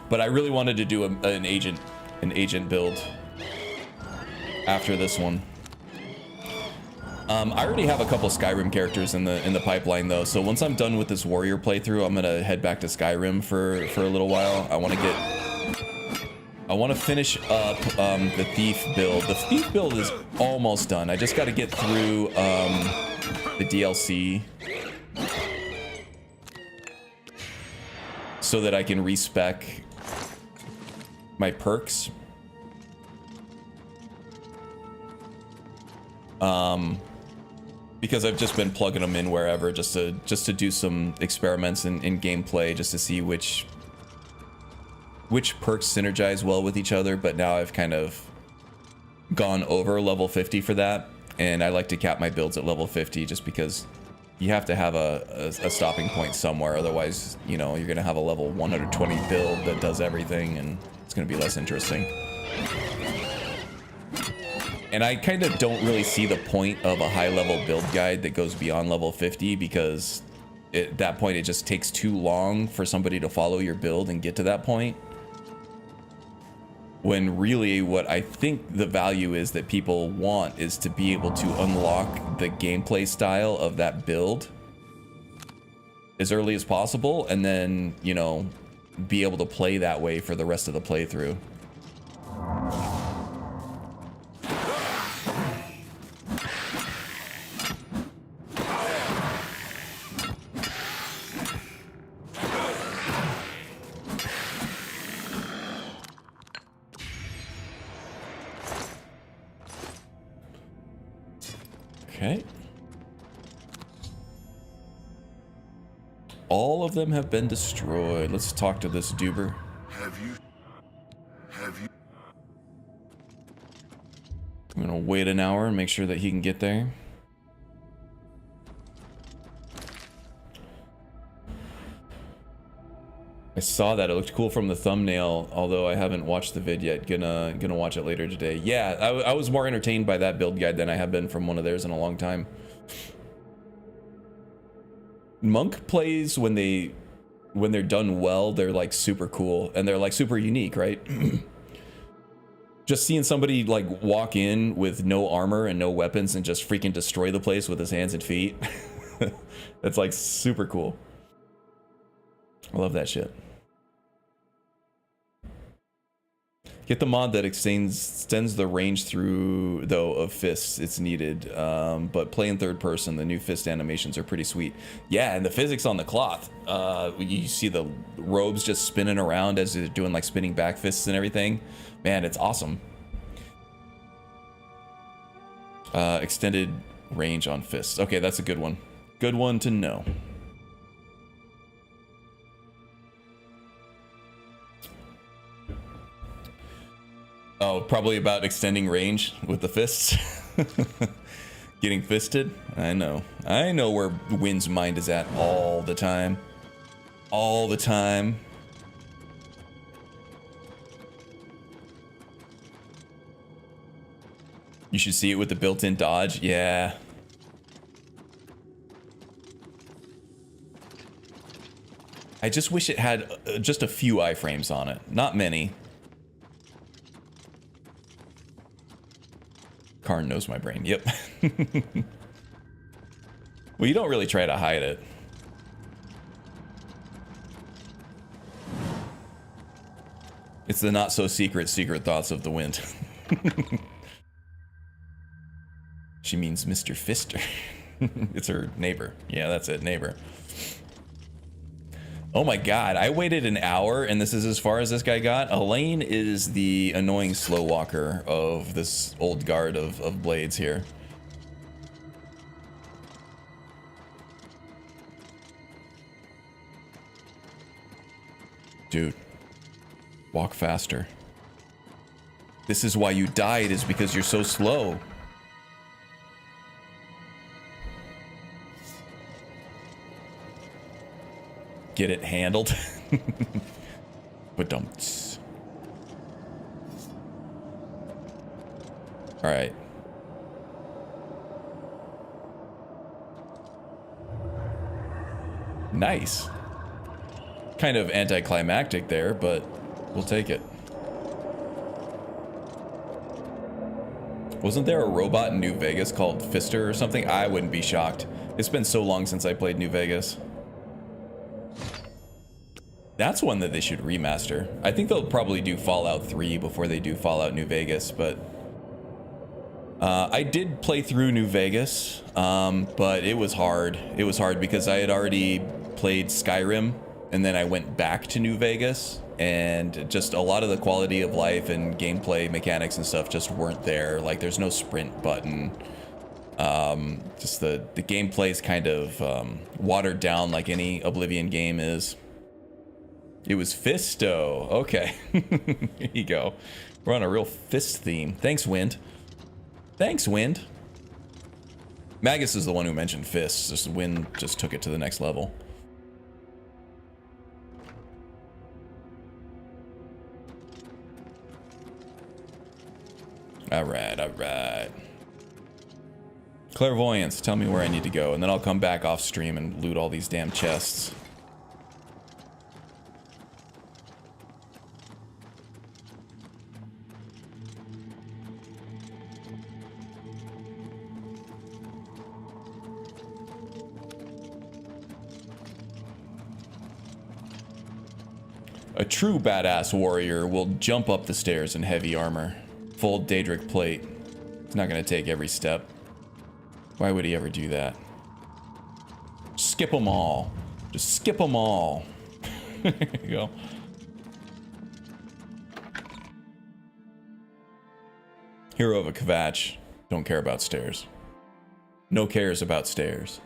But I really wanted to do an agent build after this one. I already have a couple Skyrim characters in the pipeline though, so once I'm done with this warrior playthrough, I'm gonna head back to Skyrim for a little while. I want to finish up the thief build. The thief build is almost done. I just got to get through the DLC so that I can respec my perks. Because I've just been plugging them in wherever just to do some experiments in gameplay, just to see which perks synergize well with each other, but now I've kind of gone over level 50 for that, and I like to cap my builds at level 50 just because you have to have a stopping point somewhere, otherwise, you know, you're gonna have a level 120 build that does everything, and it's gonna be less interesting. And I kind of don't really see the point of a high-level build guide that goes beyond level 50, because at that point it just takes too long for somebody to follow your build and get to that point. When really what I think the value is that people want is to be able to unlock the gameplay style of that build as early as possible, and then, you know, be able to play that way for the rest of the playthrough. Okay. All of them have been destroyed. Let's talk to this duber. Have you? I'm gonna wait an hour and make sure that he can get there. I saw that. It looked cool from the thumbnail, although I haven't watched the vid yet. Gonna watch it later today. Yeah, I was more entertained by that build guide than I have been from one of theirs in a long time. Monk plays when they're done well, they're like super cool and they're like super unique, right? Just seeing somebody like walk in with no armor and no weapons and just freaking destroy the place with his hands and feet. That's like super cool. I love that shit. Get the mod that extends the range through, though, of fists. It's needed. But play in third person. The new fist animations are pretty sweet. Yeah, and the physics on the cloth. You see the robes just spinning around as they're doing like spinning back fists and everything. Man, it's awesome. Extended range on fists. Okay, that's a good one. Good one to know. Oh, probably about extending range with the fists. Getting fisted. I know where Wynn's mind is at all the time. All the time. You should see it with the built-in dodge. Yeah. I just wish it had just a few iframes on it. Not many. Karn knows my brain. Yep. Well, you don't really try to hide it. It's the not so secret thoughts of the wind. She means Mr. Fister. It's her neighbor. Yeah, that's it, neighbor. Oh my god, I waited an hour and this is as far as this guy got. Elaine is the annoying slow walker of this old guard of blades here. Dude, walk faster. This is why you died, is because you're so slow. Get it handled. But don't. All right. Nice. Kind of anticlimactic there, but we'll take it. Wasn't there a robot in New Vegas called Fister or something? I wouldn't be shocked. It's been so long since I played New Vegas. That's one that they should remaster. I think they'll probably do Fallout 3 before they do Fallout New Vegas, but I did play through New Vegas, but it was hard. It was hard because I had already played Skyrim, and then I went back to New Vegas, and just a lot of the quality of life and gameplay mechanics and stuff just weren't there. Like, there's no sprint button. Just the gameplay is kind of watered down like any Oblivion game is. It was Fisto. Okay. Here you go. We're on a real fist theme. Thanks, Wind. Thanks, Wind. Magus is the one who mentioned fists. Just Wind just took it to the next level. All right, all right. Clairvoyance, tell me where I need to go, and then I'll come back off stream and loot all these damn chests. A true badass warrior will jump up the stairs in heavy armor. Full Daedric plate. He's not gonna take every step. Why would he ever do that? Skip them all. Just skip them all. There you go. Hero of a Kvatch. Don't care about stairs. No cares about stairs.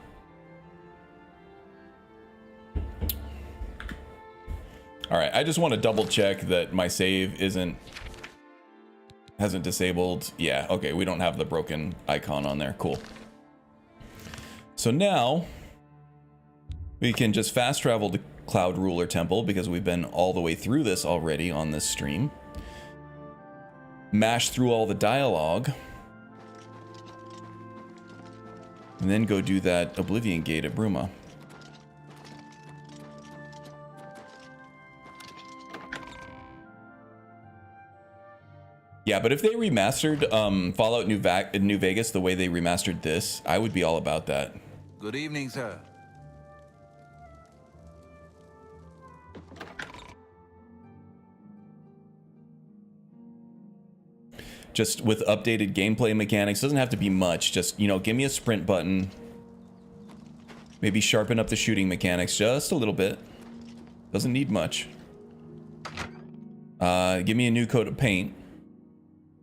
All right, I just want to double check that my save hasn't disabled. Yeah, okay, we don't have the broken icon on there. Cool. So now we can just fast travel to Cloud Ruler Temple because we've been all the way through this already on this stream. Mash through all the dialogue. And then go do that Oblivion Gate at Bruma. Yeah, but if they remastered Fallout New Vegas the way they remastered this, I would be all about that. Good evening, sir. Just with updated gameplay mechanics, doesn't have to be much. Just, you know, give me a sprint button. Maybe sharpen up the shooting mechanics just a little bit. Doesn't need much. Give me a new coat of paint.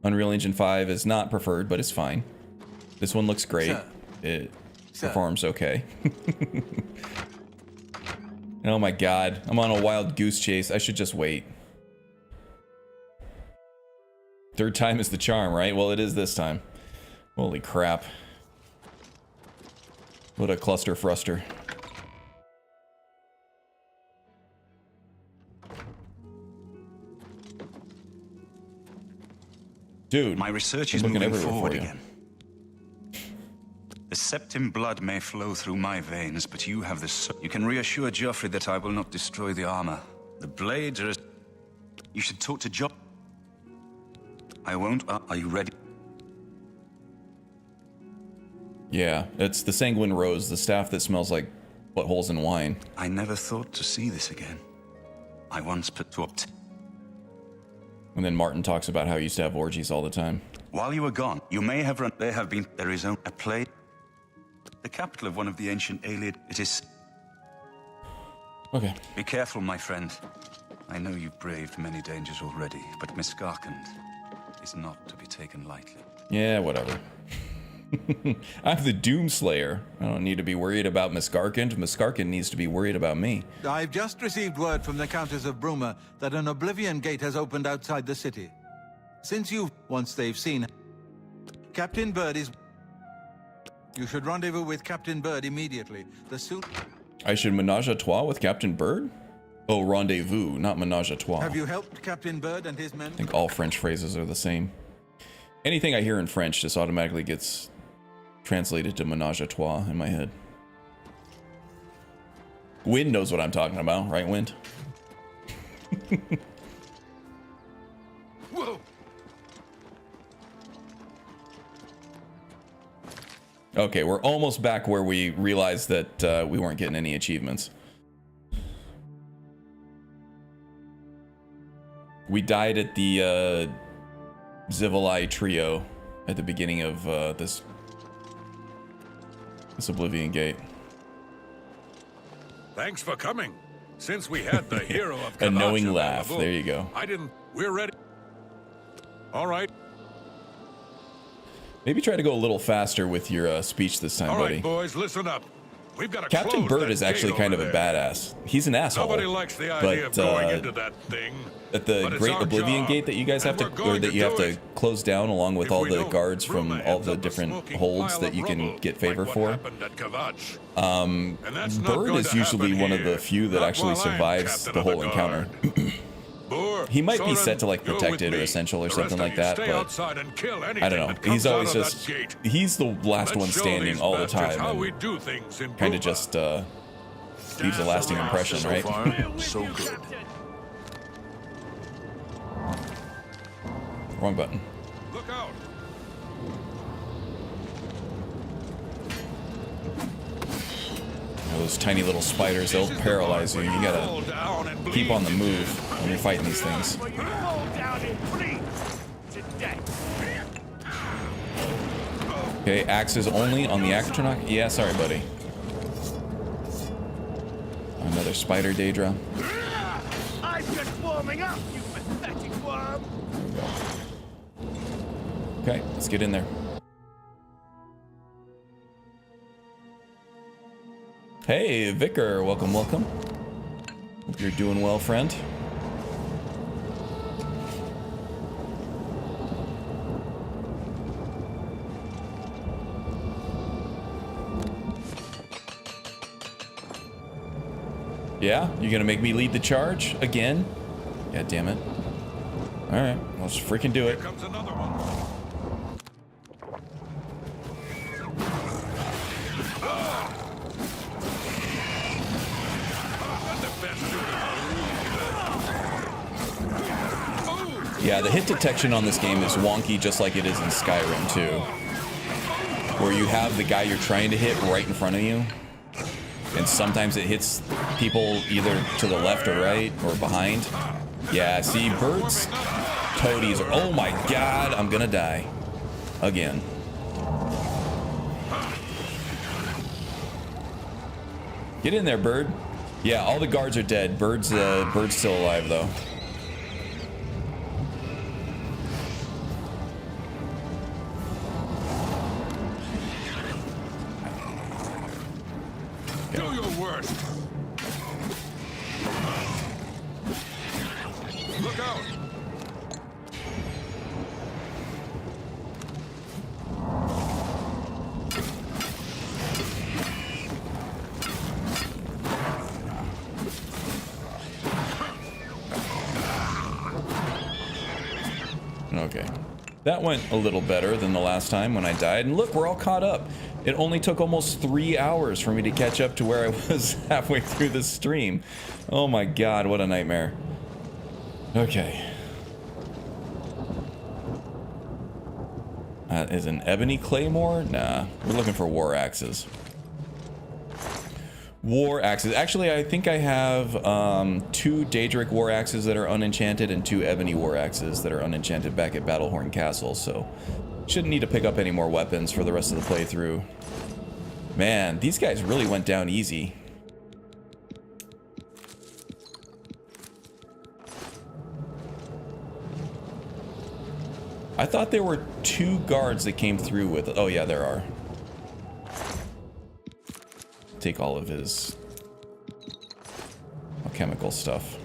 Unreal Engine 5 is not preferred, but it's fine. This one looks great. Sir. It performs okay. Oh my god, I'm on a wild goose chase. I should just wait. Third time is the charm, right? Well, it is this time. Holy crap. What a cluster fruster. Dude, my research is moving forward again. The Septim blood may flow through my veins, but you have this. You can reassure Joffrey that I will not destroy the armor. The blades are. You should talk to Joffrey. I won't. Are you ready? Yeah, it's the Sanguine Rose, the staff that smells like buttholes in wine. I never thought to see this again. I once put to opt. And then Martin talks about how he used to have orgies all the time. While you were gone, you may have run. There is a place. The capital of one of the ancient alienate. It is. Okay. Be careful, my friend. I know you've braved many dangers already, but Miskarkand is not to be taken lightly. Yeah, whatever. I'm the Doomslayer. I don't need to be worried about Miskarkand. Miskarkand needs to be worried about me. I've just received word from the Countess of Bruma that an Oblivion Gate has opened outside the city. Since once they've seen, Captain Bird is... You should rendezvous with Captain Bird immediately. I should menage a trois with Captain Bird? Oh, rendezvous, not menage a trois. Have you helped Captain Bird and his men? I think all French phrases are the same. Anything I hear in French just automatically gets translated to menage a trois in my head. Wind knows what I'm talking about, right, Wind? Whoa. Okay, we're almost back where we realized that we weren't getting any achievements. We died at the Zivalai trio at the beginning of this Oblivion Gate. Thanks for coming. Since we had the hero of A knowing Kadacha laugh. available, There you go. We're ready. All right. Maybe try to go a little faster with your speech this time, All buddy. right, boys, listen up. We've got to Captain close Bird that is actually gate kind of over a there. badass. He's an asshole. Nobody likes the idea of but going into that thing. at the but it's Great our Oblivion job, Gate that you guys have and to, we're or that going you have do to it. close down along with If all we the don't, guards from Bruma all ends the up a different smoking holds pile that of you can rubble, get favor like for. what happened at Kvatch. And that's not Bird going is to usually happen one of the here. few that Not actually while I'm survives captain the of whole guard. encounter. Boor, He might be Soren, set to like you're protected with or me. essential or The something rest like of you that, stay but outside and kill anything I don't know. that comes He's always out of just that gate. he's the last Let's one show standing these all the bastards time, how and we do things in kind of Bruma. just leaves a lasting impression, So right? far, so good. Wrong button. Look out. Those tiny little spiders, they'll paralyze you. You gotta keep on the move when you're fighting these things. Okay, axes only on the Actronach. Yeah, sorry, buddy. Another spider, Daedra. I'm just warming up, you pathetic worm. Okay, let's get in there. Hey, Vicar, welcome, welcome. Hope you're doing well, friend. Yeah, you gonna make me lead the charge again? Yeah, damn it. All right, let's freaking do it. Here comes another one. Yeah, the hit detection on this game is wonky, just like it is in Skyrim too, where you have the guy you're trying to hit right in front of you, and sometimes it hits people either to the left or right or behind. Yeah, see, birds, toadies are, oh my god, I'm gonna die again. Get in there, bird. Yeah, all the guards are dead. Bird's still alive though. Do your worst. Look out. Okay. That went a little better than the last time when I died. And look, we're all caught up. It only took almost 3 hours for me to catch up to where I was halfway through the stream. Oh my god, what a nightmare. Okay. That is an ebony claymore? Nah, we're looking for war axes. War axes. Actually, I think I have 2 Daedric war axes that are unenchanted and 2 ebony war axes that are unenchanted back at Battlehorn Castle, so shouldn't need to pick up any more weapons for the rest of the playthrough. Man, these guys really went down easy. I thought there were 2 guards that came through with it. Oh yeah, there are. Take all of his chemical stuff.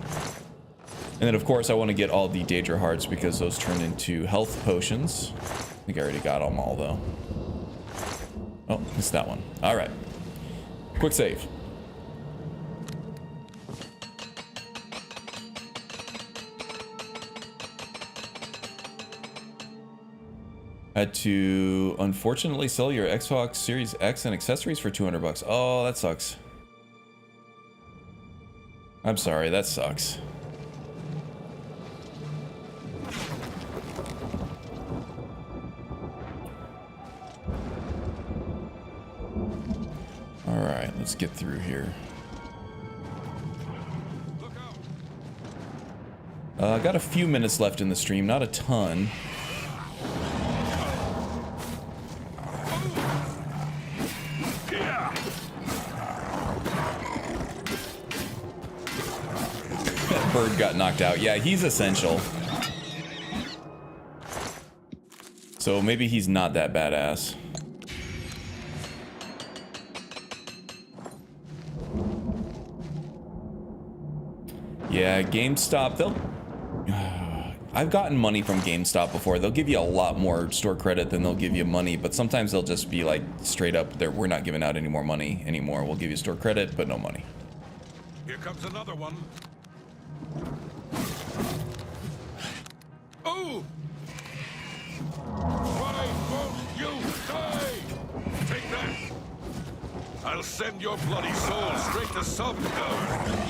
And then of course I want to get all the Daedra hearts because those turn into health potions. I think I already got them all though. Oh, missed that one. All right. Quick save. Had to unfortunately sell your Xbox Series X and accessories for $200. Oh, that sucks. I'm sorry, that sucks. All right, let's get through here. I got a few minutes left in the stream, not a ton. Bird got knocked out. Yeah, he's essential. So maybe he's not that badass. Yeah, GameStop, they'll... I've gotten money from GameStop before. They'll give you a lot more store credit than they'll give you money, but sometimes they'll just be like straight up, we're not giving out any more money anymore. We'll give you store credit, but no money. Here comes another one. Oh! Why won't you die? Take that! I'll send your bloody soul straight to Subnor.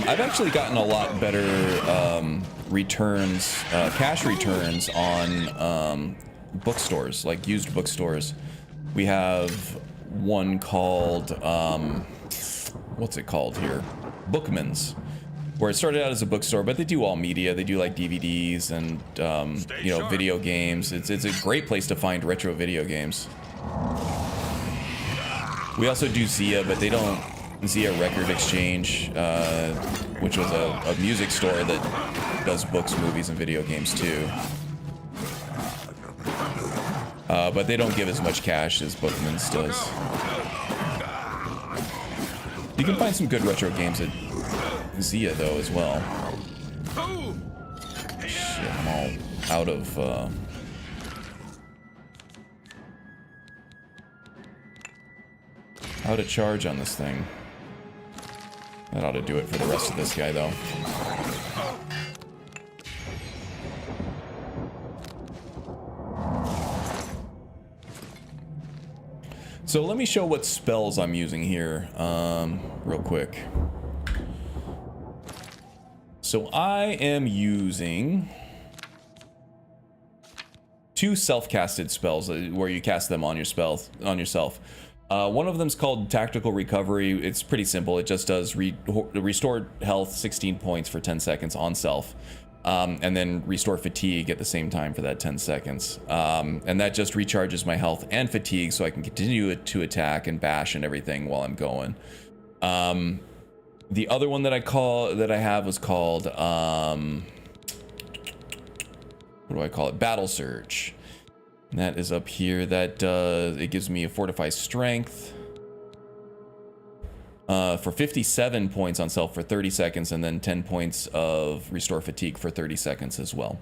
I've actually gotten a lot better returns, cash returns on bookstores, like used bookstores. We have one called, what's it called here? Bookman's, where it started out as a bookstore, but they do all media. They do like DVDs and, you know, video games. It's a great place to find retro video games. We also do Zia, but they don't, Zia Record Exchange, which was a music store that does books, movies, and video games too. But they don't give as much cash as Bookman's does. You can find some good retro games at Zia though as well. Shit, I'm all out of charge on this thing. That ought to do it for the rest of this guy though. So let me show what spells I'm using here real quick. So I am using 2 self-casted spells where you cast them on yourself. One of them is called Tactical Recovery. It's pretty simple. It just does restore health 16 points for 10 seconds on self. And then restore fatigue at the same time for that 10 seconds. And that just recharges my health and fatigue so I can continue to attack and bash and everything while I'm going. The other one that I have was called, what do I call it? Battle Surge. And that is up here. That it gives me a Fortify Strength for 57 points on self for 30 seconds, and then 10 points of Restore Fatigue for 30 seconds as well.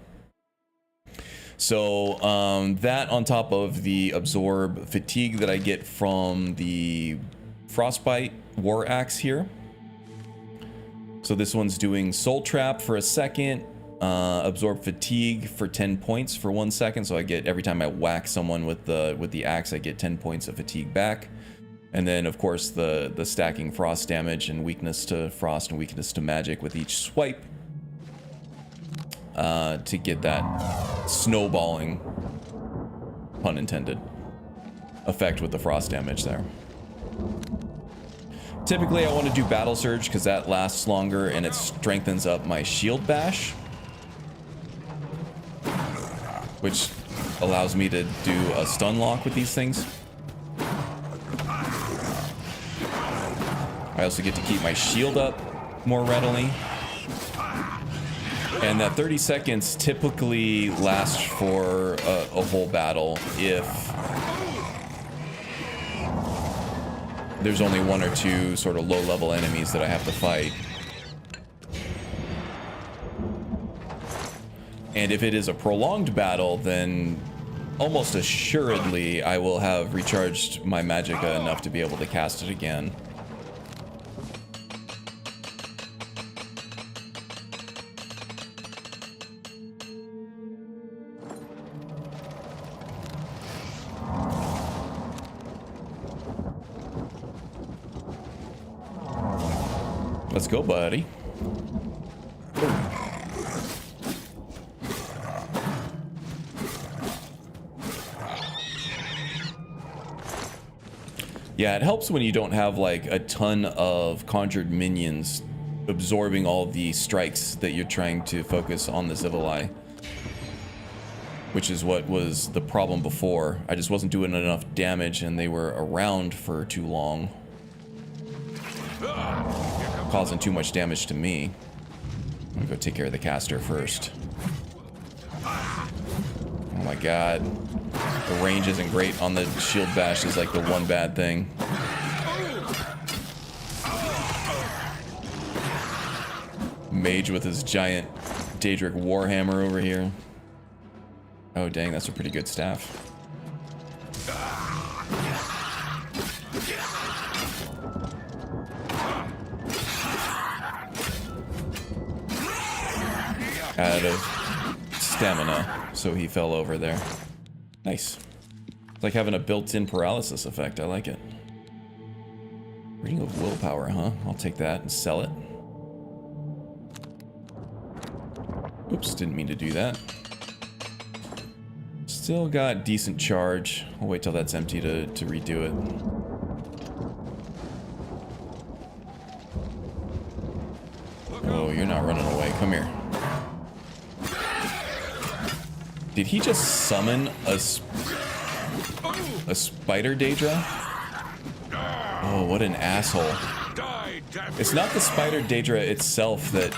So that on top of the Absorb Fatigue that I get from the Frostbite War Axe here. So this one's doing Soul Trap for a second, Absorb Fatigue for 10 points for 1 second. So I get, every time I whack someone with the axe, I get 10 points of fatigue back. And then of course the stacking frost damage and weakness to frost and weakness to magic with each swipe to get that snowballing, pun intended, effect with the frost damage there. Typically I want to do Battle Surge because that lasts longer and it strengthens up my shield bash, which allows me to do a stun lock with these things. I also get to keep my shield up more readily. And that 30 seconds typically lasts for a whole battle if there's only 1 or 2 sort of low-level enemies that I have to fight. And if it is a prolonged battle, then almost assuredly I will have recharged my magicka enough to be able to cast it again. Let's go, buddy. Yeah, it helps when you don't have like a ton of conjured minions absorbing all the strikes that you're trying to focus on the Zivilai, which is what was the problem before. I just wasn't doing enough damage and they were around for too long, causing too much damage to me. I'm gonna go take care of the caster first. Oh my god. The range isn't great on the shield bash is like the one bad thing. Mage with his giant Daedric Warhammer over here. Oh dang, that's a pretty good staff. Out of stamina, so he fell over there. Nice. It's like having a built-in paralysis effect. I like it. Reading of willpower, huh? I'll take that and sell it. Oops, didn't mean to do that. Still got decent charge. I'll wait till that's empty to redo it. Oh, you're not running away. Come here. Did he just summon a spider Daedra? Oh, what an asshole. It's not the spider Daedra itself that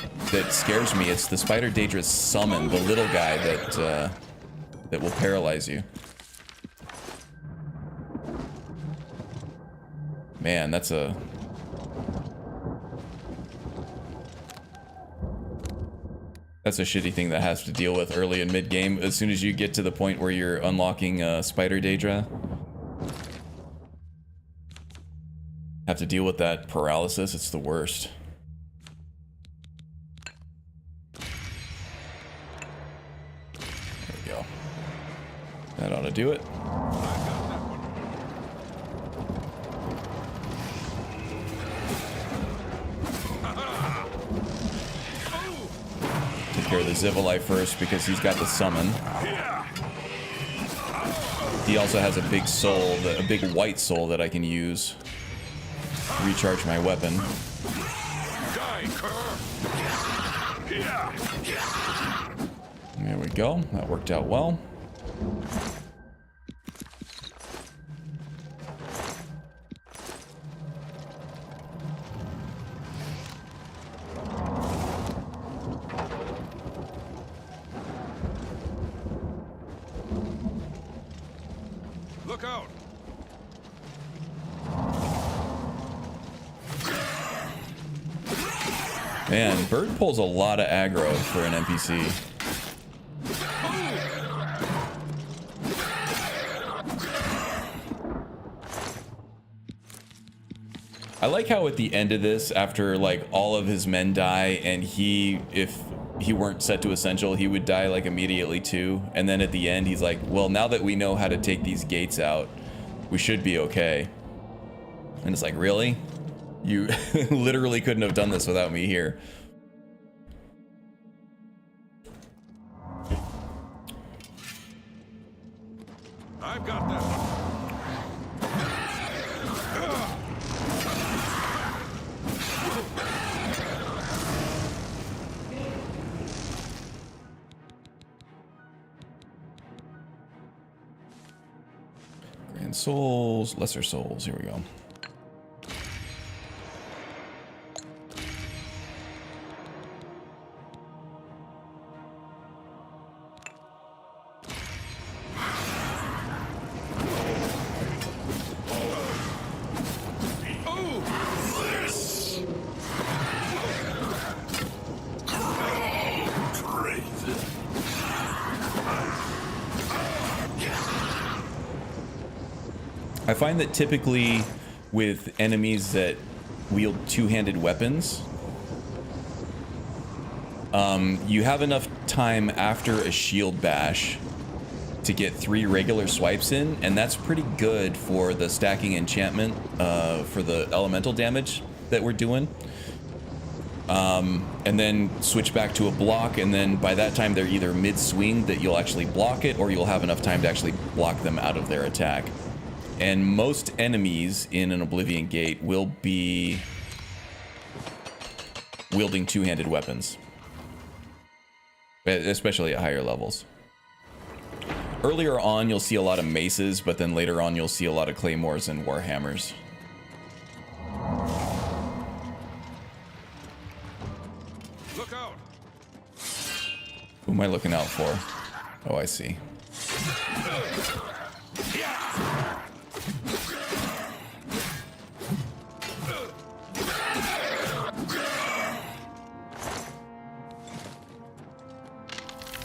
scares me. It's the spider Daedra's summon, the little guy that will paralyze you. Man, that's a... That's a shitty thing that has to deal with early and mid-game. As soon as you get to the point where you're unlocking Spider Daedra, have to deal with that paralysis. It's the worst. There we go. That ought to do it. Take care of the Zivalite first because he's got the summon. He also has a big soul, a big white soul that I can use. Recharge my weapon. There we go. That worked out well. Look out! Man, Bird pulls a lot of aggro for an NPC. I like how at the end of this, after like all of his men die, and if he weren't set to essential, he would die like immediately too. And then at the end, he's like, well, now that we know how to take these gates out, we should be okay. And it's like, really? You literally couldn't have done this without me here. I've got that one. Grand souls, lesser souls, here we go. I find that typically with enemies that wield two-handed weapons, you have enough time after a shield bash to get 3 regular swipes in, and that's pretty good for the stacking enchantment for the elemental damage that we're doing. And then switch back to a block, and then by that time they're either mid-swing that you'll actually block it, or you'll have enough time to actually block them out of their attack. And most enemies in an Oblivion Gate will be wielding two-handed weapons, especially at higher levels. Earlier on, you'll see a lot of maces, but then later on, you'll see a lot of claymores and warhammers. Look out! Who am I looking out for? Oh, I see.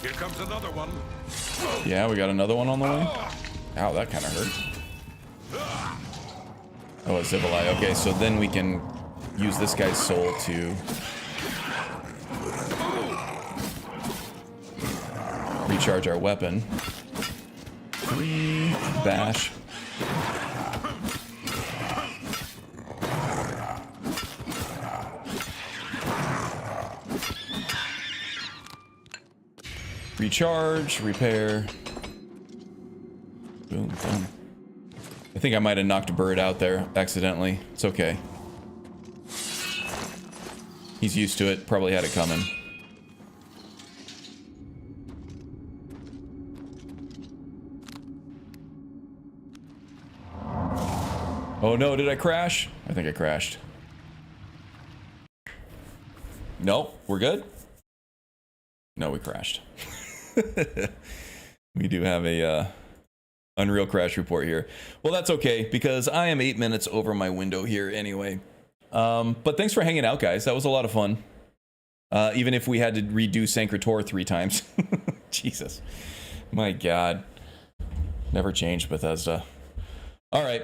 Here comes another one. Yeah, we got another one on the way. Ow, that kind of hurt. Oh, it's Zivalai. Okay, so then we can use this guy's soul to recharge our weapon. 3 bash. Recharge, repair. Boom, done. I think I might have knocked a bird out there accidentally. It's okay. He's used to it, probably had it coming. Oh no, did I crash? I think I crashed. Nope, we're good? No, we crashed. We do have a Unreal crash report here. Well, that's okay because I am 8 minutes over my window here anyway. But thanks for hanging out, guys. That was a lot of fun. Even if we had to redo Sancretor 3 times. Jesus. My God. Never changed, Bethesda. All right,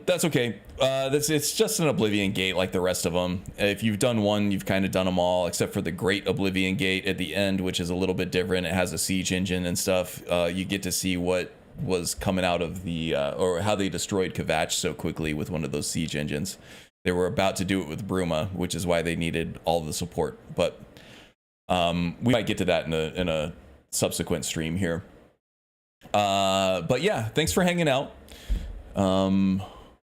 that's okay. It's just an Oblivion gate like the rest of them. If you've done one, you've kind of done them all, except for the Great Oblivion Gate at the end, which is a little bit different. It has a siege engine and stuff. You get to see what was coming out of the, or how they destroyed Kvatch so quickly with one of those siege engines. They were about to do it with Bruma, which is why they needed all the support. But we might get to that in a subsequent stream here. But yeah, thanks for hanging out.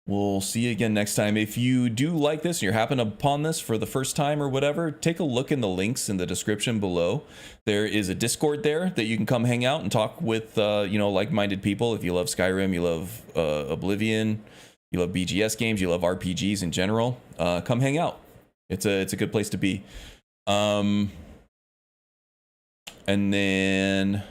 We'll see you again next time. If you do like this and you're happen upon this for the first time or whatever, take a look in the links in the description below. There is a Discord there that you can come hang out and talk with, like-minded people. If you love Skyrim, you love Oblivion, you love BGS games, you love RPGs in general, come hang out. It's a good place to be. And then,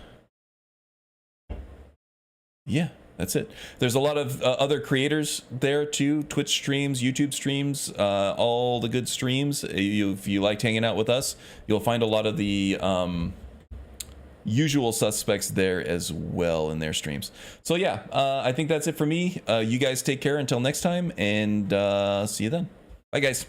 yeah. That's it. There's a lot of other creators there too. Twitch streams, YouTube streams, all the good streams. If you liked hanging out with us, you'll find a lot of the usual suspects there as well in their streams. So yeah, I think that's it for me. You guys take care until next time, and see you then. Bye, guys.